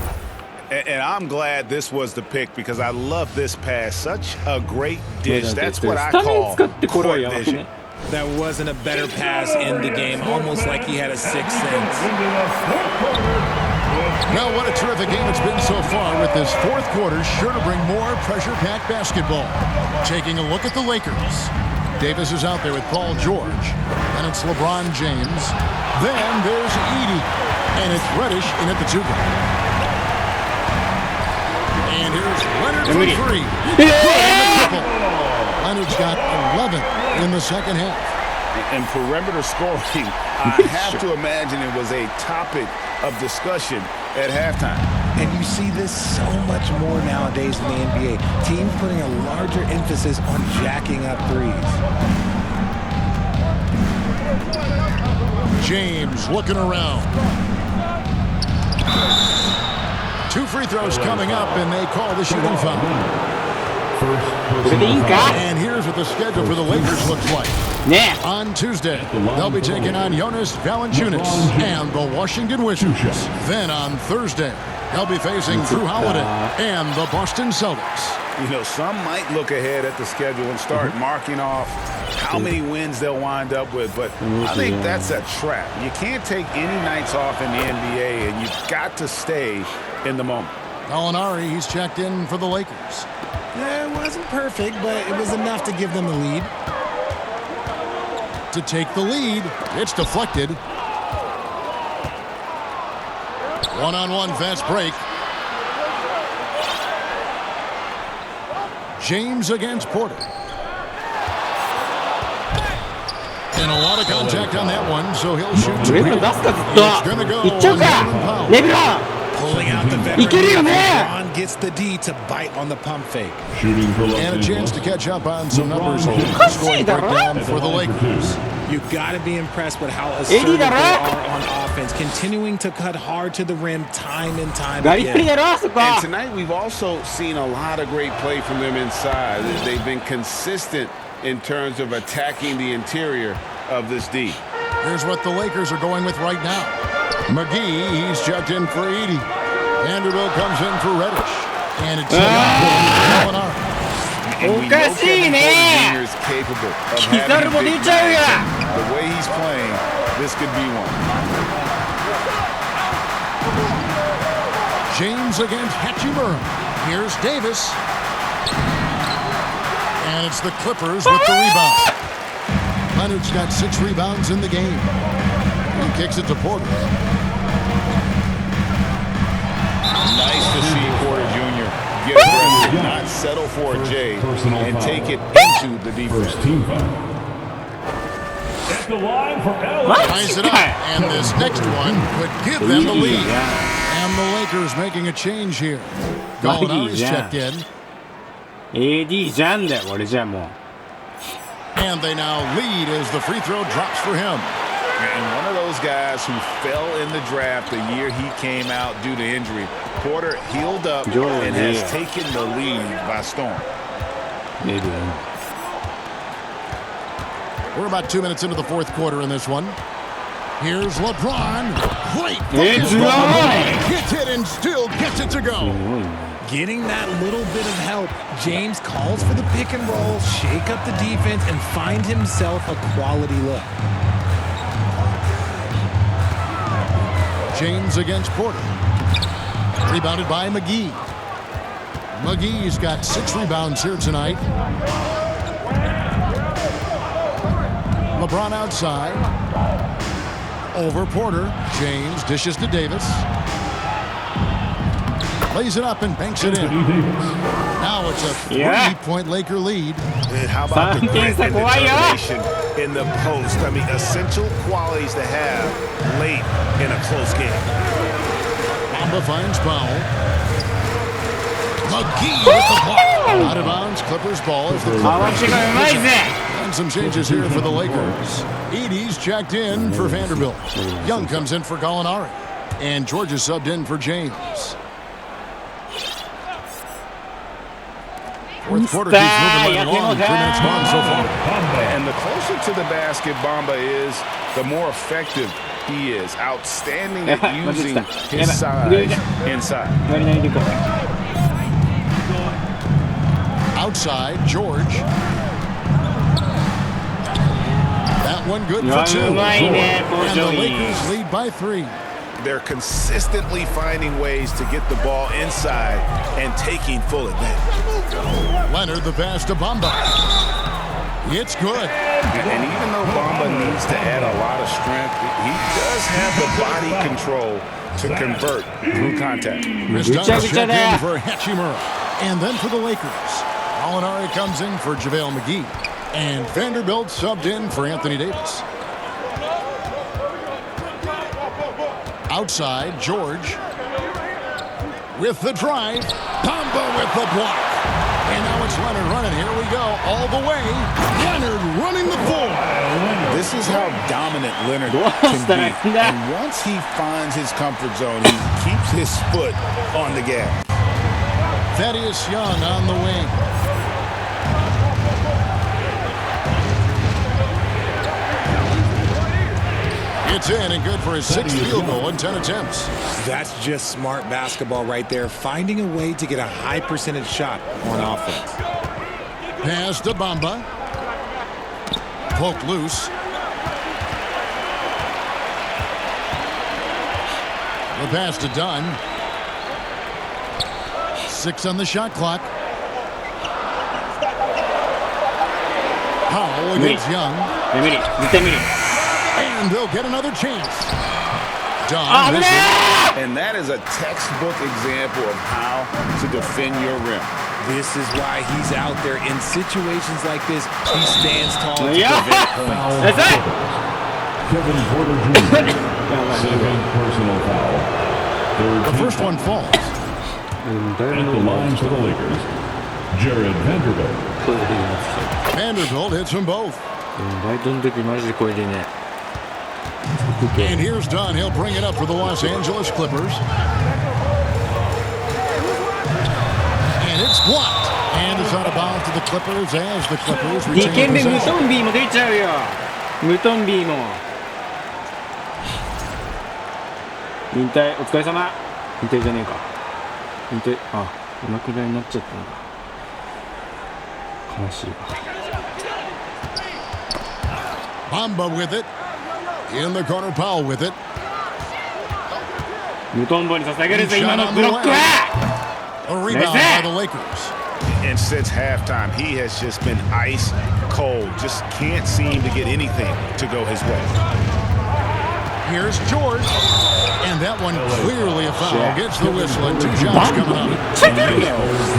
And I'm glad this was the pick because I love this pass. Such a great dish. That's what I call court vision. That wasn't a better pass in the game, almost like he had a sixth sense. Well, what a terrific game it's been so far with this fourth quarter, sure to bring more pressure-packed basketball. Taking a look at the Lakers. Davis is out there with Paul George, and it's LeBron James. Then there's Edey, and it's Reddish in at the 2-guard. And here's Leonard for 3. Leonard's got 11 in the second half. And perimeter scoring, I have to imagine it was a topic of discussion at halftime. And you see this so much more nowadays in the NBA. Teams putting a larger emphasis on jacking up threes. James looking around. 2 for free throw's coming up, and they call the shooting foul. And here's what the schedule for the Lakers looks like. On Tuesday, they'll be taking on Jonas Valanciunas and the Washington Wizards. Then on Thursday, they'll be facing Drew Holiday and the Boston Celtics. You know, some might look ahead at the schedule and start marking off how many wins they'll wind up with, but I think that's a trap. You can't take any nights off in the NBA, and you've got to stay in the moment. Gallinari, he's checked in for the Lakers. Yeah, it wasn't perfect, but it was enough to give them the lead. To take the lead, it's deflected. One-on-one fast break. James against Porter. And a lot of contact on that one, so he'll shoot. It's going to go on Powell. Pulling out the veteran. LeBron gets the D to bite on the pump fake. And a chance to catch up on some numbers. Scoring breakdown for the Lakers. You've got to be impressed with how assertive they are on offense, continuing to cut hard to the rim time and time again. And tonight we've also seen a lot of great play from them inside. They've been consistent in terms of attacking the interior of this D. Here's what the Lakers are going with right now. McGee, he's checked in for 80. Vanderbilt comes in for Reddish. And it's Gallinari. And we know Kevin Porter Jr. is capable of having a big night. The way he's playing, this could be one. James against Hachimura. Here's Davis. And it's the Clippers with the rebound. Leonard's got 6 rebounds in the game. He kicks it to Porter. Nice to see Porter Jr. get aggressive, not settle for a J, and take it into the defense. Ties it up, and this next one would give them the lead. And the Lakers making a change here. Gallinari's checked in. And they now lead as the free throw drops for him. And one of those guys who fell in the draft the year he came out due to injury. Porter healed up and has taken the lead by storm. We're about 2 minutes into the fourth quarter in this one. Here's LeBron. Great. Hits it and still gets it to go. Getting that little bit of help, James calls for the pick and roll, shake up the defense, and find himself a quality look. James against Porter. Rebounded by McGee. McGee's got 6 rebounds here tonight. LeBron outside. Over Porter. James dishes to Davis. Lays it up and banks it in. Now it's a 3-point Laker lead. And how about the grit and determination in the post? I mean, essential qualities to have late in a close game. Bamba finds Powell. McGee with the block. Out of bounds, Clippers ball as the Clippers. And some changes here for the Lakers. Edey's checked in for Vanderbilt. Young comes in for Gallinari. And George is subbed in for James. Fourth quarter keeps moving right along. 3 minutes gone so far. And the closer to the basket Bamba is, the more effective he is. Outstanding at using his size inside. Outside, George. That one good for 2. And the Lakers lead by 3. They're consistently finding ways to get the ball inside and taking full advantage. Leonard the pass to Bamba. It's good. And even though Bamba needs to add a lot of strength, he does have the body control to convert through contact. Check in for Hachimura. And then for the Lakers, Gallinari comes in for JaVale McGee. And Vanderbilt subbed in for Anthony Davis. Outside, George with the drive. Bamba with the block. And now it's Leonard running. Here we go. All the way. Leonard running the floor. This is how dominant Leonard can be. And once he finds his comfort zone, he keeps his foot on the gas. Thaddeus Young on the wing. It's in and good for his 6th field goal in 10 attempts. That's just smart basketball right there, finding a way to get a high percentage shot on offense. Pass to Bamba. Poked loose. The pass to Dunn. 6 on the shot clock. Powell against Young. And they'll get another chance. Dunn. And that is a textbook example of how to defend your rim. This is why he's out there in situations like this. He stands tall to prevent points. That's it. Kevin Porter Jr. Second personal foul. The first one falls. At the line for the Lakers, Jared Vanderbilt. Vanderbilt hits them both. And here's Dunn. He'll bring it up for the Los Angeles Clippers. And it's blocked. And it's out of bounds to the Clippers as the Clippers retain possession. ムトンビーも引退お疲れ様。引退じゃねえか。引退、あ、お亡くなりになっちゃったんだ。悲しいわ。Bamba with it. In the corner, Powell with it. ムトンボに捧げるぜ、今のブロックは。 A rebound by the Lakers. And since halftime, he has just been ice cold. Just can't seem to get anything to go his way. Here's George. And that one clearly a foul. Gets the whistle and 2 shots coming up.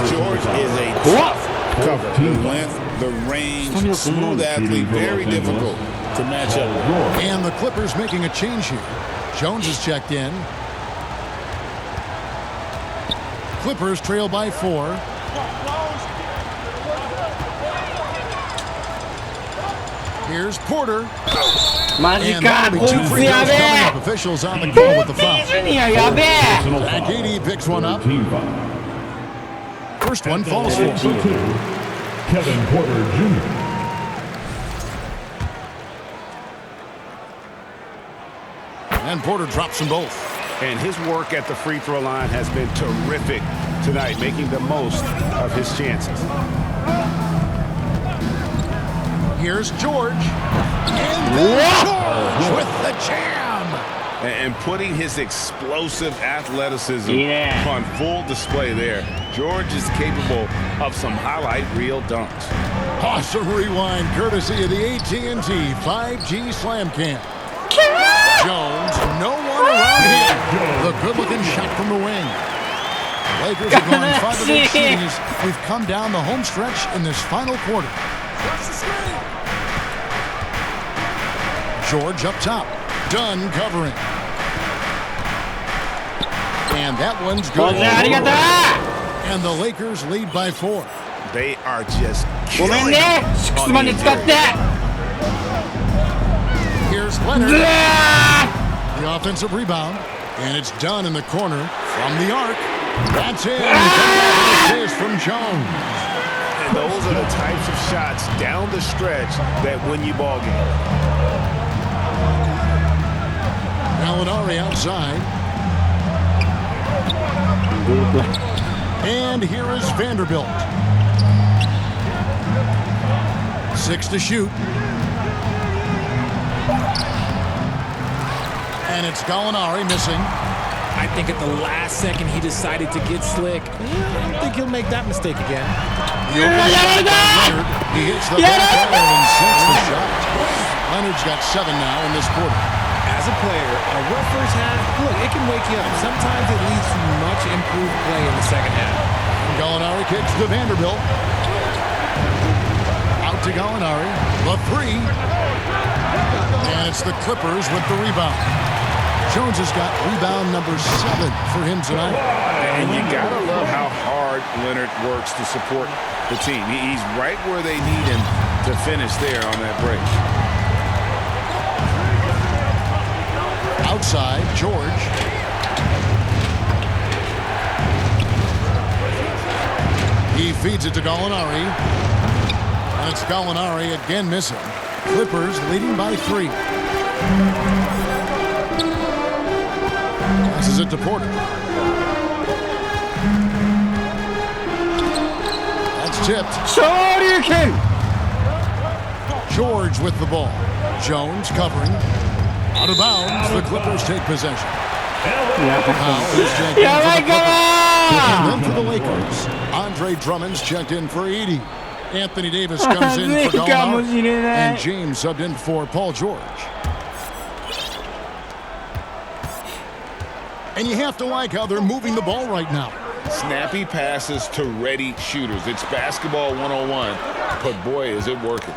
George is a tough cover. The length, the range, smooth athlete, very difficult to match up with. And the Clippers making a change here. Jones is checked in. Clippers trail by 4. Here's Porter. And that'll be 2 free throws coming up. Officials on the call with the foul. KD picks one up. First one falls for Kevin Porter Jr. And Porter drops them both. And his work at the free throw line has been terrific tonight, making the most of his chances. Here's George. And then George with the jam. And putting his explosive athleticism on full display there. George is capable of some highlight reel dunks. Awesome rewind courtesy of the AT&T 5G Slam Cam. Jones, no one around him. The good-looking shot from the wing. Lakers are going 5 of 8 series. We've come down the home stretch in this final quarter. George up top. Dunn covering. And that one's good. And the Lakers lead by 4. They are just killing on the Here's Leonard. The offensive rebound. And it's Dunn in the corner from the arc. That's it. Assist from Jones. And those are the types of shots down the stretch that win you ball games. Gallinari outside. And here is Vanderbilt. 6 to shoot. And it's Gallinari missing. I think at the last second he decided to get slick. I don't think he'll make that mistake again. Leonard. He hits the back iron and sinks the shot. Leonard's got 7 now in this quarter. As a player, a rough first half, look, it can wake you up. Sometimes it leads to much improved play in the second half. Gallinari kicks to Vanderbilt. Out to Gallinari. The 3. And it's the Clippers with the rebound. Jones has got rebound number 7 for him tonight. And you gotta love how hard hard Leonard works to support the team. He's right where they need him to finish there on that break. Outside, George. He feeds it to Gallinari. And it's Gallinari again missing. Clippers leading by 3. Passes it to Porter. That's tipped. George with the ball. Jones covering. Out of bounds, the Clippers take possession. And then for the Lakers, Andre Drummond's checked in for 80. Anthony Davis comes in for Gallinari. And James subbed in for Paul George. And you have to like how they're moving the ball right now. Snappy passes to ready shooters. It's basketball 101, but boy, is it working.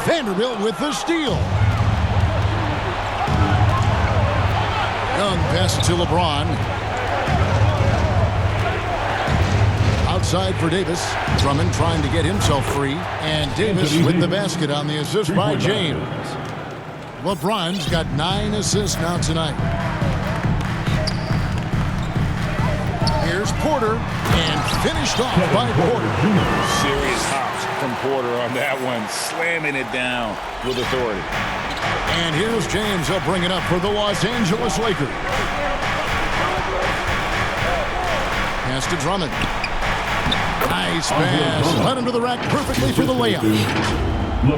Vanderbilt with the steal. Young passes to LeBron. Outside for Davis. Drummond trying to get himself free. And Davis with the basket on the assist by James. LeBron's got 9 assists now tonight. Here's Porter, and finished off by Porter. Serious hops from Porter on that one, slamming it down with authority. And here's James. He'll bring it up for the Los Angeles Lakers. Pass to Drummond. Nice pass. Led him to the rack perfectly for the layup.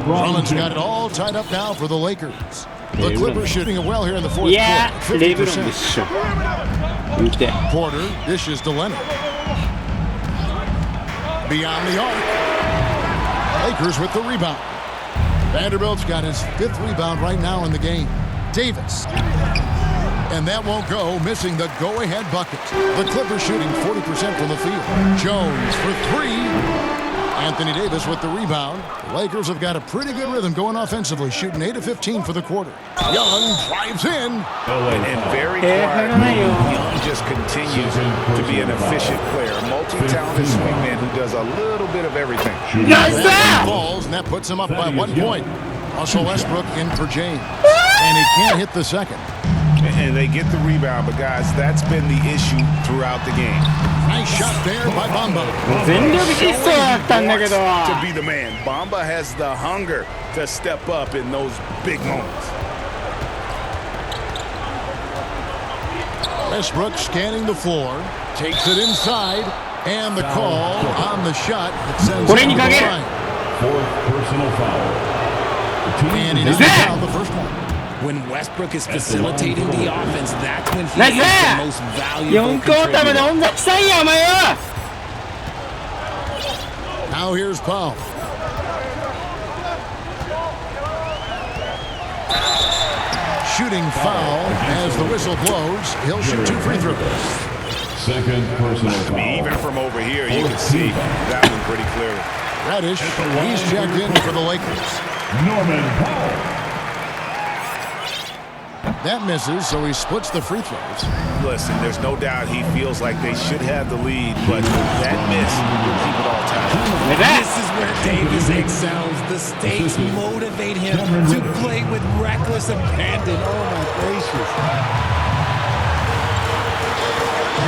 Drummond's got it all tied up now for the Lakers. The Clippers shooting it well here in the fourth quarter. 50%. Porter dishes to Leonard. Beyond the arc. Lakers with the rebound. Vanderbilt's got his 5th rebound right now in the game. Davis. And that won't go, missing the go-ahead bucket. The Clippers shooting 40% from the field. Jones for 3. Anthony Davis with the rebound. The Lakers have got a pretty good rhythm going offensively, shooting 8 of 15 for the quarter. Young drives in. And very quietly, Young just continues to be an efficient player, a multi-talented swingman who does a little bit of everything. Balls, and that puts him up by 1 point. Russell Westbrook in for James. And he can't hit the second. And they get the rebound, but guys, that's been the issue throughout the game. Nice shot there by Bamba. To be the man. Bamba has the hunger to step up in those big moments. Westbrook scanning the floor, takes it inside, and the call on the shot that sends him to the line. 4th personal foul. And he doesn't foul the first one. When Westbrook is facilitating the offense, that's when he is the most valuable contributor. Now here's Powell. Shooting foul as the whistle blows. He'll shoot 2 free throws. 2nd personal foul. I mean, even from over here, you can see that one pretty clearly. Reddish, he's checked in for the Lakers. Norman Powell. That misses, so he splits the free throws. Listen, there's no doubt he feels like they should have the lead, but that miss will keep it all tied. This is where Davis excels. The stakes motivate him to play with reckless abandon. Oh, my gracious.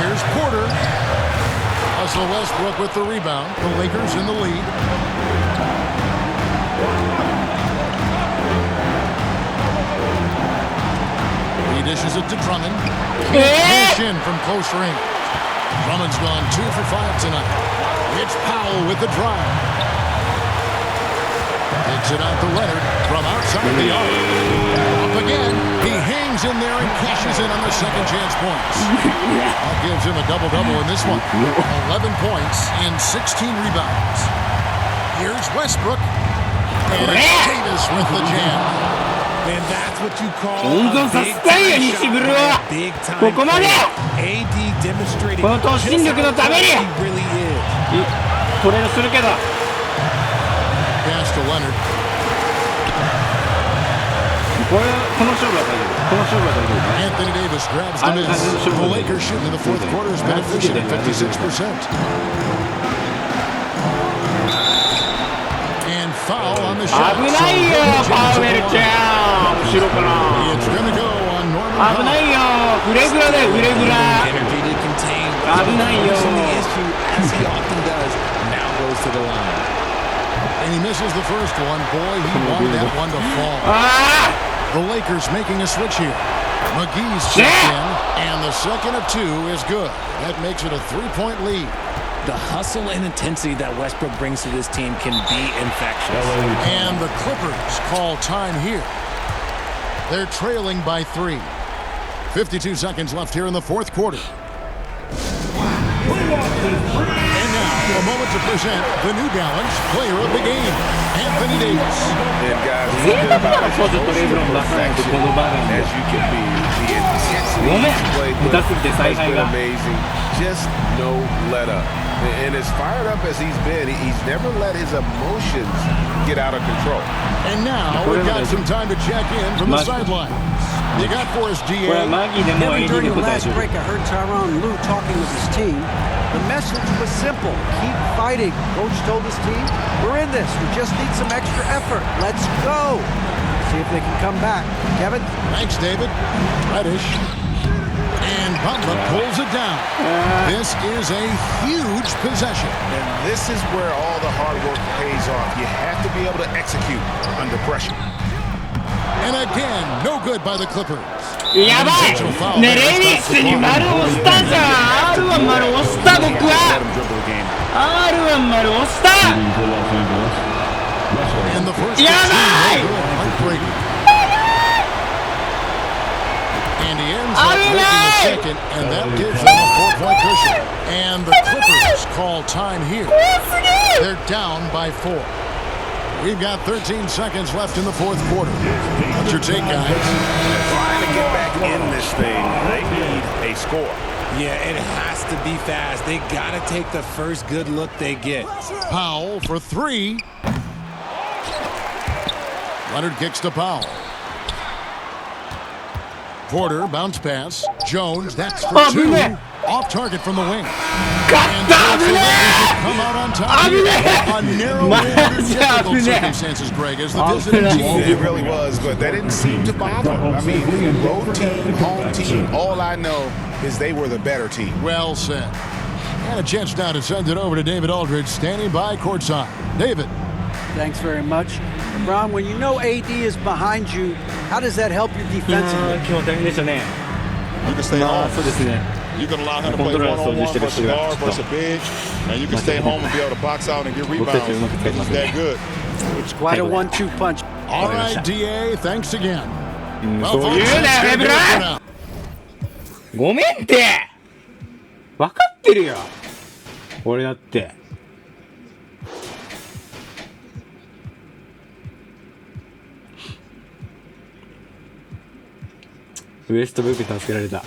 Here's Porter. Russell Westbrook with the rebound. The Lakers in the lead. He dishes it to Drummond. Push in from close range. Drummond's gone 2 for 5 tonight. It's Powell with the drive. Takes it out to Leonard from outside the arc. Up again. He hangs in there and cashes in on the second chance points. That gives him a double-double in this one. 11 points and 16 rebounds. Here's Westbrook. And Davis with the jam. And that's what you call a big time shot, big time play. AD demonstrating just how good he really is. Pass to Leonard. Anthony Davis grabs the miss. The Lakers shooting in the fourth quarter has been efficient at 56%. foul on the shot. 危ないよパウエルちゃん後ろから It's gonna go on Norman 危ないよフレグラだよフレグラ Energy to contain. 危ないよ The issue, as he often does, now goes to the line. And he misses the first one. Boy, he wanted that one to fall. The Lakers making a switch here. McGee's checked in, and the second of two is good. That makes it a 3-point lead. The hustle and intensity that Westbrook brings to this team can be infectious. And the Clippers call time here. They're trailing by 3. 52 seconds left here in the fourth quarter. And now, a moment to present the New Balance Player of the Game, Anthony Davis. And guys, as you can be, the intensity he's played with has been amazing. Just no let up. And as fired up as he's been, he's never let his emotions get out of control. And now we've got some time to check in from the sidelines. You got for us, GA. Kevin, during the last break, I heard Tyronn Lue talking with his team. The message was simple. Keep fighting. Coach told his team, we're in this. We just need some extra effort. Let's go. See if they can come back. Kevin? Thanks, David. Reddish. And Butler pulls it down. This is a huge possession. And this is where all the hard work pays off. You have to be able to execute under pressure. And again, no good by the Clippers. やばいねレイニスに丸押したじゃん R1 丸押した僕は R1 丸押したやばい And he ends up making a second, and that gives them a 4-point cushion. And the Clippers call time here. They're down by 4. We've got 13 seconds left in the fourth quarter. What's your take, guys? Trying to get back in this thing, they need a score. Yeah, it has to be fast. They got to take the first good look they get. Powell for 3. Leonard kicks to Powell. Porter, bounce pass. Jones, that's for 2. Off target from the wing. And come out on top. A narrow win under difficult circumstances, Greg, as the visiting team. It really was, but that didn't seem to bother them. I mean, road team, home team, all I know is they were the better team. Well said. And a chance now to send it over to David Aldridge, standing by courtside. David. Thanks very much. LeBron, when you know AD is behind you, how does that help you defensively? 基本大変でしたね You can stay home. そうですね You can allow him to play one-on-one versus guard versus big, and you can stay home and be able to box out and get rebounds. He's that good. It's quite a 1-2 punch. All right, DA, thanks again. そう言うなよレブランごめんって分かってるよ俺だってウエストブック助けられた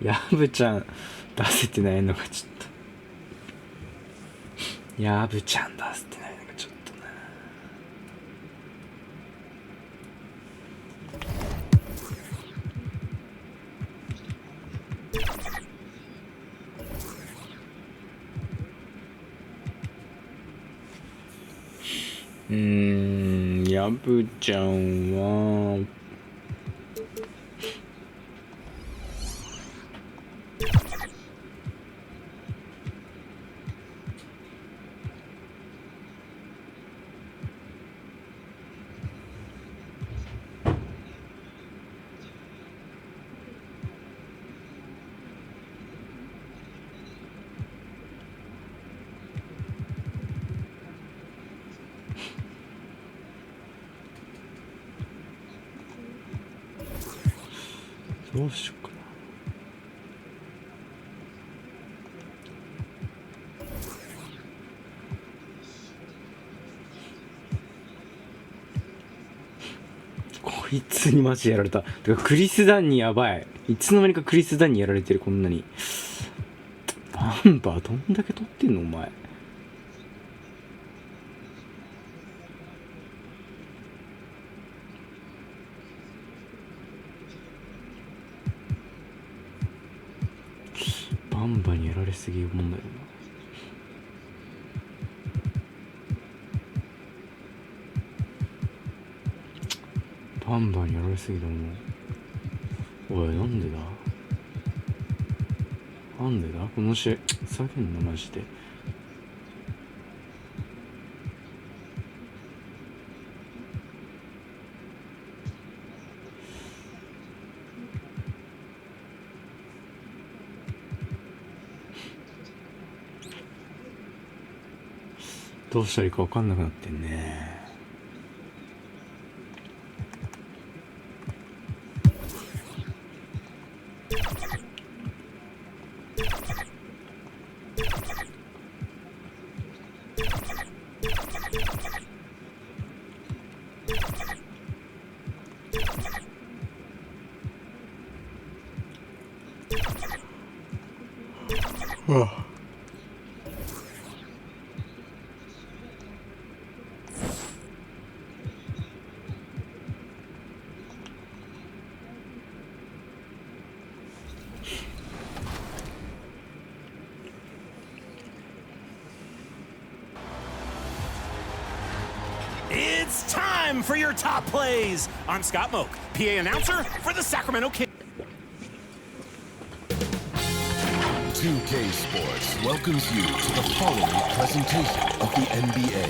ヤブちゃん出せてないのがちょっとヤブちゃん出せてないのがちょっとなヤブちゃんはどうしようかなこいつにマジやられたてかクリス・ダンにやばいいつの間にかクリス・ダンにやられてるこんなにバンバーどんだけ取ってんのお前バンバにやられすぎ問題だな。バンバンやられすぎだもん。おい、なんでだなんでだこの試合下げんなマジで。どうしたらいいか分かんなくなってんね。It's time for your top plays. I'm Scott Moak, PA announcer for the Sacramento Kings. 2K Sports welcomes you to the following presentation of the NBA.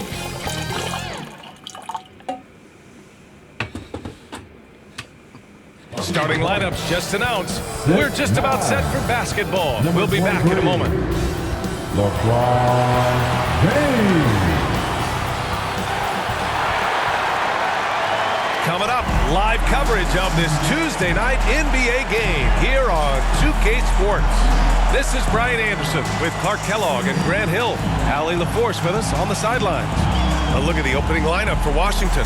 Starting lineups just announced. We're just about set for basketball. We'll be back in a moment. LeBron James. Coming up, live coverage of this Tuesday night NBA game here on 2K Sports. This is Brian Anderson with Clark Kellogg and Grant Hill. Allie LaForce with us on the sidelines. A look at the opening lineup for Washington.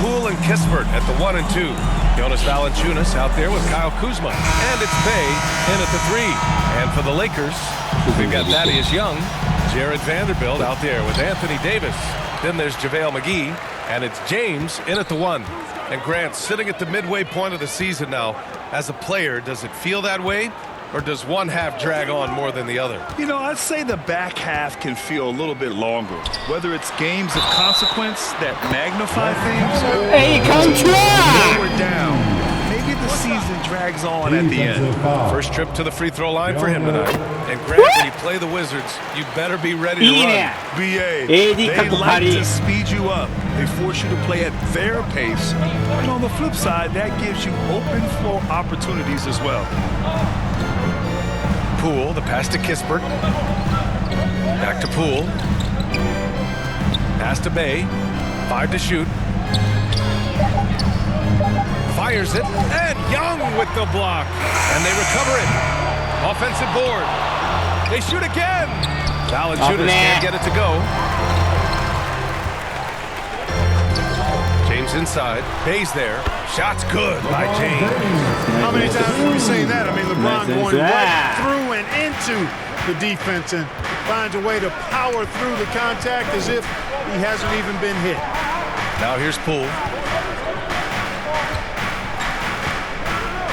Poole and Kispert at the 1 and 2. Jonas Valanciunas out there with Kyle Kuzma. And it's Bey in at the 3. And for the Lakers, we've got Thaddeus Young, Jared Vanderbilt out there with Anthony Davis. Then there's JaVale McGee, and it's James in at the 1. And Grant, sitting at the midway point of the season now, as a player, does it feel that way? Or does one half drag on more than the other? You know, I'd say the back half can feel a little bit longer. Whether it's games of consequence that magnify things or slow it down. Maybe the season drags on at the end. First trip to the free throw line for him tonight. And Grant, when you play the Wizards, you better be ready to run. BA, they like to speed you up. They force you to play at their pace. And on the flip side, that gives you open floor opportunities as well. Poole, the pass to Kispert. Back to Poole. Pass to Bey. 5 to shoot. Fires it, and Young with the block. And they recover it. Offensive board. They shoot again. Valanciunas can't get it to go. James inside. Bey's there. Shot's good by James. How many times have we seen that? I mean, LeBron going right through and into the defense and finds a way to power through the contact as if he hasn't even been hit. Now here's Poole.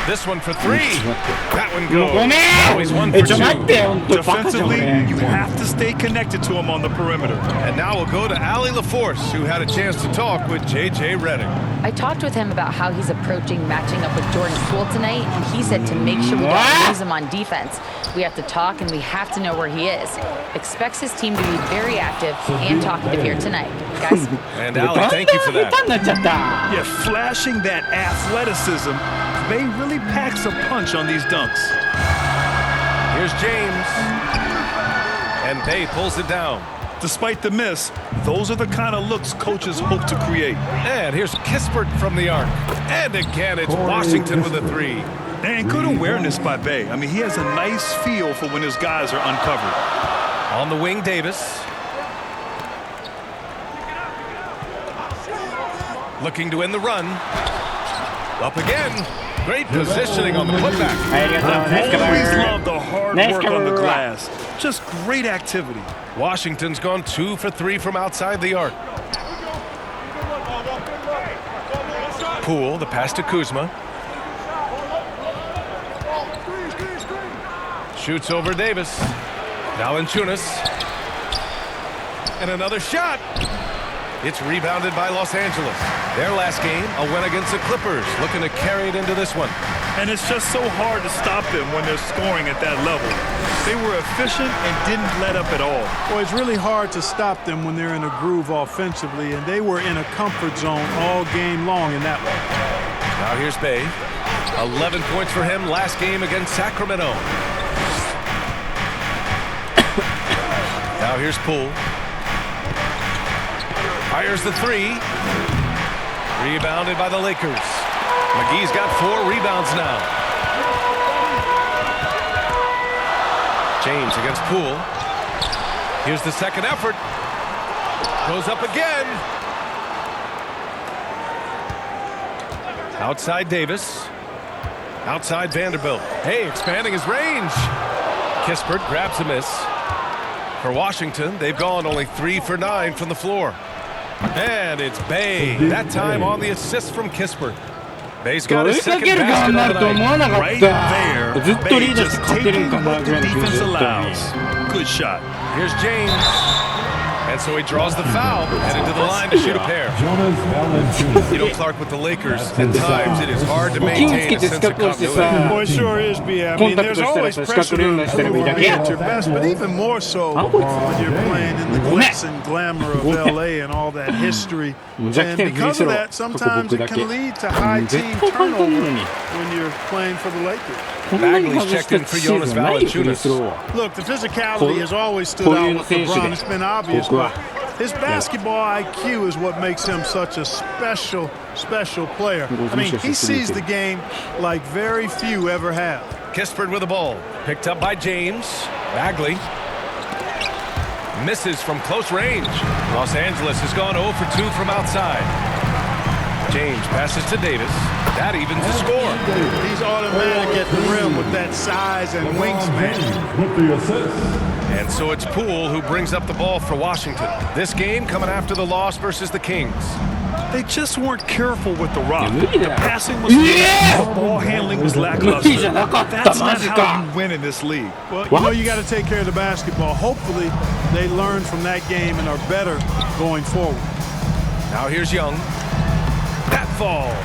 This one for 3. That one goes. Now he's 1 for 2. Defensively, you have to stay connected to him on the perimeter. And now we'll go to Allie LaForce, who had a chance to talk with J.J. Redick. I talked with him about how he's approaching matching up with Jordan Poole tonight, and he said to make sure we don't lose him on defense, we have to talk and we have to know where he is. Expects his team to be very active and talkative here tonight. Guys. And Allie, thank you for that. Yeah, flashing that athleticism. Bey really packs a punch on these dunks. Here's James. And Bey pulls it down. Despite the miss, those are the kind of looks coaches hope to create. And here's Kispert from the arc. And again, it's Washington with a 3. And good awareness by Bey. I mean, he has a nice feel for when his guys are uncovered. On the wing, Davis. Looking to end the run. Up again. Great positioning on the putback. I've always loved the hard work on the glass. Just great activity. Washington's gone 2 for 3 from outside the arc. Poole, the pass to Kuzma. Shoots over Davis. Valanciunas. And another shot. It's rebounded by Los Angeles. Their last game, a win against the Clippers, looking to carry it into this one. And it's just so hard to stop them when they're scoring at that level. They were efficient and didn't let up at all. Well, it's really hard to stop them when they're in a groove offensively, and they were in a comfort zone all game long in that one. Now here's Bay. 11 points for him last game against Sacramento. Now here's Poole. Fires the three. Rebounded by the Lakers. McGee's got 4 rebounds now. James against Poole. Here's the second effort. Goes up again. Outside Davis. Outside Vanderbilt. Hey, expanding his range. Kispert grabs a miss. For Washington, they've gone only 3 for 9 from the floor. And it's Bay. That time on the assist from Kispert. Bay's got his second basket of the night. Right there. Bay just taking what the defense allows. Good shot. Here's James. And so he draws the foul, headed to the line to shoot a pair. You know, Clark, with the Lakers, at times it is hard to maintain a sense of continuity. Boy, it sure is, B.A. I mean, there's always pressure to improve at your best, but even more so when you're playing in the glitz and glamour of L.A. and all that history. And because of that, sometimes it can lead to high team turnover when you're playing for the Lakers. Bagley's checked in for Jonas Valanciunas. Look, the physicality has always stood out with LeBron. It's been obvious, but his basketball IQ is what makes him such a special player. I mean, he sees the game like very few ever have. Kispert with the ball. Picked up by James. Bagley. Misses from close range. Los Angeles has gone 0 for 2 from outside. James passes to Davis. That evens the score. He's automatic at the rim with that size and wingspan. And so it's Poole who brings up the ball for Washington. This game coming after the loss versus the Kings. They just weren't careful with the rock. The passing was weak. The ball handling was lackluster. That's not how you win in this league. Well, you know you got to take care of the basketball. Hopefully, they learn from that game and are better going forward. Now here's Young. That falls.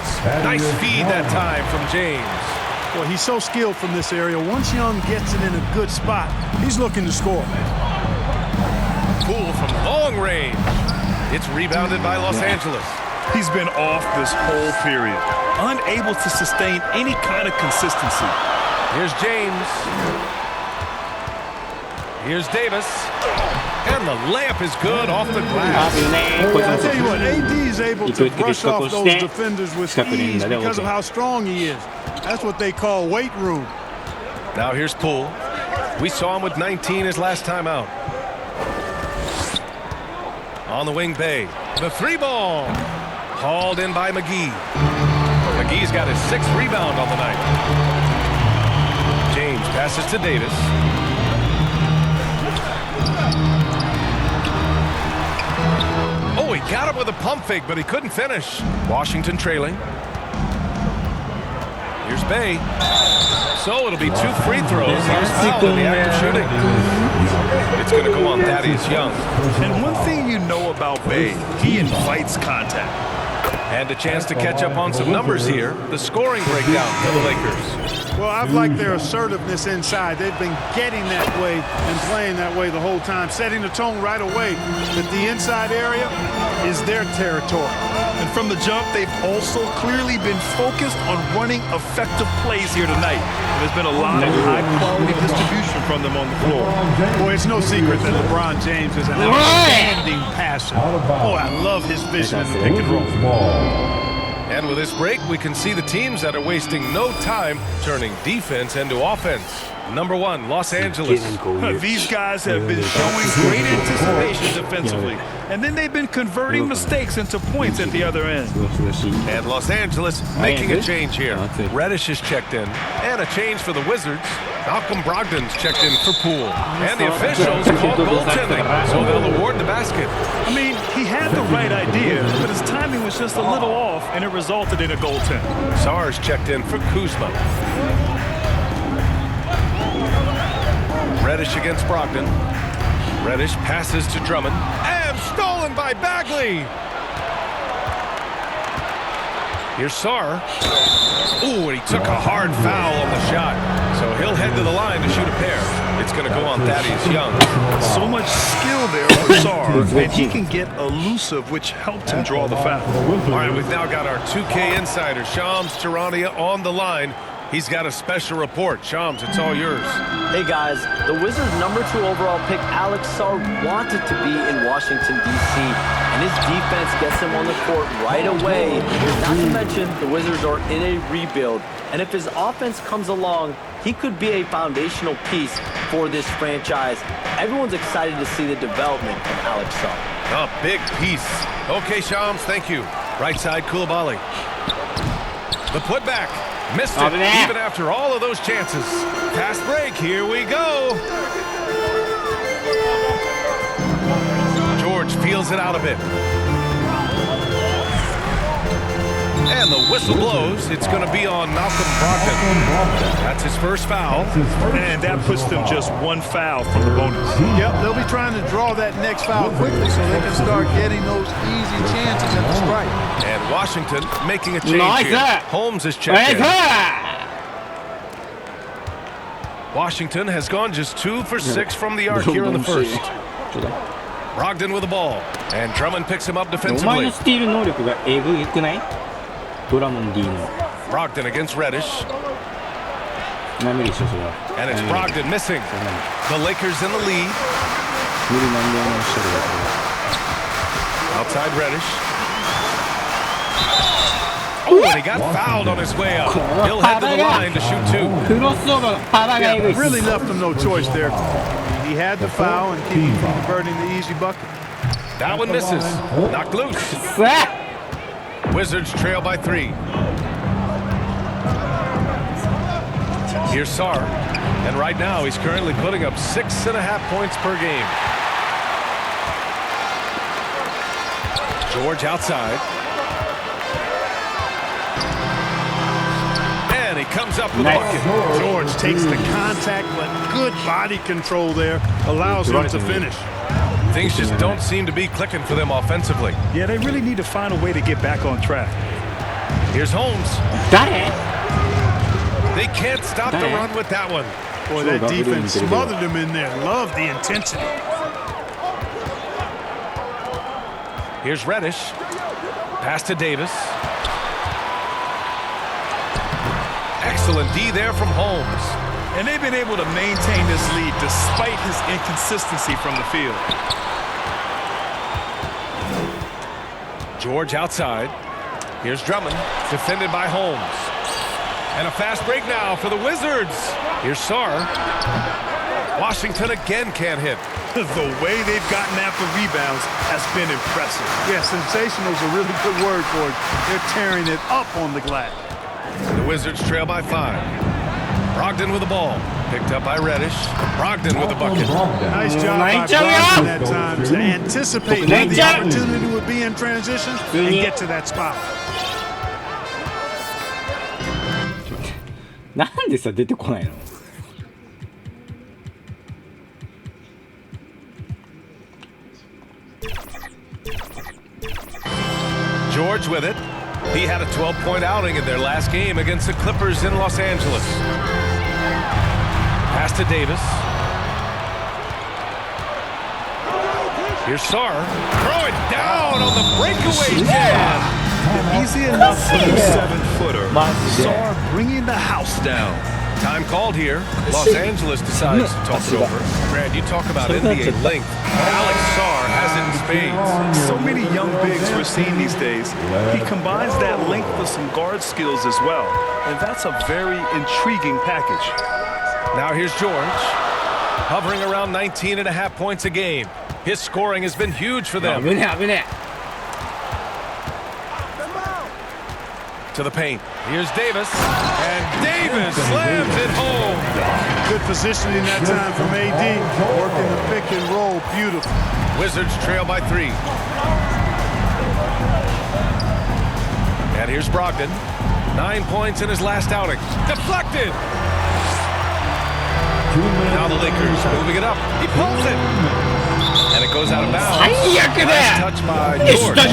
Nice feed that time from James. Well, he's so skilled from this area. Once Young gets it in a good spot, he's looking to score. Poole from long range. It's rebounded by Los Angeles. He's been off this whole period, unable to sustain any kind of consistency. Here's James. Here's Davis. And the layup is good off the glass. I'll tell you what, AD is able to brush off those defenders with ease because of how strong he is. That's what they call weight room. Now here's Poole. We saw him with 19 his last time out. On the wing, Bay. The 3-ball. Hauled in by McGee. McGee's got his 6th rebound on the night. James passes to Davis. Oh, he got him with a pump fake, but he couldn't finish. Washington trailing. Here's Bay. So it'll be 2 free throws. He was fouled in the act of shooting. It's going to go on Thaddeus Young. And one thing you know about Bay, he invites contact. And a chance to catch up on some numbers here. The scoring breakdown for the Lakers. Well, I've liked their assertiveness inside. They've been getting that way and playing that way the whole time, setting the tone right away that the inside area is their territory. And from the jump, they've also clearly been focused on running effective plays here tonight. And there's been a lot of high-quality distribution from them on the floor. Boy, it's no secret that LeBron James is an outstanding passer. Oh, I love his vision in the pick and roll. And with this break, we can see the teams that are wasting no time turning defense into offense. Number 1, Los Angeles. These guys have been showing great anticipation defensively. And then they've been converting mistakes into points at the other end. And Los Angeles making a change here. Reddish is checked in. And a change for the Wizards. Malcolm Brogdon's checked in for Poole. And the officials called goaltending, so they'll award the basket. I mean, he had the right idea, but his timing was just a little off, and it resulted in a goaltend. Sarge checked in for Kuzma. Reddish against Brogdon. Reddish passes to Drummond. And stolen by Bagley. Here's Sarr. Ooh, and he took a hard foul on the shot. So he'll head to the line to shoot a pair. It's going to go on Thaddeus Young. So much skill there for Sarr, and he can get elusive, which helped him draw the foul. All right, we've now got our 2K insider, Shams Charania, on the line. He's got a special report. Shams, it's all yours. Hey guys, the Wizards' #2 overall pick, Alex Sarr, wanted to be in Washington, D.C., and his defense gets him on the court right away. Not to mention, the Wizards are in a rebuild, and if his offense comes along, he could be a foundational piece for this franchise. Everyone's excited to see the development of Alex Sarr. A big piece. Okay, Shams, thank you. Right side, Koulibaly. The putback. Missed it, even after all of those chances. Fast break, here we go. George feels it out a bit. And the whistle blows. It's going to be on Malcolm Brogdon. That's his first foul. And that puts them just one foul from the bonus. Yep, they'll be trying to draw that next foul quickly so they can start getting those easy chances at the strike. And Washington making a change here. Holmes is checked in. Washington has gone just 2 for 6 from the arc here in the first. Brogdon with the ball. And Drummond picks him up defensively. Brogdon against Reddish. And it's Brogdon missing. The Lakers in the lead. Outside Reddish. Oh, and he got fouled on his way up. He'll head to the line to shoot 2. Yeah, really left him no choice there. He had the foul and keep from converting the easy bucket. That one misses. Knocked loose. Wizards trail by 3. Here's Sarr. And right now he's currently putting up 6.5 points per game. George outside. And he comes up with a bucket. George takes the contact, but good body control there allows him to finish. Things just don't seem to be clicking for them offensively. Yeah, they really need to find a way to get back on track. Here's Holmes. They can't stop the run with that one. Boy, that defense smothered him in there. Love the intensity. Here's Reddish. Pass to Davis. Excellent D there from Holmes. And they've been able to maintain this lead despite his inconsistency from the field. George outside. Here's Drummond, defended by Holmes. And a fast break now for the Wizards. Here's Sarr. Washington again can't hit. The way they've gotten after rebounds has been impressive. Yeah, sensational is a really good word for it. They're tearing it up on the glass. The Wizards trail by 5. Brogdon with the ball. Picked up by Reddish. Brogdon with the bucket. Nice job by Brogdon that time to anticipate where the opportunity would be in transition and get to that spot. なんでさ出てこないの? George with it. He had a 12-point outing in their last game against the Clippers in Los Angeles. Pass to Davis. Here's Sarr. Throw it down on the breakaway jam. Easy enough for the 7-footer. Sarr bringing the house down. Time called here. Los Angeles decides to talk it over. Brad, you talk about NBA length. Alex Sarr has it in spades. So many young bigs we're seeing these days. He combines that length with some guard skills as well. And that's a very intriguing package. Now here's George. Hovering around 19.5 points a game. His scoring has been huge for them. To the paint. Here's Davis. And Davis slams it home. Good positioning that time from AD. Working the pick and roll. Beautiful. Wizards trail by 3. And here's Brogdon. 9 points in his last outing. Deflected. Now the Lakers moving it up. He pulls it. And it goes out of bounds. Nice touch by George. The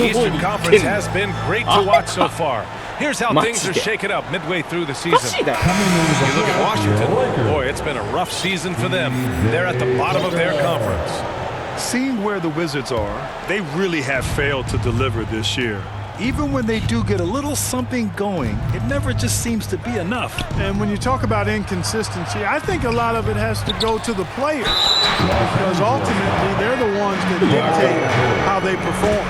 Eastern Conference has been great to watch so far. Here's how things are shaken up midway through the season. You look at Washington. Boy, it's been a rough season for them. They're at the bottom of their conference. Seeing where the Wizards are, they really have failed to deliver this year. Even when they do get a little something going, it never just seems to be enough. And when you talk about inconsistency, I think a lot of it has to go to the players. Because ultimately, they're the ones that dictate how they perform.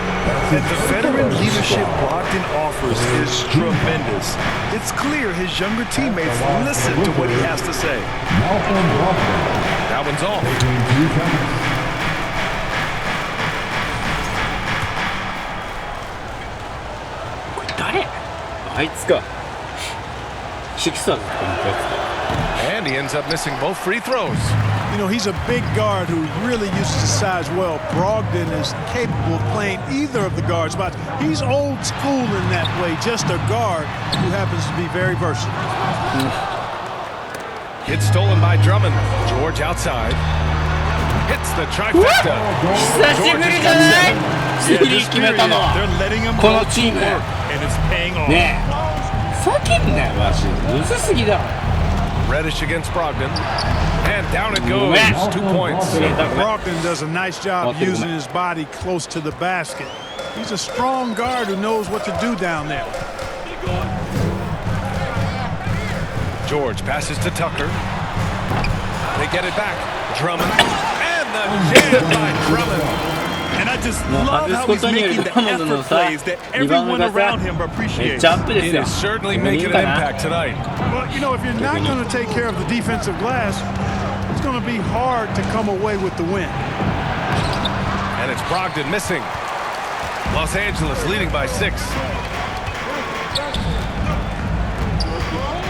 And the veteran leadership Brogdon offers is tremendous. It's clear his younger teammates listen to what he has to say. That one's off. And he ends up missing both free throws. You know, he's a big guard who really uses his size well. Brogdon is capable of playing either of the guards, but he's old school in that way, just a guard who happens to be very versatile. It's stolen by Drummond. George outside. Hits the trifecta. They're letting him go to work, and it's paying off. Reddish against Brogdon. And down it goes. 2 points. Brogdon does a nice job using his body close to the basket. He's a strong guard who knows what to do down there. George passes to Tucker. They get it back. Drummond. And the jam by Drummond. And I just love how he's making the effort plays that everyone around him appreciates. It is certainly making an impact tonight. Well, you know, if you're not going to take care of the defensive glass, it's going to be hard to come away with the win. And it's Brogdon missing. Los Angeles leading by 6.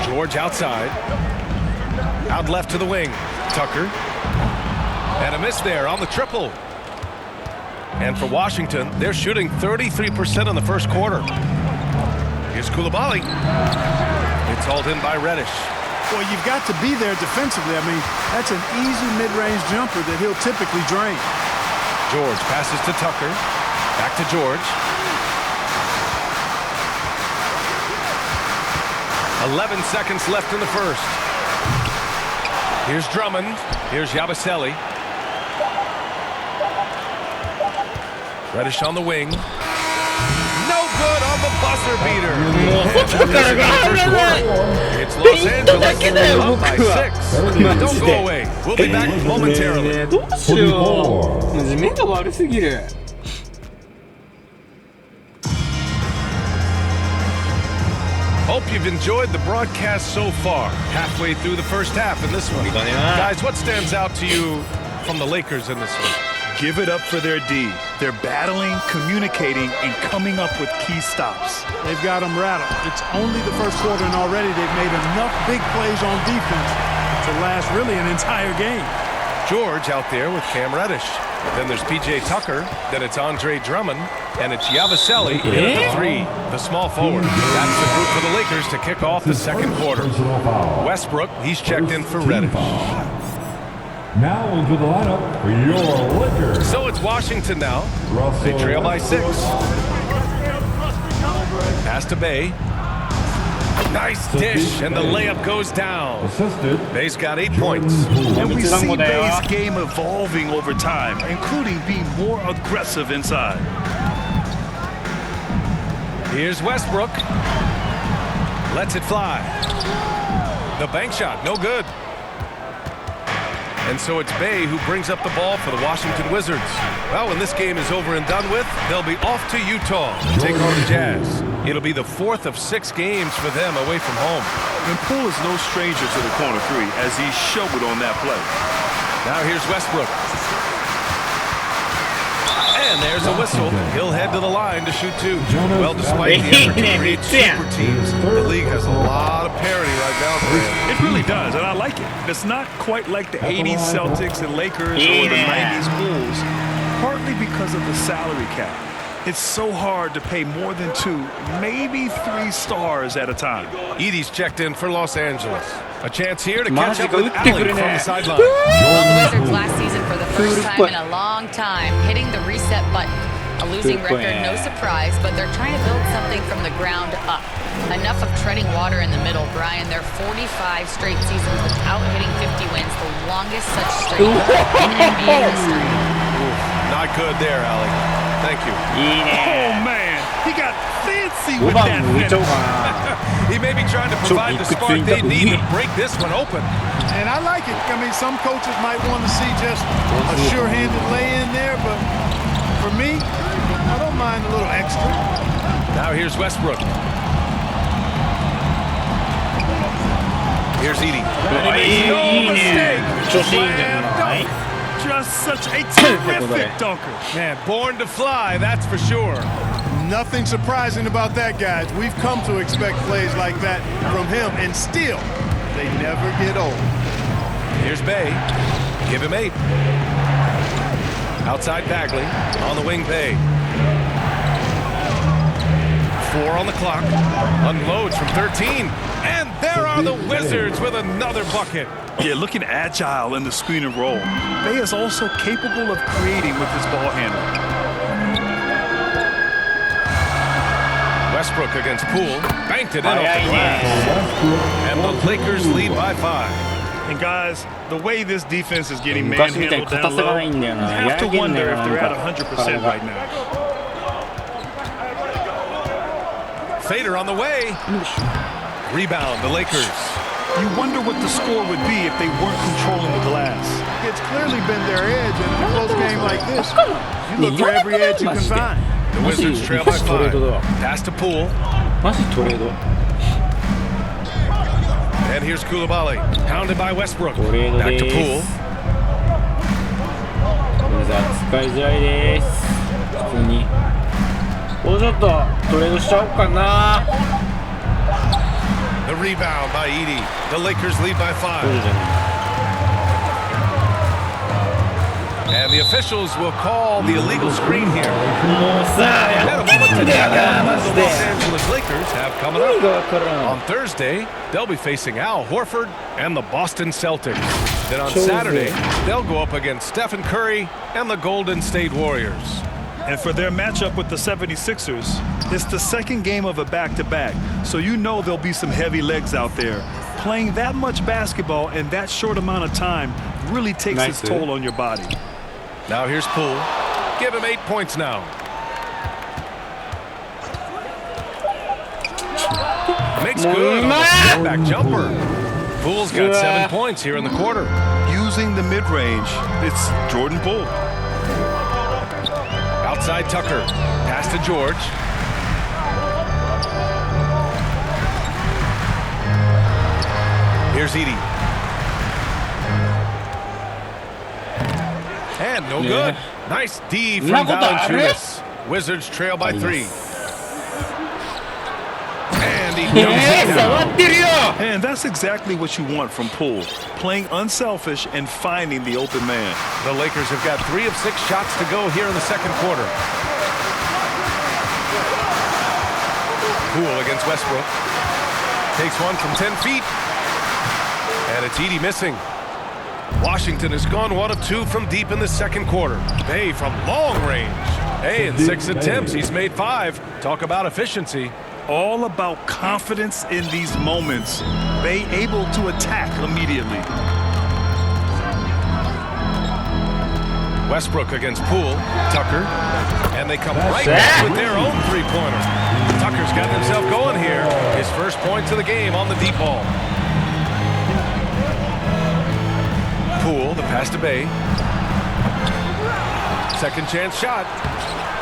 George outside. Out left to the wing. Tucker. And a miss there on the triple. And for Washington, they're shooting 33% in the first quarter. Here's Coulibaly. It's hauled in by Reddish. Well, you've got to be there defensively. I mean, that's an easy mid-range jumper that he'll typically drain. George passes to Tucker. Back to George. 11 seconds left in the first. Here's Drummond. Here's Yabusele. Reddish on the wing. No good on the buzzer beater. It's Los Angeles up by 6. Don't go away. We'll be back momentarily. Hope you've enjoyed the broadcast so far. Halfway through the first half in this one. Guys, what stands out to you from the Lakers in this one? Give it up for their D. They're battling, communicating, and coming up with key stops. They've got them rattled. It's only the first quarter, and already they've made enough big plays on defense to last really an entire game. George out there with Cam Reddish. Then there's P.J. Tucker. Then it's Andre Drummond. And it's Yabusele in at the 3, the small forward. That's the group for the Lakers to kick off the second quarter. Westbrook, he's checked in for Reddish. Now into the lineup for your Lakers. So it's Washington now. They trail by 6. Pass to Bay. Nice dish, and the layup goes down. Bay's got 8 points. And we see Bay's game evolving over time, including being more aggressive inside. Here's Westbrook. Lets it fly. The bank shot, no good. And so it's Bay who brings up the ball for the Washington Wizards. Well, when this game is over and done with, they'll be off to Utah to take on the Jazz. It'll be the 4th of 6 games for them away from home. And Poole is no stranger to the corner 3, as he showed on that play. Now here's Westbrook. And there's a whistle. He'll head to the line to shoot 2. Well, despite the effort to create super teams, the league has a lot of parity right now. It really does, and I like it. It's not quite like the 80s Celtics and Lakers or the 90s Bulls, partly because of the salary cap. It's so hard to pay more than 2, maybe 3 stars at a time. Edie's checked in for Los Angeles. A chance here to catch up with Ali from the sideline. Well, the Wizards last season for the first time in a long time hitting the reset button. A losing record, no surprise, but they're trying to build something from the ground up. Enough of treading water in the middle, Brian. They're 45 straight seasons without hitting 50 wins, the longest such streak in NBA history. Not good there, Ali. Thank you. Oh, man. He got fancy with that finish. He may be trying to provide the spark they need to break this one open. And I like it. I mean, some coaches might want to see just a sure-handed lay-in there, but for me, I don't mind a little extra. Now here's Westbrook. Here's Edie. No mistake. Just such a terrific dunker. Man, born to fly, that's for sure. Nothing surprising about that, guys. We've come to expect plays like that from him, and still, they never get old. Here's Bay. Give him 8. Outside Bagley. On the wing, Bay. 4 on the clock. Unloads from 13. And there are the Wizards with another bucket. Yeah, looking agile in the screen and roll. Bay is also capable of creating with his ball handling. Westbrook against Poole. Banked it in off the glass. And the Lakers lead by 5. And guys, the way this defense is getting manhandled down low, you have to wonder if they're at 100% right now. Fader on the way. Rebound, the Lakers. You wonder what the score would be if they weren't controlling the glass. It's clearly been their edge in a close game like this. You look for every edge you can find. The Wizards trail by 5. Pass to Poole. And here's Koulibaly. Pounded by Westbrook. Back to Poole. The rebound by Edie. The Lakers lead by 5. And the officials will call the illegal screen here. And a moment together, the Los Angeles Lakers have coming up. On Thursday, they'll be facing Al Horford and the Boston Celtics. Then on Saturday, they'll go up against Stephen Curry and the Golden State Warriors. And for their matchup with the 76ers, it's the second game of a back-to-back, so you know there'll be some heavy legs out there. Playing that much basketball in that short amount of time really takes its toll on your body. Now here's Poole. Give him 8 points now. Makes good on the step-back jumper. Poole's got 7 points here in the quarter. Using the mid-range, it's Jordan Poole. Outside Tucker. Pass to George. Here's Edie. And no good. Nice D from Valanciunas. Wizards trail by 3. And he dumps it down. And that's exactly what you want from Poole. Playing unselfish and finding the open man. The Lakers have got 3 of 6 shots to go here in the second quarter. Poole against Westbrook. Takes one from 10 feet. And it's Edie missing. Washington has gone 1 of 2 from deep in the second quarter. Bay from long range. Hey, in 6 attempts, he's made 5. Talk about efficiency. All about confidence in these moments. Bay able to attack immediately. Westbrook against Poole. Tucker. And they come right back with their own 3-pointer. Tucker's got himself going here. His first points of the game on the deep ball. Poole, the pass to Bay. Second chance shot.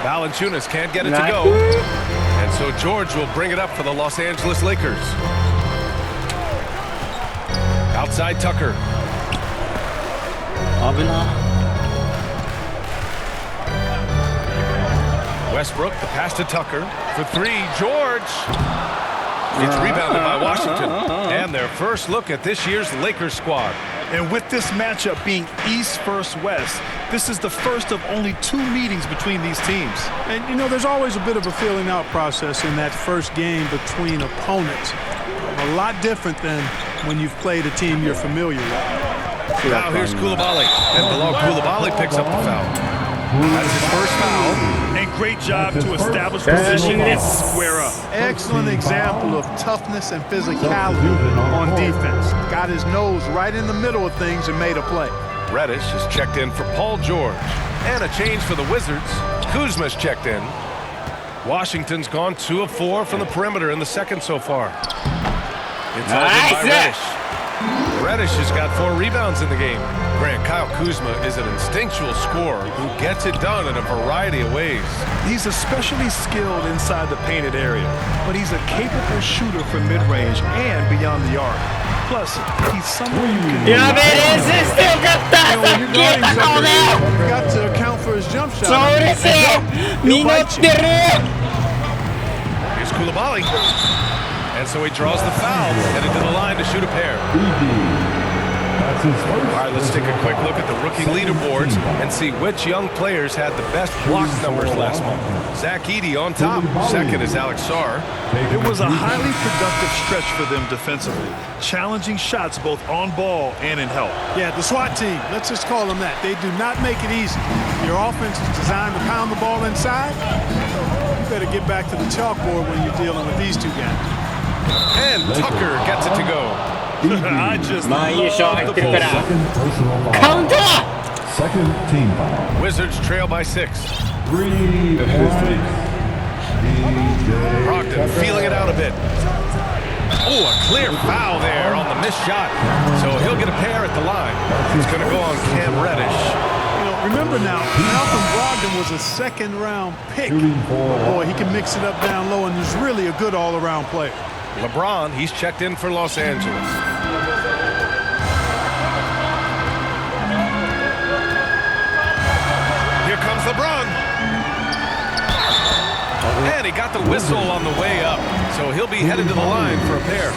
Valanciunas can't get it to go. And so George will bring it up for the Los Angeles Lakers. Outside Tucker. Westbrook, the pass to Tucker. For 3, George. It's rebounded by Washington. And their first look at this year's Lakers squad. And with this matchup being East versus West, this is the first of only 2 meetings between these teams. And, you know, there's always a bit of a feeling out process in that first game between opponents. A lot different than when you've played a team you're familiar with. Now here's Koulibaly, and Bilal Koulibaly picks up the foul. That's his first foul. And great job to establish position and square up. Excellent example of toughness and physicality on defense. Got his nose right in the middle of things and made a play. Reddish is checked in for Paul George. And a change for the Wizards. Kuzma's checked in. Washington's gone 2 of 4 from the perimeter in the second so far. It's all in by Reddish. Reddish has got 4 rebounds in the game. Grant, Kyle Kuzma is an instinctual scorer who gets it done in a variety of ways. He's especially skilled inside the painted area, but he's a capable shooter from mid-range and beyond the arc. Plus, he's someone who can... You got to account for his jump shot. Here's Koulibaly. And so he draws the foul, headed to the line to shoot a pair. All right, let's take a quick look at the rookie leaderboards and see which young players had the best block numbers last month. Zach Edey on top. Second is Alex Sarr. It was a highly productive stretch for them defensively. Challenging shots both on ball and in help. Yeah, the SWAT team, let's just call them that. They do not make it easy. Your offense is designed to pound the ball inside. You better get back to the chalkboard when you're dealing with these 2 guys. And Tucker gets it to go. I just love the ball. Counter! Second team foul. Wizards trail by 6. 3 points. Brogdon feeling it out a bit. Oh, a clear foul there on the missed shot. So he'll get a pair at the line. It's going to go on Cam Reddish. You know, remember now, Malcolm Brogdon was a 2nd-round pick. Boy, he can mix it up down low, and is really a good all-around player. LeBron, he's checked in for Los Angeles. Here comes LeBron. And he got the whistle on the way up. So he'll be headed to the line for a pair.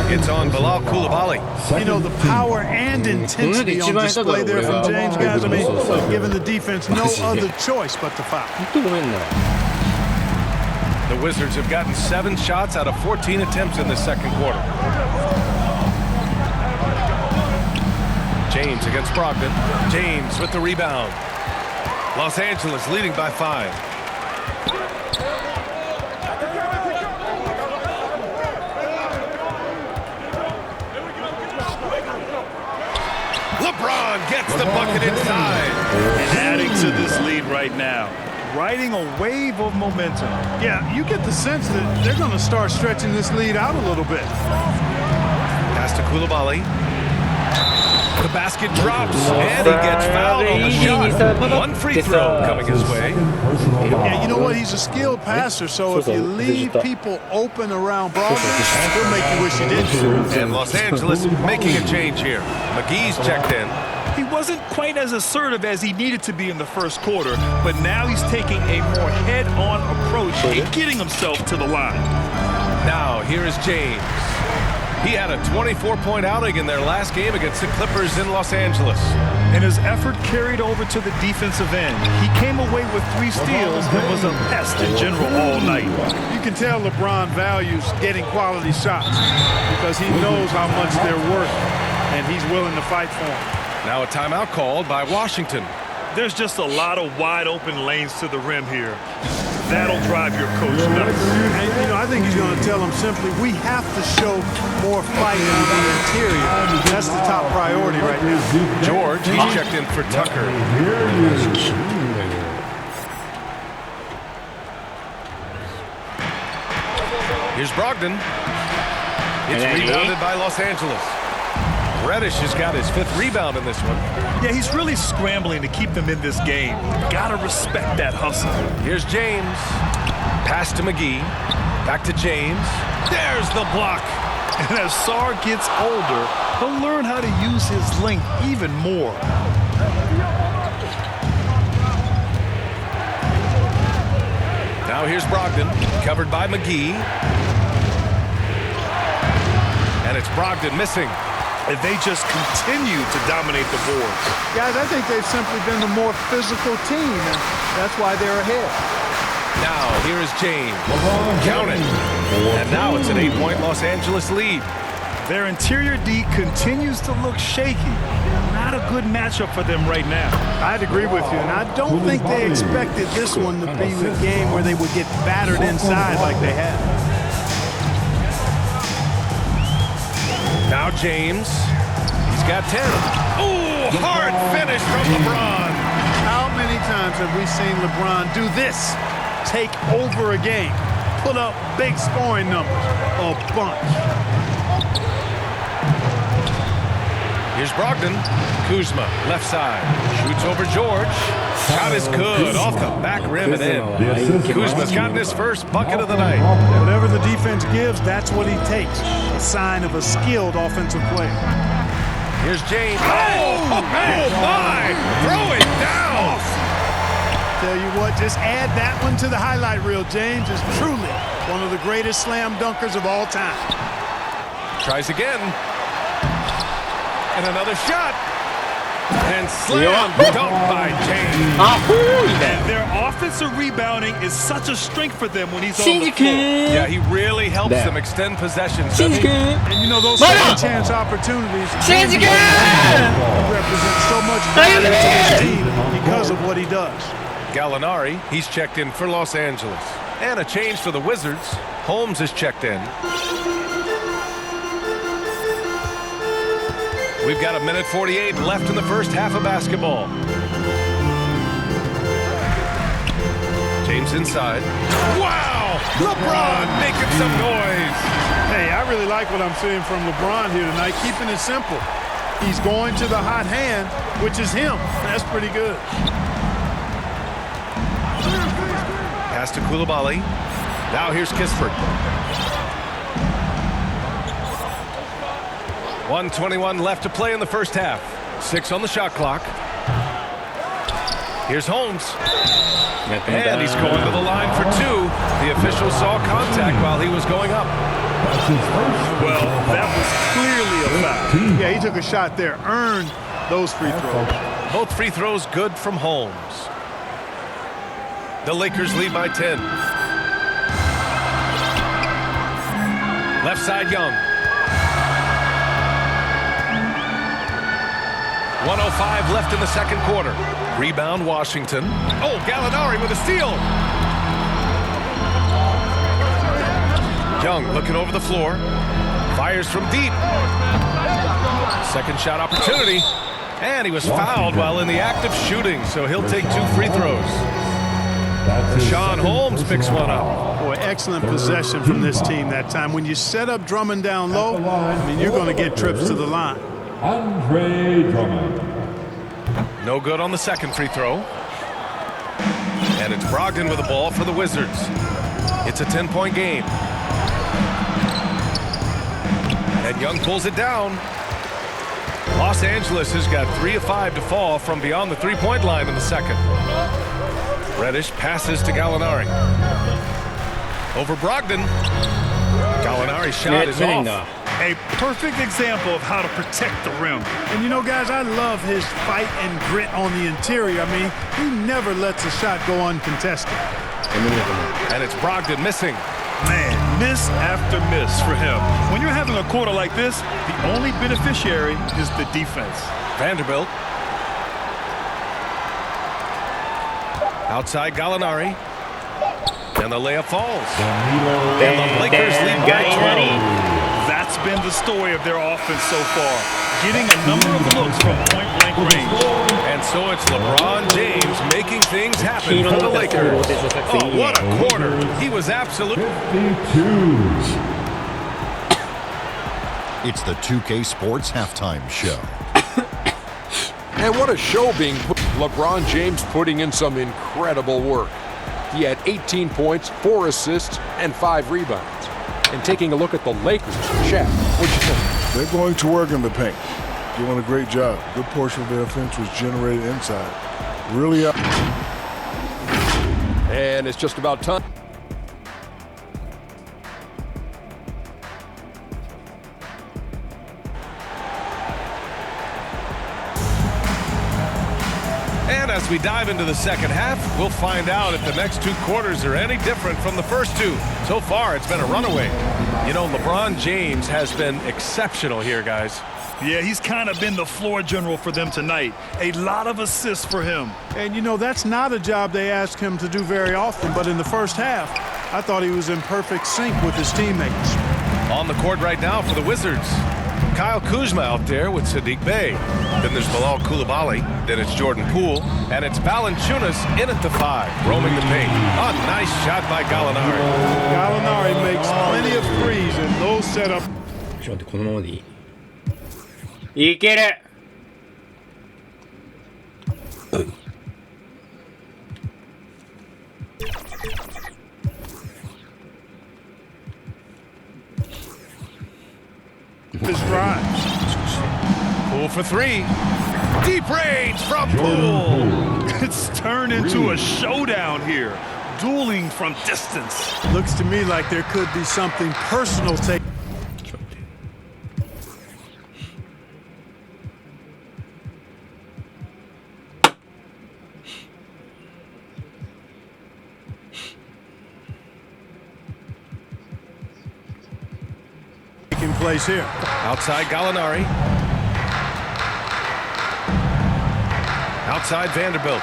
It's on Bilal Koulibaly. You know, the power and intensity on display there from James, guys. I mean, giving the defense no other choice but to foul. The Wizards have gotten 7 shots out of 14 attempts in the second quarter. James against Brogdon. James with the rebound. Los Angeles leading by 5. LeBron gets the bucket inside. And adding to this lead right now. Riding a wave of momentum. Yeah, you get the sense that they're going to start stretching this lead out a little bit. Pass to Koulibaly. The basket drops, and he gets fouled on the shot. 1 free throw coming his way. Yeah, you know what? He's a skilled passer, so if you leave people open around Brogdon, he'll make you wish you didn't. And Los Angeles making a change here. McGee's checked in. He wasn't quite as assertive as he needed to be in the first quarter, but now he's taking a more head-on approach and getting himself to the line. Now, here is James. He had a 24-point outing in their last game against the Clippers in Los Angeles. And his effort carried over to the defensive end. He came away with 3 steals and was a pest in general all night. You can tell LeBron values getting quality shots because he knows how much they're worth, and he's willing to fight for them. Now a timeout called by Washington. There's just a lot of wide open lanes to the rim here. That'll drive your coach nuts. And, you know, I think he's going to tell them simply, we have to show more fight on the interior. That's the top priority right now. George, he's checked in for Tucker. Here's Brogdon. It's rebounded by Los Angeles. Reddish has got his 5th rebound in this one. Yeah, he's really scrambling to keep them in this game. Gotta respect that hustle. Here's James. Pass to McGee. Back to James. There's the block. And as Sarr gets older, he'll learn how to use his length even more. Now here's Brogdon, covered by McGee. And it's Brogdon missing. and they just continue to dominate the boards. Guys, I think they've simply been the more physical team, and that's why they're ahead. Now, here is James. Count it. And now it's an 8-point Los Angeles lead. Their interior D continues to look shaky. Not a good matchup for them right now. I'd agree with you, and I don't think they expected this one to be the game where they would get battered inside like they have. Now James. He's got 10. Oh, hard finish from LeBron. How many times have we seen LeBron do this? Take over a game, put up big scoring numbers, a bunch. Here's Brogdon. Kuzma, left side. Shoots over George. Shot is good. Off the back rim and in. Kuzma's gotten his first bucket of the night. Whatever the defense gives, that's what he takes. A sign of a skilled offensive player. Here's James. Oh my! Throw it down! Tell you what, just add that one to the highlight reel. James is truly one of the greatest slam dunkers of all time. Tries again. And another shot. And slam dunk by James. Their offensive rebounding is such a strength for them when he's on the floor. Yeah, he really helps them extend possessions. And you know, those second chance opportunities, he represents so much value to his team because of what he does. Gallinari, he's checked in for Los Angeles. And a change for the Wizards. Holmes is checked in. We've got 1:48 left in the first half of basketball. James inside. Wow! LeBron making some noise. Hey, I really like what I'm seeing from LeBron here tonight, keeping it simple. He's going to the hot hand, which is him. That's pretty good. Pass to Coulibaly. Now here's Kispert. 1:21 left to play in the first half. 6 on the shot clock. Here's Holmes. And he's going to the line for 2. The official saw contact while he was going up. Well, that was clearly a foul. Yeah, he took a shot there, earned those free throws. Both free throws good from Holmes. The Lakers lead by 10. Left side, Young. 1:05 left in the second quarter. Rebound, Washington. Oh, Gallinari with a steal. Young looking over the floor. Fires from deep. Second shot opportunity. And he was fouled while in the act of shooting, so he'll take 2 free throws. Rashawn Holmes picks one up. Boy, excellent possession from this team that time. When you set up Drummond down low, I mean, you're going to get trips to the line. Andre Drummond. No good on the second free throw. And it's Brogdon with the ball for the Wizards. It's a 10-point game. And Young pulls it down. Los Angeles has got 3 of 5 to fall from beyond the 3-point line in the second. Reddish passes to Gallinari. Over Brogdon. Gallinari's shot is off. A perfect example of how to protect the rim. And you know, guys, I love his fight and grit on the interior. I mean, he never lets a shot go uncontested. And it's Brogdon missing. Man, miss after miss for him. When you're having a quarter like this, the only beneficiary is the defense. Vanderbilt. Outside Gallinari. And the layup falls. And the Lakers lead by 20. That's been the story of their offense so far. Getting a number of looks from point-blank range. And so it's LeBron James making things happen for the Lakers. Oh, what a quarter. He was absolute. It's the 2K Sports Halftime Show. And what a show being put. LeBron James putting in some incredible work. He had 18 points, 4 assists, and 5 rebounds. And taking a look at the Lakers, Shaq, what'd you think? They're going to work in the paint. Doing a great job. Good portion of their offense was generated inside. Really up. And it's just about time. as we dive into the second half, we'll find out if the next 2 quarters are any different from the first 2. So far, it's been a runaway. You know, LeBron James has been exceptional here, guys. Yeah, he's kind of been the floor general for them tonight. A lot of assists for him. And, you know, that's not a job they ask him to do very often, but in the first half, I thought he was in perfect sync with his teammates. On the court right now for the Wizards. Kyle Kuzma out there with Sadiq Bey. Then there's Bilal Coulibaly. Then it's Jordan Poole. And it's Valanciunas in at the 5, roaming the paint. A nice shot by Gallinari. Gallinari makes plenty of threes in those setups. ちょっと待って、このままでいい。いける。His drive. Poole for 3. Deep range from Poole. It's turned into a showdown here. Dueling from distance. Looks to me like there could be something personal taking. Place here. Outside Gallinari. Outside Vanderbilt.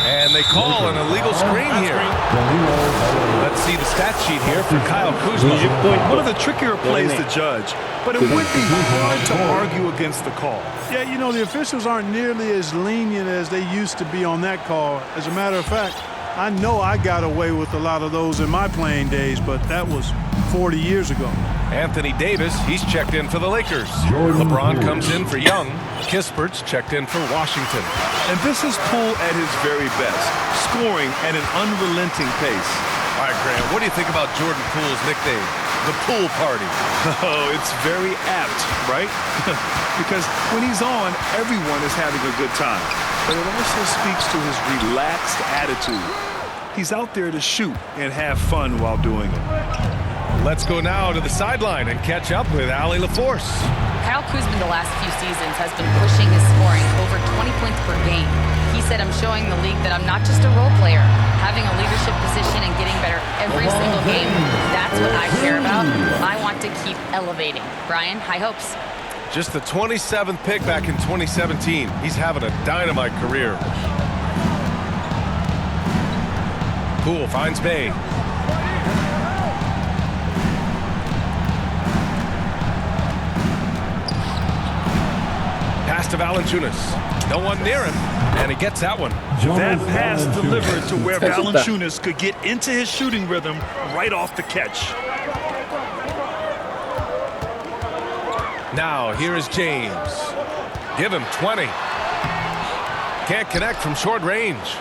And they call an illegal screen here. Let's see the stat sheet here for Kyle Kuzma. One of the trickier plays to judge, but it would be hard to argue against the call. Yeah, you know, the officials aren't nearly as lenient as they used to be on that call. As a matter of fact, I know I got away with a lot of those in my playing days, but that was 40 years ago. Anthony Davis, he's checked in for the Lakers. LeBron comes in for Young. Kispert's checked in for Washington. And this is Poole at his very best, scoring at an unrelenting pace. All right, Graham, what do you think about Jordan Poole's nickname, the Poole Party? Oh, it's very apt, right? Because when he's on, everyone is having a good time. But it also speaks to his relaxed attitude. He's out there to shoot and have fun while doing it. Let's go now to the sideline and catch up with Allie LaForce. Kyle Kuzma the last few seasons has been pushing his scoring over 20 points per game. He said, I'm showing the league that I'm not just a role player. Having a leadership position and getting better every single game, that's what I care about. I want to keep elevating. Brian, high hopes. Just the 27th pick back in 2017. He's having a dynamite career. Poole finds Bey. Pass to Valanciunas. No one near him, and he gets that one. That pass delivered to where Valanciunas could get into his shooting rhythm right off the catch. Now, here is James. Give him 20. Can't connect from short range.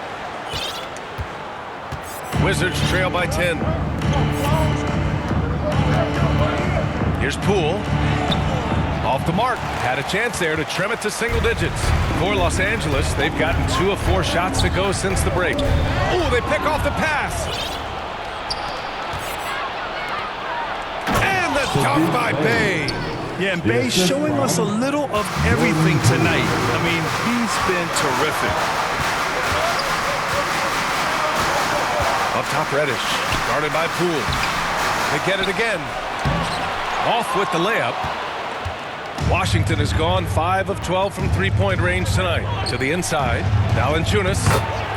Wizards trail by 10. Here's Poole. Off the mark. Had a chance there to trim it to single digits. For Los Angeles, they've gotten 2 of 4 shots to go since the break. Ooh, they pick off the pass. And the dunk by Bey. Yeah, and Bey showing us a little of everything tonight. I mean, he's been terrific. Up top, Reddish. Guarded by Poole. They get it again. Off with the layup. Washington has gone 5 of 12 from three-point range tonight. To the inside, Valanciunas,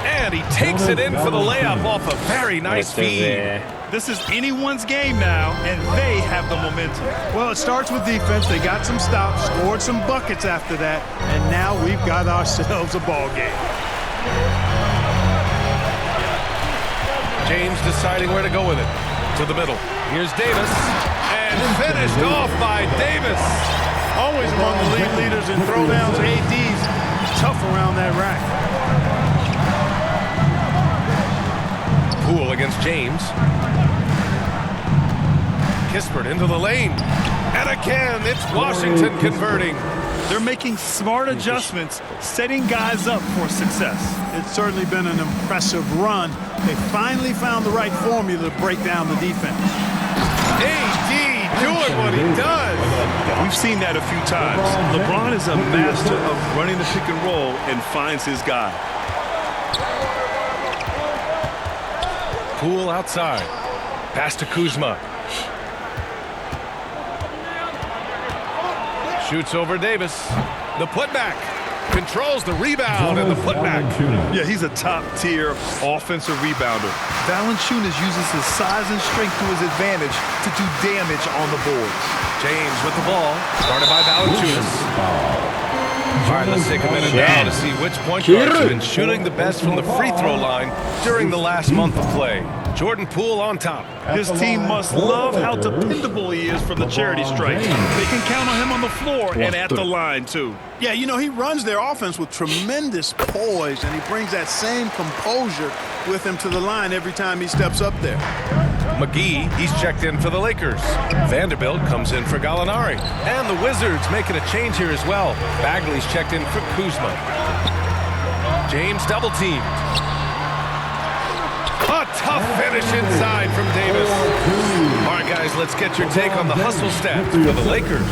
and he takes it in for the layup off a very nice feed. This is anyone's game now, and they have the momentum. Well, it starts with defense. They got some stops, scored some buckets after that, and now we've got ourselves a ball game. James deciding where to go with it. To the middle. Here's Davis, and finished off by Davis. Always among the league leaders in throwdowns, ADs, tough around that rack. Poole against James. Kispert into the lane. And again, it's Washington converting. They're making smart adjustments, setting guys up for success. It's certainly been an impressive run. They finally found the right formula to break down the defense. AD doing what he does. We've seen that a few times. LeBron is a master of running the pick and roll and finds his guy. Poole outside. Pass to Kuzma. Shoots over Davis. The putback. Controls the rebound and the putback. Yeah, he's a top-tier offensive rebounder. Valanciunas uses his size and strength to his advantage to do damage on the boards. James with the ball. Guarded by Valanciunas. All right, let's take a minute now to see which point guards have been shooting the best from the free throw line during the last month of play. Jordan Poole on top. His team must love how dependable he is from the charity stripe. They can count on him on the floor and at the line, too. Yeah, you know, he runs their offense with tremendous poise, and he brings that same composure with him to the line every time he steps up there. McGee, he's checked in for the Lakers. Vanderbilt comes in for Gallinari. And the Wizards making a change here as well. Bagley's checked in for Kuzma. James double-teamed. A tough finish inside from Davis. All right, guys, let's get your take on the hustle stats for the Lakers.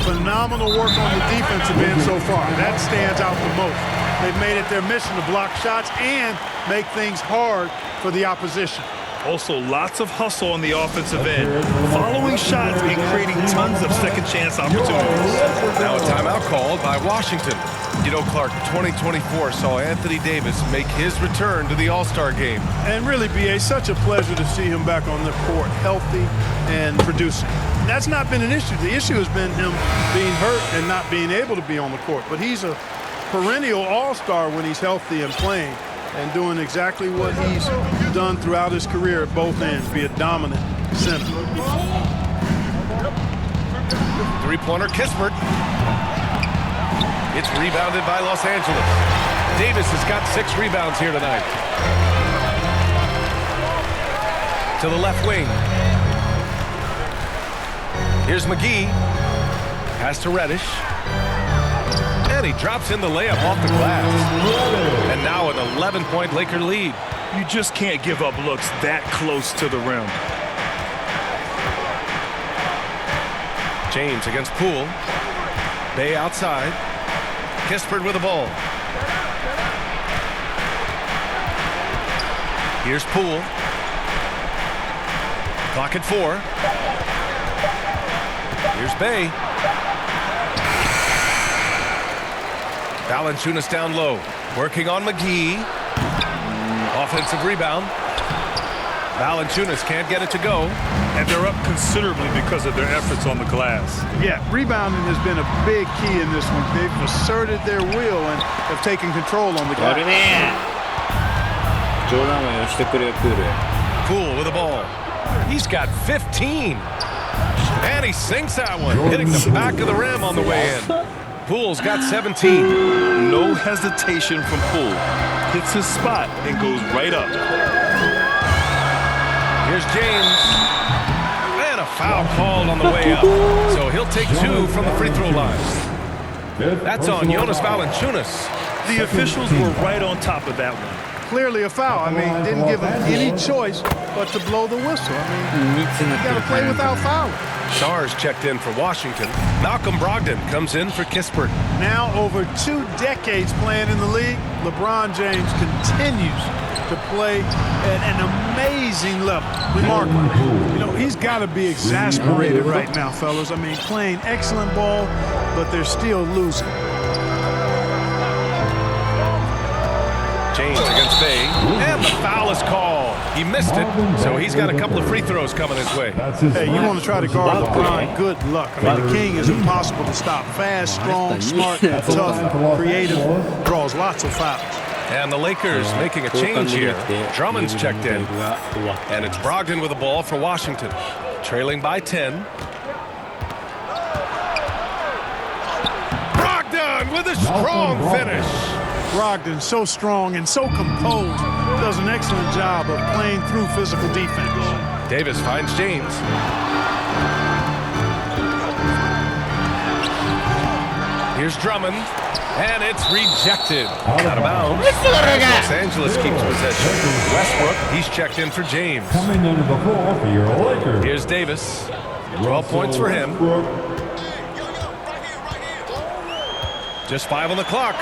Phenomenal work on the defensive end so far. That stands out the most. They've made it their mission to block shots and make things hard for the opposition. Also, lots of hustle on the offensive end, following shots and creating tons of second-chance opportunities. Now a timeout called by Washington. You know, Clark, 2024 saw Anthony Davis make his return to the All-Star game. And really, B.A., such a pleasure to see him back on the court, healthy and producing. That's not been an issue. The issue has been him being hurt and not being able to be on the court. But he's a perennial all-star when he's healthy and playing and doing exactly what he's done throughout his career at both ends, be a dominant center. Three-pointer, Kispert. It's rebounded by Los Angeles. Davis has got 6 rebounds here tonight. To the left wing. Here's McGee. Pass to Reddish. And he drops in the layup off the glass. And now an 11-point Laker lead. You just can't give up looks that close to the rim. James against Poole. Bay outside. Kispert with the ball. Here's Poole. Clock at 4. Here's Bay. Valanciunas down low. Working on McGee. Offensive rebound. Valanciunas can't get it to go. And they're up considerably because of their efforts on the glass. Yeah, rebounding has been a big key in this one. They've asserted their will and have taken control on the glass. Poole with the ball. He's got 15. And he sinks that one, hitting the back of the rim on the way in. Poole's got 17. No hesitation from Poole. Hits his spot and goes right up. Here's James. And a foul called on the way up. So he'll take 2 from the free throw line. That's on Jonas Valanciunas. The officials were right on top of that one. Clearly a foul. I mean, didn't give him any choice but to blow the whistle. I mean, you got to play without fouling. Stars checked in for Washington. Malcolm Brogdon comes in for Kispert. Now over 2 decades playing in the league, LeBron James continues to play at an amazing level. Remarkable. You know, he's got to be exasperated right now, fellas. I mean, playing excellent ball, but they're still losing. James against Bay, and the foul is called. He missed it, so he's got a couple of free throws coming his way. Hey, you want to try to guard LeBron, good luck. I mean, the king is impossible to stop. Fast, strong, smart, tough, creative, draws lots of fouls. And the Lakers making a change here. Drummond's checked in, and it's Brogdon with the ball for Washington, trailing by 10. Brogdon with a strong finish. Brogdon, so strong and so composed, does an excellent job of playing through physical defense. Davis finds James. Here's Drummond, and it's rejected. Out of bounds. Los Angeles keeps possession. Westbrook, he's checked in for James. Coming into the floor for your Lakers. Here's Davis. 12 points for him. Just 5 on the clock.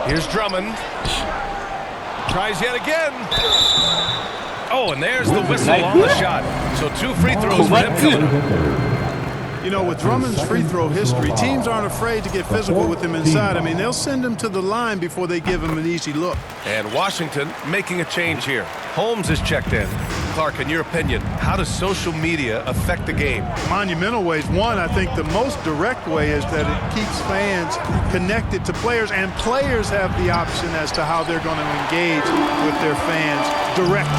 Here's Drummond. Tries yet again. Oh, and there's the whistle on the shot. So 2 free throws for him coming. You know, with Drummond's free throw history, teams aren't afraid to get physical with him inside. I mean, they'll send him to the line before they give him an easy look. And Washington making a change here. Holmes is checked in. Clark, in your opinion, how does social media affect the game? Monumental ways. One, I think the most direct way is that it keeps fans connected to players, and players have the option as to how they're going to engage with their fans directly.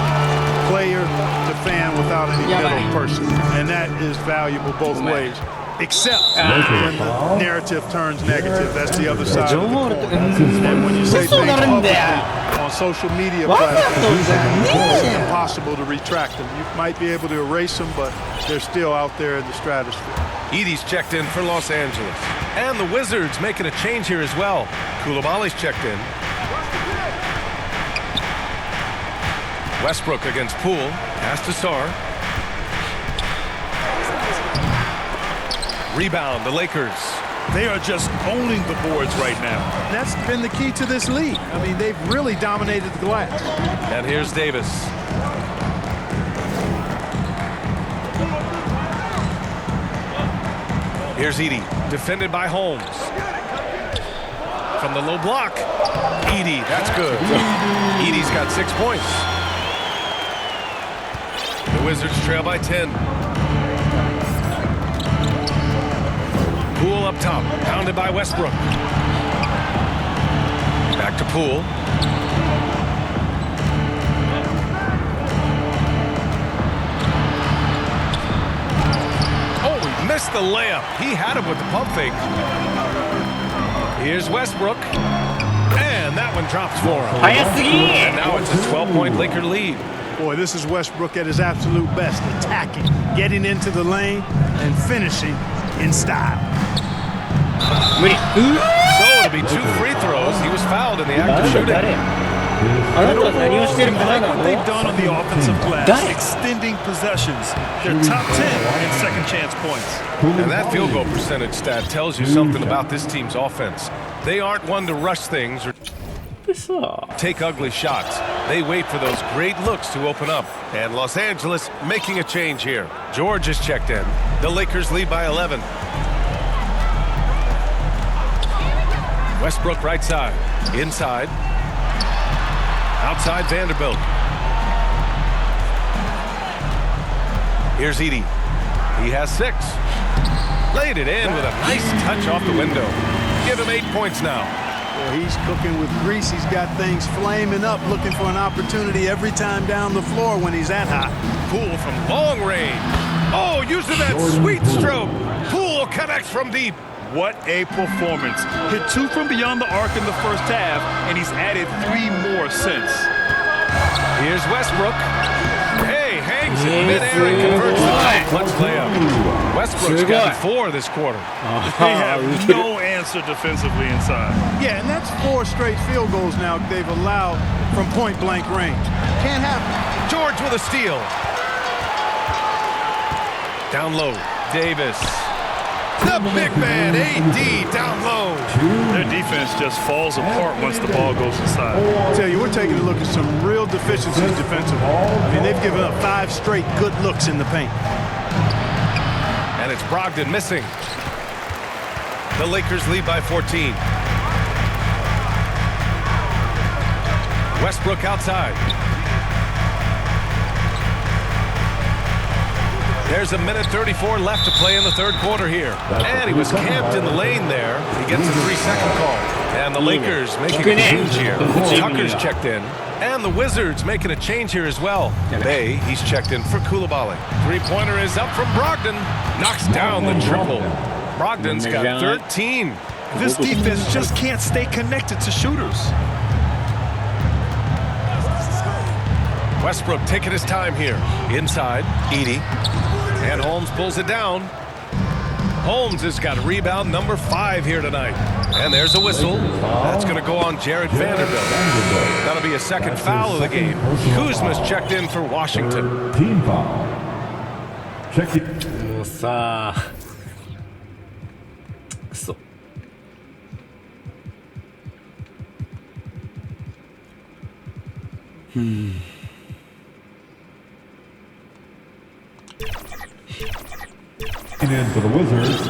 Player to fan without any middle person. And that is valuable both ways. Except when the narrative turns negative. That's the other side of the coin. And when you say things publicly on social media platforms, it's impossible to retract them. You might be able to erase them, but they're still out there in the stratosphere. Edey's checked in for Los Angeles. And the Wizards making a change here as well. Koulibaly's checked in. Westbrook against Poole. Pass to Sarr. Rebound, the Lakers. They are just owning the boards right now. That's been the key to this league. I mean, they've really dominated the glass. And here's Davis. Here's Edey, defended by Holmes. From the low block. Edey, that's good. Edey's got 6 points. The Wizards trail by 10. Poole up top, pounded by Westbrook. Back to Poole. Oh, he missed the layup. He had him with the pump fake. Here's Westbrook. And that one drops for him. And now it's a 12-point Laker lead. Boy, this is Westbrook at his absolute best, attacking, getting into the lane, and finishing in style. So it'll be 2 free throws. He was fouled in the act of shooting. I like what they've done on the offensive glass, extending possessions. They're top 10 in second chance points. And that field goal percentage stat tells you something about this team's offense. They aren't one to rush things or take ugly shots. They wait for those great looks to open up. And Los Angeles making a change here. George is checked in. The Lakers lead by 11. Westbrook right side. Inside. Outside Vanderbilt. Here's Edey. He has 6. Laid it in with a nice touch off the window. Give him 8 points now. Well, he's cooking with grease. He's got things flaming up, looking for an opportunity every time down the floor when he's that hot. Poole from long range. Oh, using that sweet stroke. Poole connects from deep. What a performance. Hit 2 from beyond the arc in the first half, and he's added 3 more since. Here's Westbrook. Hey, hangs in midair and converts the clutch layup. Westbrook's got 4 this quarter. They have no answer defensively inside. Yeah, and that's 4 straight field goals now they've allowed from point-blank range. Can't happen. George with a steal. Down low, Davis. The big man, AD, down low. Their defense just falls apart once the ball goes inside. I tell you, we're taking a look at some real deficiencies defensively. I mean, they've given up 5 straight good looks in the paint. And it's Brogdon missing. The Lakers lead by 14. Westbrook outside. There's 1:34 left to play in the third quarter here. And he was camped in the lane there. He gets a 3-second call. And the Lakers making a change here. Tucker's checked in. And the Wizards making a change here as well. He's checked in for Koulibaly. 3-pointer is up from Brogdon. Knocks down the triple. Brogdon's got 13. This defense just can't stay connected to shooters. Westbrook taking his time here. Inside, Edey. And Holmes pulls it down. Holmes has got rebound number 5 here tonight. And there's a whistle. That's going to go on Jared Vanderbilt. That'll be a second foul of the game. Kuzma's checked in for Washington. Team foul. Check it. もうさくそIn for the Wizards,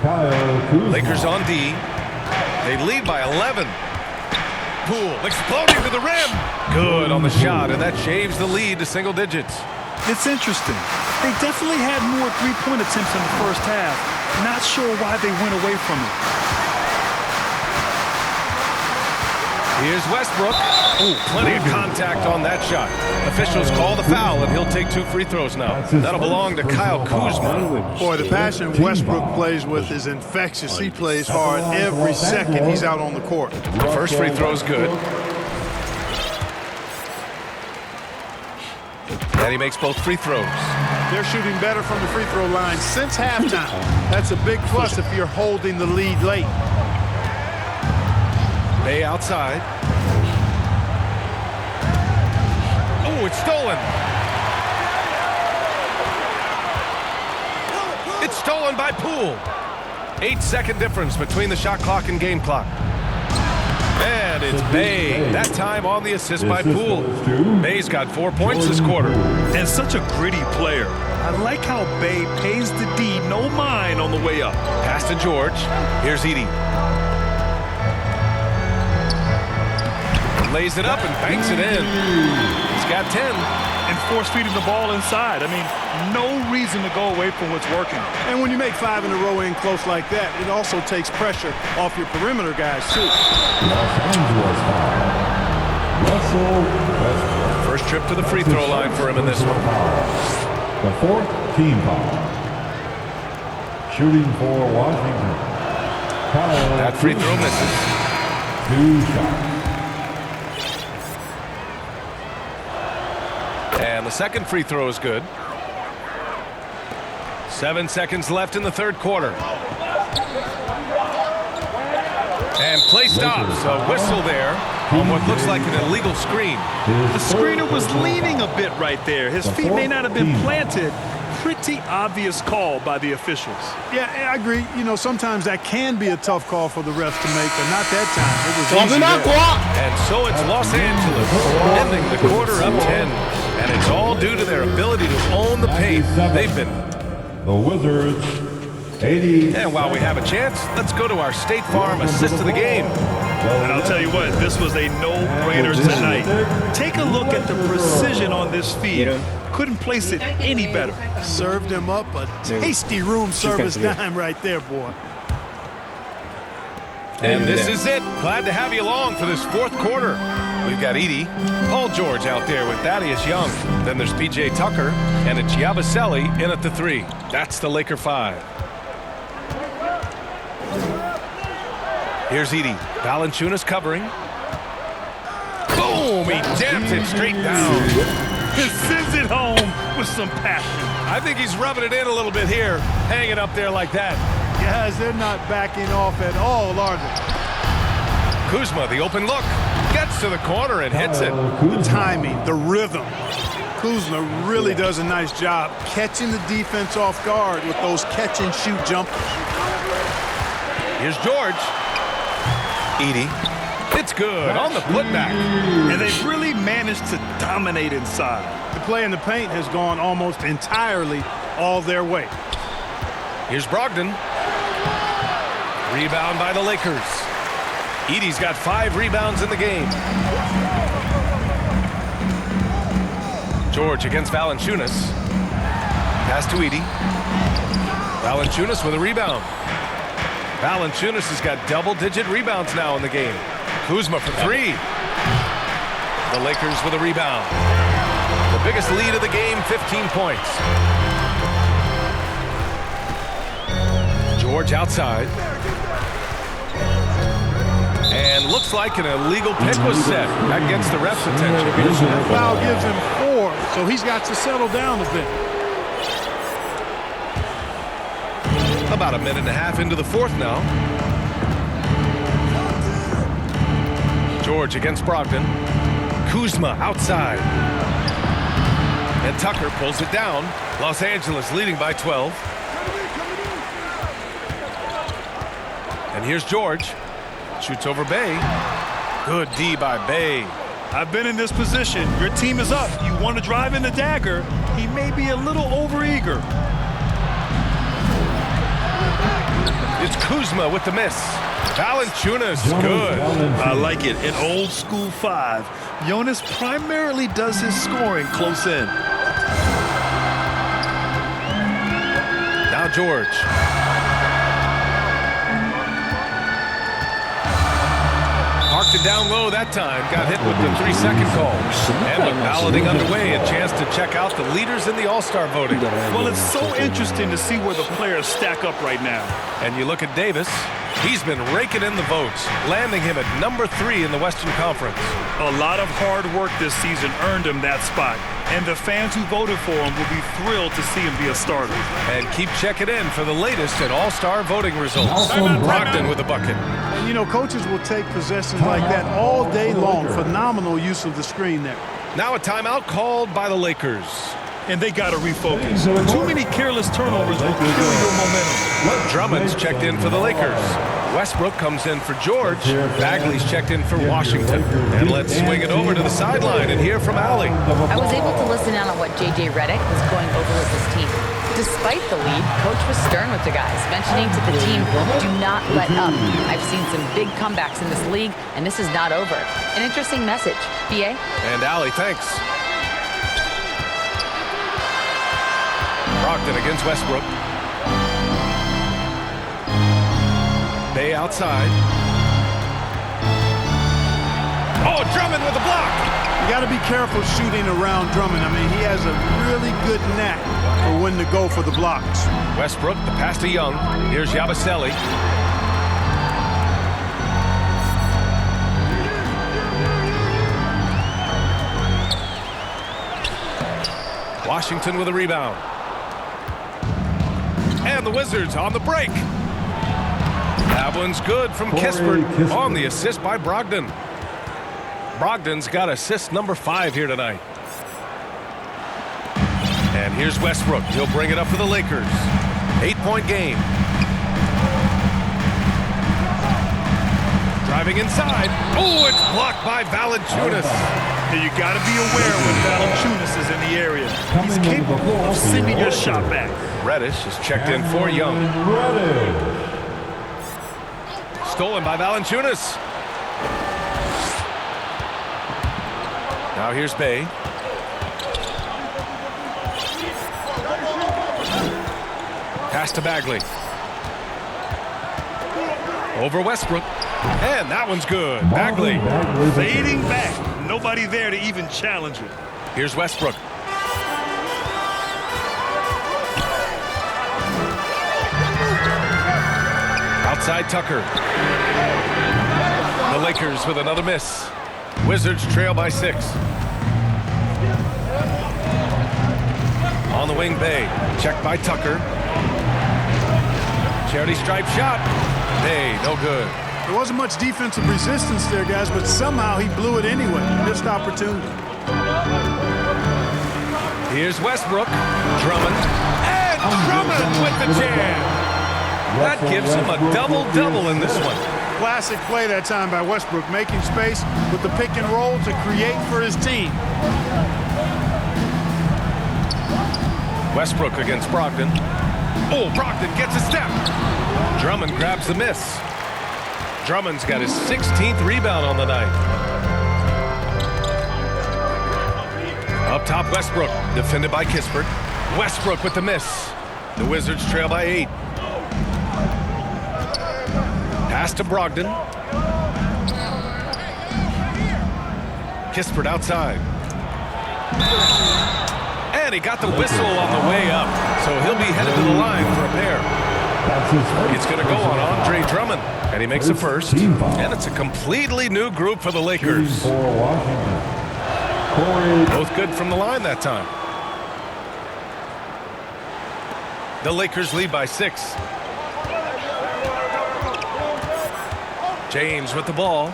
Kyle Kuzma. Lakers on D. They lead by 11. Poole exploding to the rim. Good on the shot, and that shaves the lead to single digits. It's interesting. They definitely had more three-point attempts in the first half. Not sure why they went away from it. Here's Westbrook. Ooh, plenty of contact on that shot. Officials call the foul, and he'll take 2 free throws now. That'll belong to Kyle Kuzma. Boy, the passion Westbrook plays with is infectious. He plays hard every second he's out on the court. First free throw's good. And he makes both free throws. They're shooting better from the free throw line since halftime. That's a big plus if you're holding the lead late. Bay outside. Oh, it's stolen. It's stolen by Poole. 8-second difference between the shot clock and game clock. And it's Bay. That time on the assist by Poole. Bay's got 4 points this quarter. And such a gritty player. I like how Bay pays the D no mind on the way up. Pass to George. Here's Edey. Lays it up and banks it in. He's got 10. And force-feeding the ball inside. I mean, no reason to go away from what's working. And when you make 5 in a row in close like that, it also takes pressure off your perimeter guys, too. Los Angeles foul. Russell Westbrook. First trip to the free throw line for him in this one. The 4th team foul. Shooting for Washington. That free throw misses. 2 shots. And the second free throw is good. 7 seconds left in the third quarter. And play stops. A whistle there on what looks like an illegal screen. The screener was leaning a bit right there. His feet may not have been planted. Pretty obvious call by the officials. Yeah, I agree. You know, sometimes that can be a tough call for the refs to make, but not that time. It was easy there. And so it's Los Angeles ending the quarter up 10. And it's all due to their ability to own the paint. They've been. The Wizards, 80. And while we have a chance, let's go to our State Farm assist of the game. And I'll tell you what, this was a no-brainer tonight. Take a look at the precision on this feed. Couldn't place it any better. Served him up a tasty room service dime right there, boy. And this is it. Glad to have you along for this fourth quarter. We've got Edey, Paul George out there with Thaddeus Young. Then there's P.J. Tucker, and it's Yabusele in at the 3. That's the Laker 5. Here's Edey. Valanciunas covering. Boom! He damps it straight down. He sends it home with some passion. I think he's rubbing it in a little bit here, hanging up there like that. Guys, they're not backing off at all, are they? Kuzma, the open look, gets to the corner and hits it. The timing, the rhythm. Kuzma really does a nice job catching the defense off guard with those catch-and-shoot jumpers. Here's George. Edey. It's good on the putback. And they've really managed to dominate inside. The play in the paint has gone almost entirely all their way. Here's Brogdon. Rebound by the Lakers. Edey's got 5 rebounds in the game. George against Valanciunas. Pass to Edey. Valanciunas with a rebound. Valanciunas has got double-digit rebounds now in the game. Kuzma for 3. The Lakers with a rebound. The biggest lead of the game, 15 points. George outside. And looks like an illegal pick was set. That gets the ref's attention. The foul gives him 4, so he's got to settle down a bit. About a minute and a half into the fourth now. George against Brogdon. Kuzma outside. And Tucker pulls it down. Los Angeles leading by 12. And here's George. Shoots over Bay. Good D by Bay. I've been in this position. Your team is up. You want to drive in the dagger. He may be a little overeager. It's Kuzma with the miss. Valanciunas, good. I like it. An old school 5. Jonas primarily does his scoring close in. Now George. Marked it down low that time. Got hit with the 3-second call. And with balloting underway, a chance to check out the leaders in the All-Star voting. Well, it's so interesting to see where the players stack up right now. And you look at Davis. He's been raking in the votes, landing him at number 3 in the Western Conference. A lot of hard work this season earned him that spot. And the fans who voted for him will be thrilled to see him be a starter. And keep checking in for the latest at All-Star voting results. Brogdon with a bucket. And, you know, coaches will take possessions like that all day long. Phenomenal use of the screen there. Now a timeout called by the Lakers. And they got to refocus. Too many careless turnovers will kill your momentum. Drummond's checked in for the Lakers. Westbrook comes in for George. Bagley's checked in for Washington. And let's swing it over to the sideline and hear from Allie. I was able to listen in on what J.J. Redick was going over with his team. Despite the lead, Coach was stern with the guys, mentioning to the team, do not let up. I've seen some big comebacks in this league, and this is not over. An interesting message. B.A.? And Allie, thanks. Brogdon against Westbrook. Bay outside. Oh, Drummond with a block. You got to be careful shooting around Drummond. I mean, he has a really good knack for when to go for the blocks. Westbrook, the pass to Young. Here's Yabusele. Washington with a rebound. And the Wizards on the break. That one's good from Kispert on the assist by Brogdon. Brogdon's got assist number 5 here tonight. And here's Westbrook. He'll bring it up for the Lakers. 8-point game. Driving inside. Oh, it's blocked by Valanciunas. You got to be aware when Valanciunas is in the area. He's capable of sending your shot back. Reddish is checked in for Young. Stolen by Valanciunas. Now here's Bay. Pass to Bagley. Over Westbrook. And that one's good. Bagley. Fading back. Nobody there to even challenge it. Here's Westbrook. Outside Tucker. The Lakers with another miss. Wizards trail by 6. On the wing, Bay. Checked by Tucker. Charity stripe shot. Bay, no good. There wasn't much defensive resistance there, guys, but somehow he blew it anyway. Missed opportunity. Here's Westbrook. Drummond. And Drummond with the jam. That gives him a double-double in this one. Classic play that time by Westbrook, making space with the pick and roll to create for his team. Westbrook against Brogdon. Oh, Brogdon gets a step. Drummond grabs the miss. Drummond's got his 16th rebound on the night. Up top, Westbrook, defended by Kispert. Westbrook with the miss. The Wizards trail by 8. Pass to Brogdon. Kispert outside. And he got the whistle on the way up, so he'll be headed to the line for a pair. It's going to go on Andre Drummond, and he makes the first. And it's a completely new group for the Lakers. Both good from the line that time. The Lakers lead by 6. James with the ball.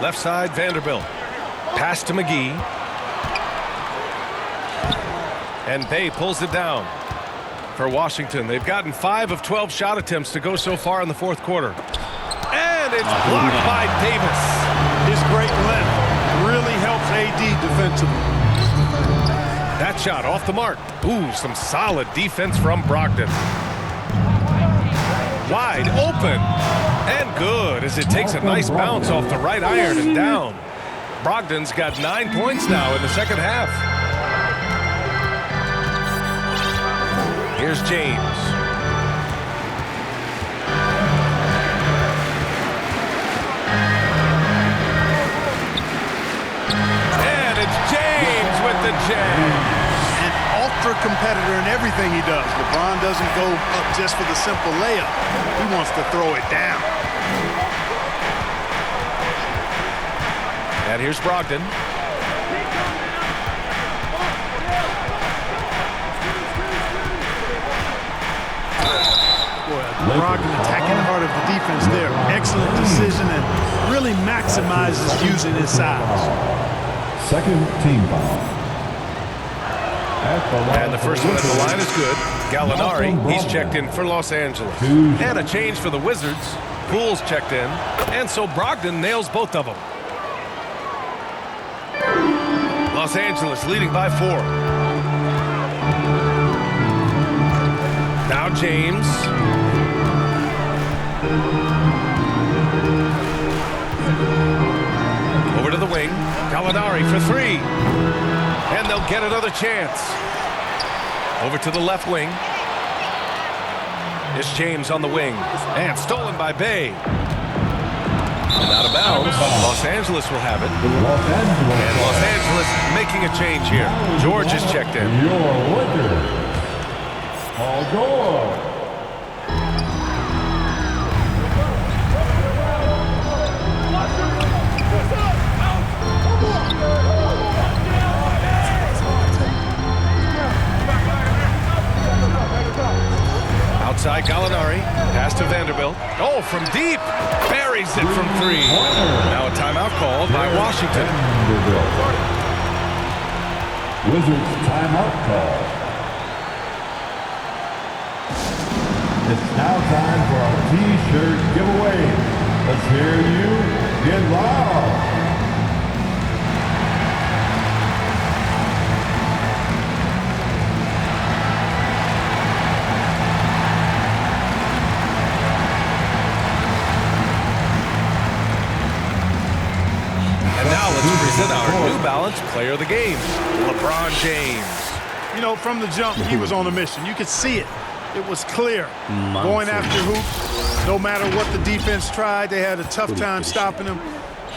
Left side, Vanderbilt. Pass to McGee. And Bay pulls it down for Washington. They've gotten 5 of 12 shot attempts to go so far in the fourth quarter. And it's blocked by Davis. His great length really helps AD defensively. That shot off the mark. Ooh, some solid defense from Brogdon. Wide open. And good as it takes a nice bounce off the right iron and down. Brogdon's got 9 points now in the second half. Here's James. And it's James with the jam. An ultra competitor in everything he does. LeBron doesn't go up just for the simple layup. He wants to throw it down. And here's Brogdon. Brogdon attacking the heart of the defense there. Excellent decision and really maximizes using his size. Second team foul. And the first one at the line is good. Gallinari, he's checked in for Los Angeles. And a change for the Wizards. Poole's checked in. And so Brogdon nails both of them. Los Angeles leading by 4. Now James. Over to the wing. Gallinari for 3. And they'll get another chance. Over to the left wing. It's James on the wing. And stolen by Bay. And out of bounds. Los Angeles will have it. And Los Angeles making a change here. George is checked in. Your Lakers. Paul George. Outside Gallinari, pass to Vanderbilt. Oh, from deep, buries it from 3. Now a timeout called by Washington. Wizards timeout call. It's now time for our T-shirt giveaway. Let's hear you get loud. Present our New Balance Player of the Game, LeBron James. You know, from the jump, he was on a mission. You could see it. It was clear. Going after hoops, no matter what the defense tried, they had a tough time stopping him.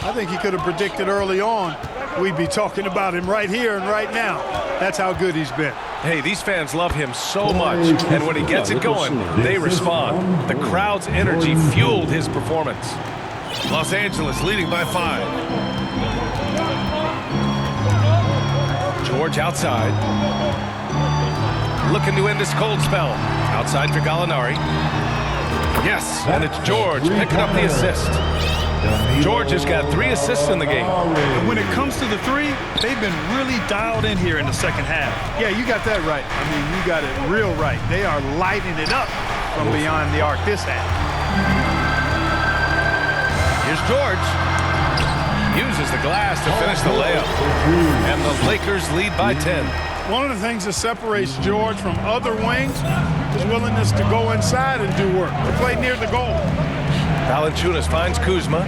I think he could have predicted early on we'd be talking about him right here and right now. That's how good he's been. Hey, these fans love him so much, and when he gets it going, they respond. The crowd's energy fueled his performance. Los Angeles leading by 5. George outside. Looking to end this cold spell. Outside for Gallinari. Yes, and it's George picking up the assist. George has got 3 assists in the game. And when it comes to the 3, they've been really dialed in here in the second half. Yeah, you got that right. I mean, you got it real right. They are lighting it up from beyond the arc this half. Here's George. Uses the glass to finish the layup. And the Lakers lead by 10. One of the things that separates George from other wings is willingness to go inside and do work, to play near the goal. Valanciunas finds Kuzma.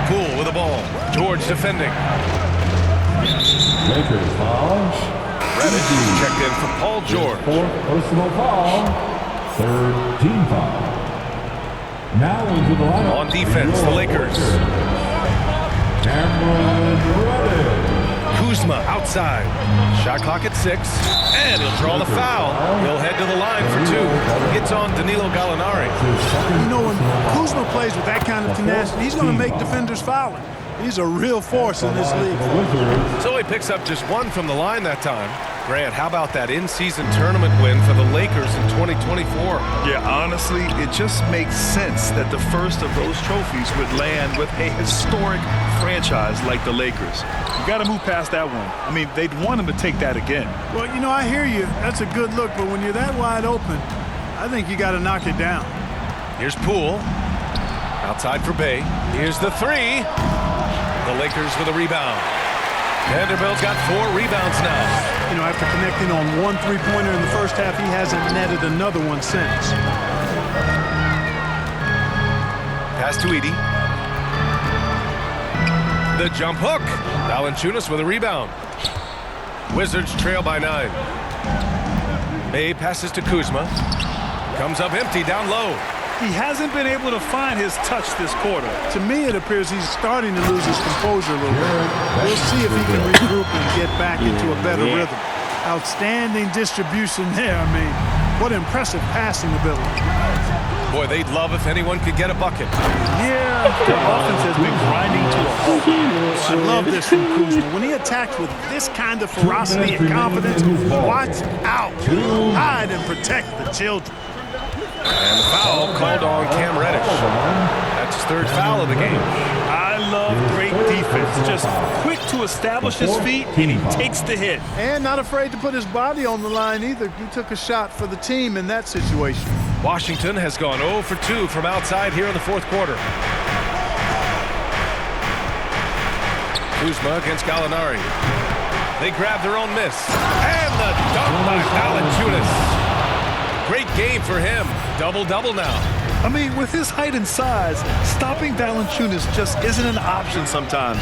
Poole with the ball. George defending. Lakers foul. Reddish checked in for Paul George. 4th personal foul. 3rd team foul. Now into the lineup. On defense, the Lakers. Cameron Reddish. Kuzma outside. Shot clock at 6. And he'll draw the foul. He'll head to the line for 2. Gets on Danilo Gallinari. You know, when Kuzma plays with that kind of tenacity, he's going to make defenders foul him. He's a real force in this league. So he picks up just one from the line that time. Grant, how about that in-season tournament win for the Lakers in 2024? Yeah, honestly, it just makes sense that the first of those trophies would land with a historic franchise like the Lakers. You got to move past that one. I mean, they'd want him to take that again. Well, you know, I hear you. That's a good look, but when you're that wide open, I think you got to knock it down. Here's Poole. Outside for Bay. Here's the three. The Lakers with a rebound. Vanderbilt's got 4 rebounds now. You know, after connecting on 1 3-pointer in the first half, he hasn't netted another one since. Pass to Edey. The jump hook. Valanciunas with a rebound. Wizards trail by 9. Bay passes to Kuzma. Comes up empty down low. He hasn't been able to find his touch this quarter. To me, it appears he's starting to lose his composure a little bit. We'll see if he can regroup and get back into a better rhythm. Outstanding distribution there. I mean, what impressive passing ability. Boy, they'd love if anyone could get a bucket. Yeah, the offense has been grinding to a halt. I love this from Kuzma. When he attacks with this kind of ferocity and confidence, watch out. Hide and protect the children. And the foul called on Cam Reddish. That's his 3rd foul of the game. I love great defense. Just quick to establish his feet, and he takes the hit. And not afraid to put his body on the line either. He took a shot for the team in that situation. Washington has gone 0 for 2 from outside here in the 4th quarter. Kuzma against Gallinari. They grab their own miss. And the dunk by Valanciunas. Great game for him. Double-double now. I mean, with his height and size, stopping Valanciunas just isn't an option sometimes.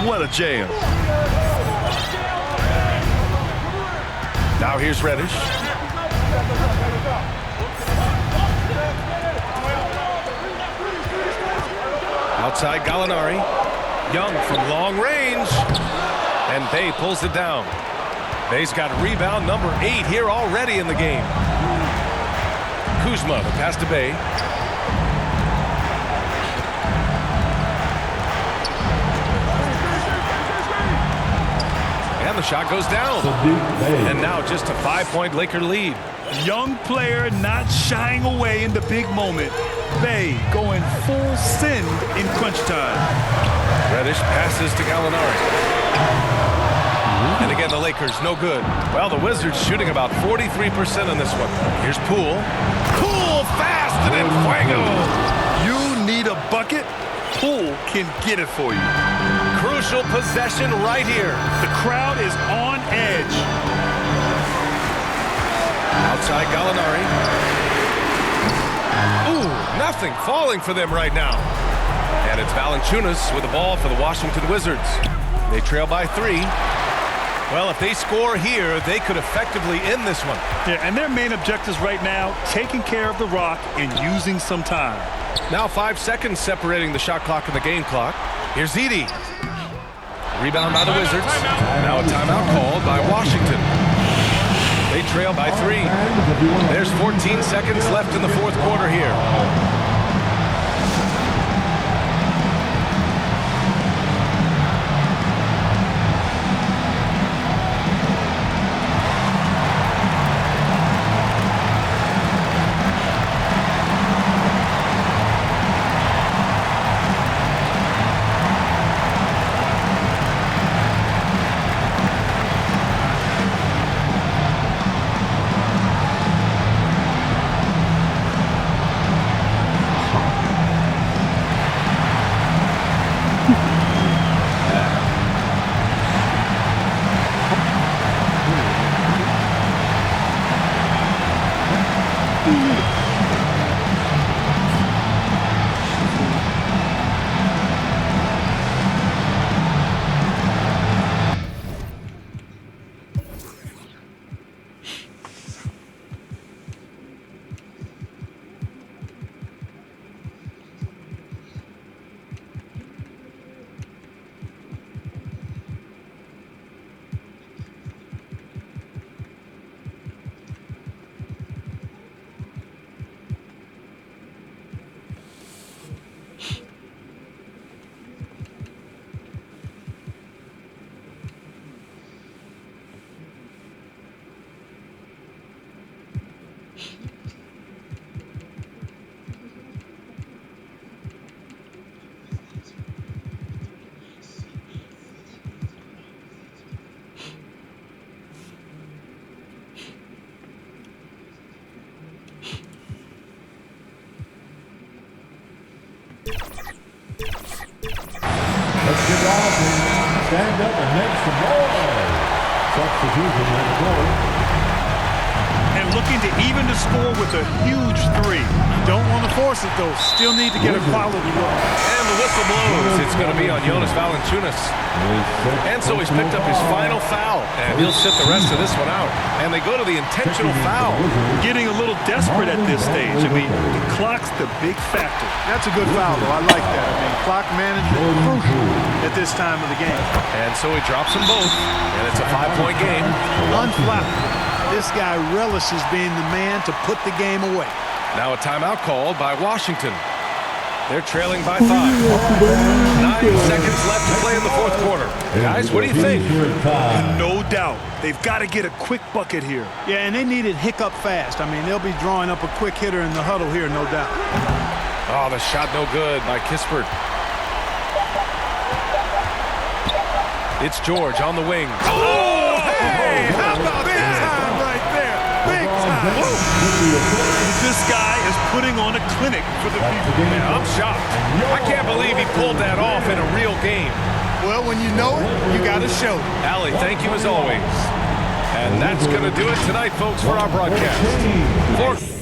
What a jam. Now here's Reddish. Outside Gallinari. Young from long range. And Bay pulls it down. Bay's got rebound number 8 here already in the game. Kuzma, the pass to Bay. And the shot goes down. And now just a 5-point Laker lead. Young player not shying away in the big moment. Bay going full send in crunch time. Reddish passes to Gallinari. And again, the Lakers, no good. Well, the Wizards shooting about 43% on this one. Here's Poole. Poole fast and then Fuego. You need a bucket? Poole can get it for you. Crucial possession right here. The crowd is on edge. Outside Gallinari. Ooh, nothing falling for them right now. And it's Valanciunas with the ball for the Washington Wizards. They trail by 3. Well, if they score here, they could effectively end this one. Yeah, and their main objectives right now, taking care of the rock and using some time. Now 5 seconds separating the shot clock and the game clock. Here's Edey. Rebound by the Wizards. Now a timeout called by Washington. They trail by 3. There's 14 seconds left in the 4th quarter here. Stand up and make some noise. Substitution on the board. And looking to even the score with a huge three. Don't want to force it though. Still need to get a quality look. And the whistle blows. It's going to be on Jonas Valanciunas. And so he's picked up his final foul, and he'll sit the rest of this one out. And they go to the intentional foul. Getting a little desperate at this stage. I mean, the clock's the big factor. That's a good foul though. I like that. I mean, clock management crucial at this time of the game. And so he drops them both, and it's a 5-point game. Unflappable. This guy relishes being the man to put the game away. Now a timeout called by Washington. They're trailing by 5. 9 seconds left to play in the fourth quarter. Guys, what do you think? No doubt. They've got to get a quick bucket here. Yeah, and they need it hiccup fast. I mean, they'll be drawing up a quick hitter in the huddle here, no doubt. Oh, the shot no good by Kispert. It's George on the wing. Oh, hey! How about big time right there? Big time. This guy is putting on a clinic for the people. Yeah, I'm shocked. I can't believe he pulled that off in a real game. Well, when you know it, you got to show it. Allie, thank you as always. And that's going to do it tonight, folks, for our broadcast.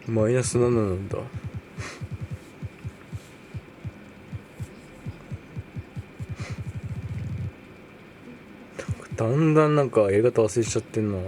マイナス7なんだ。だんだんなんかやり方忘れちゃってんな。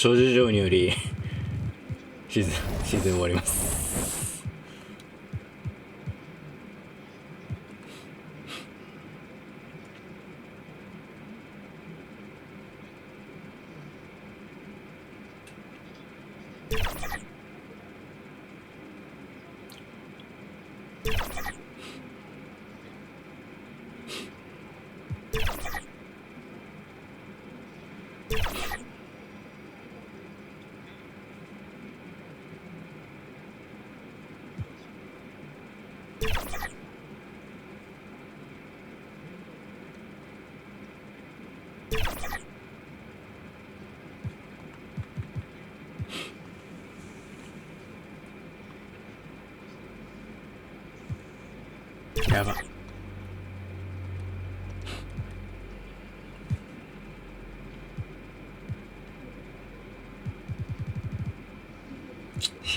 諸事情によりシーズン終わります。やば。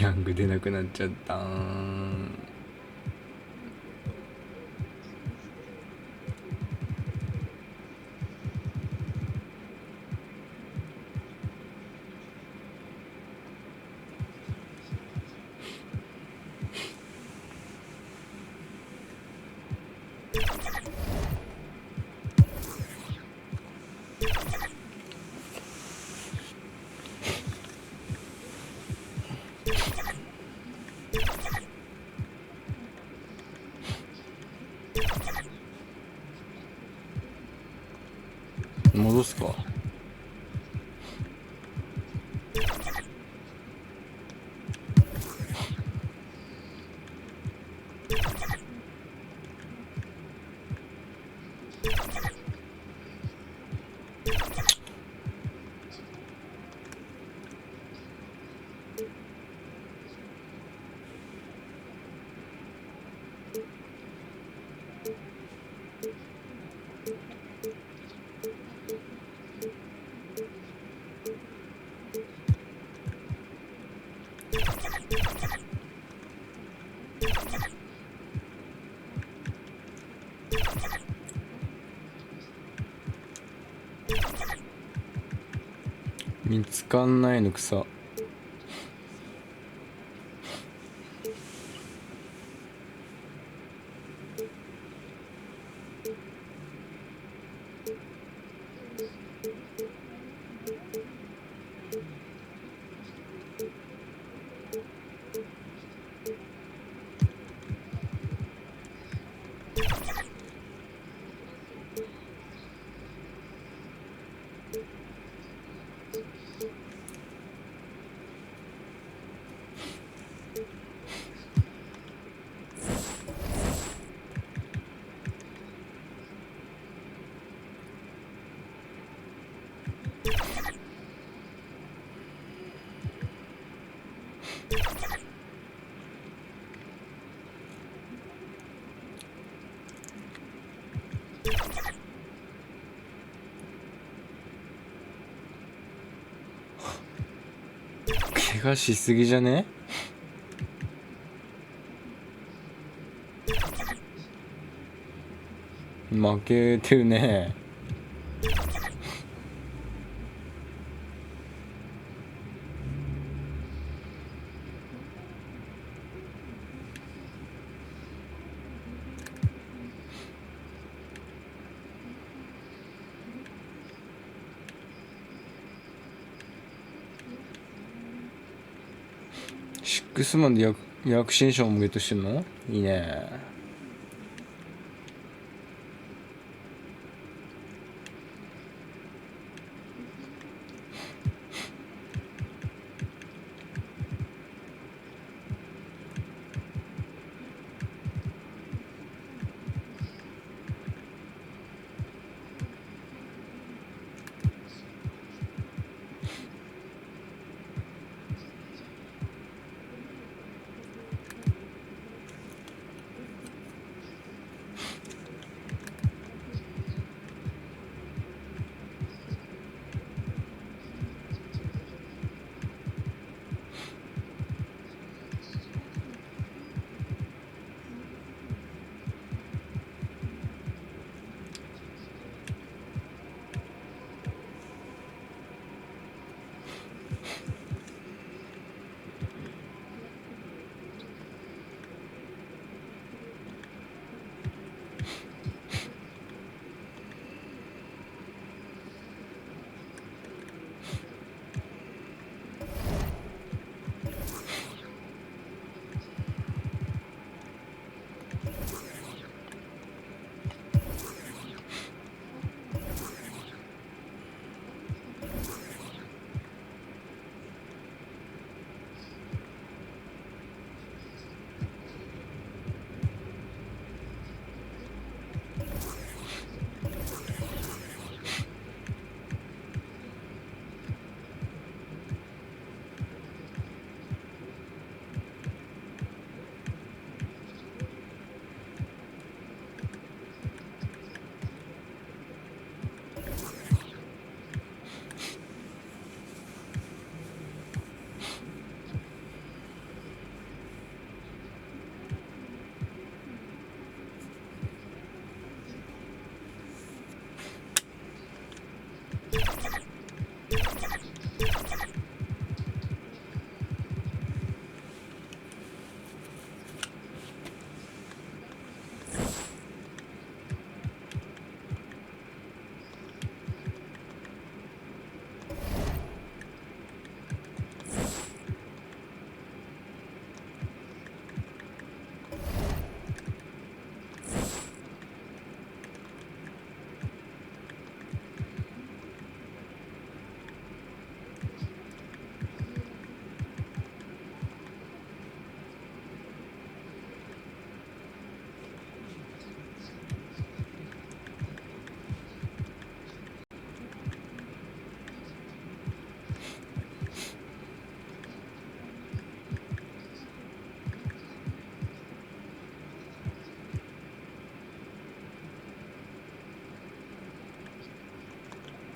ヤング出なくなっちゃったー。戻すか。見つかんないの草。怪我しすぎじゃね？負けてるね。6マンで躍進賞もゲットしてんの？いいね。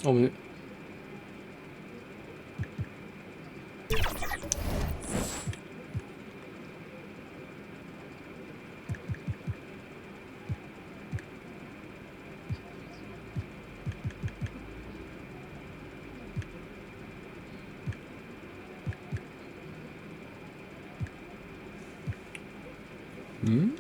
あ、ぶね。ん？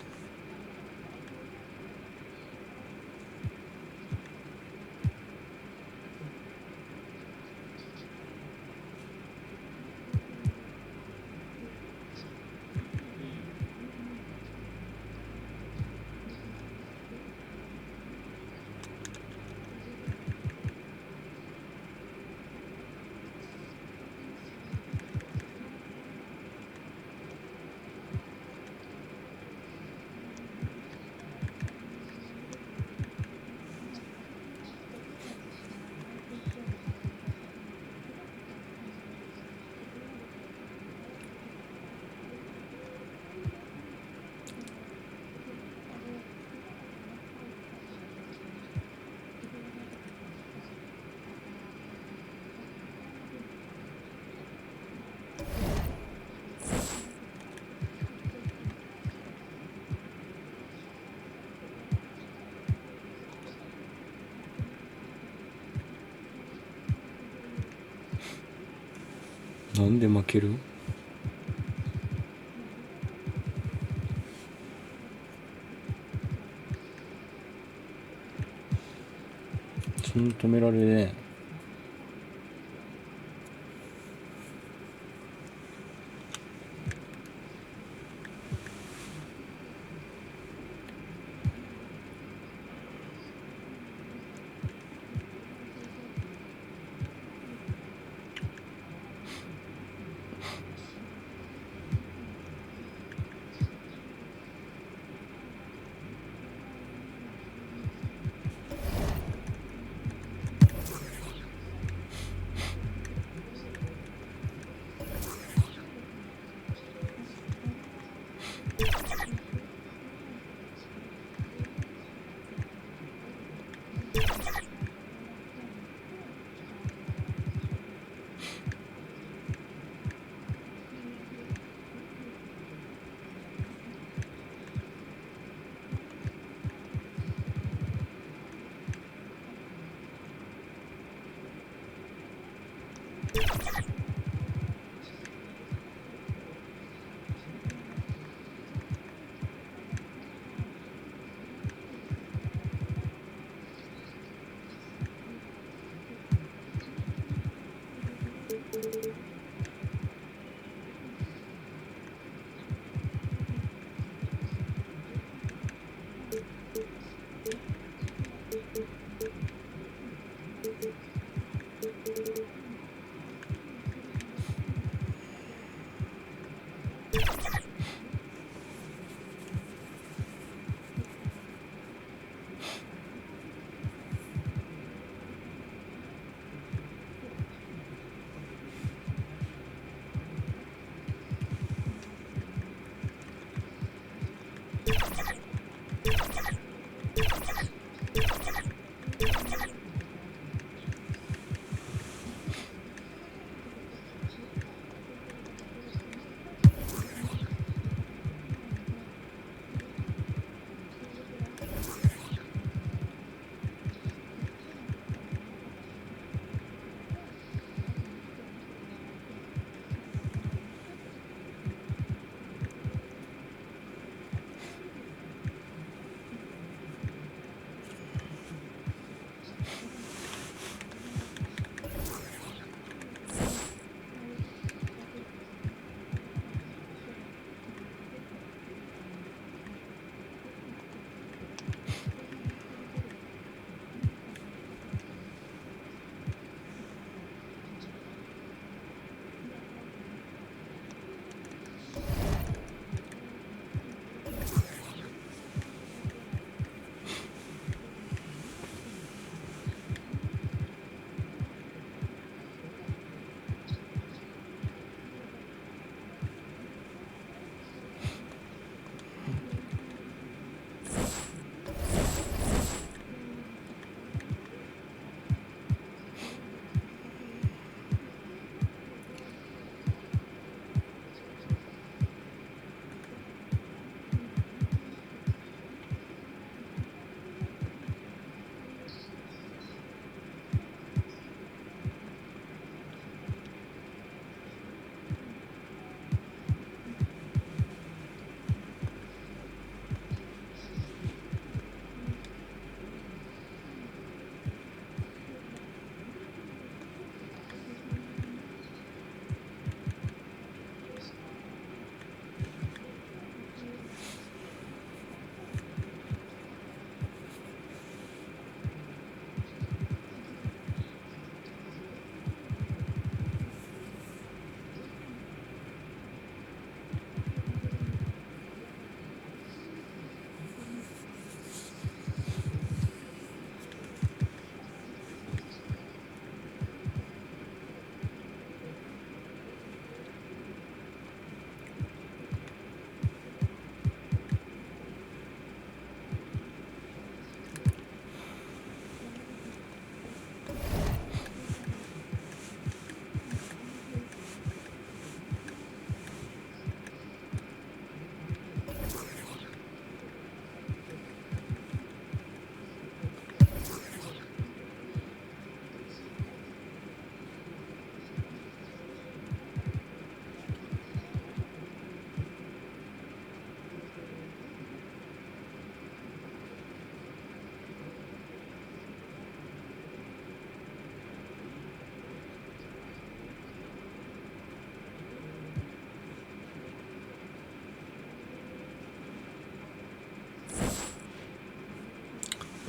なんで負ける？そんな止められねえ。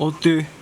おって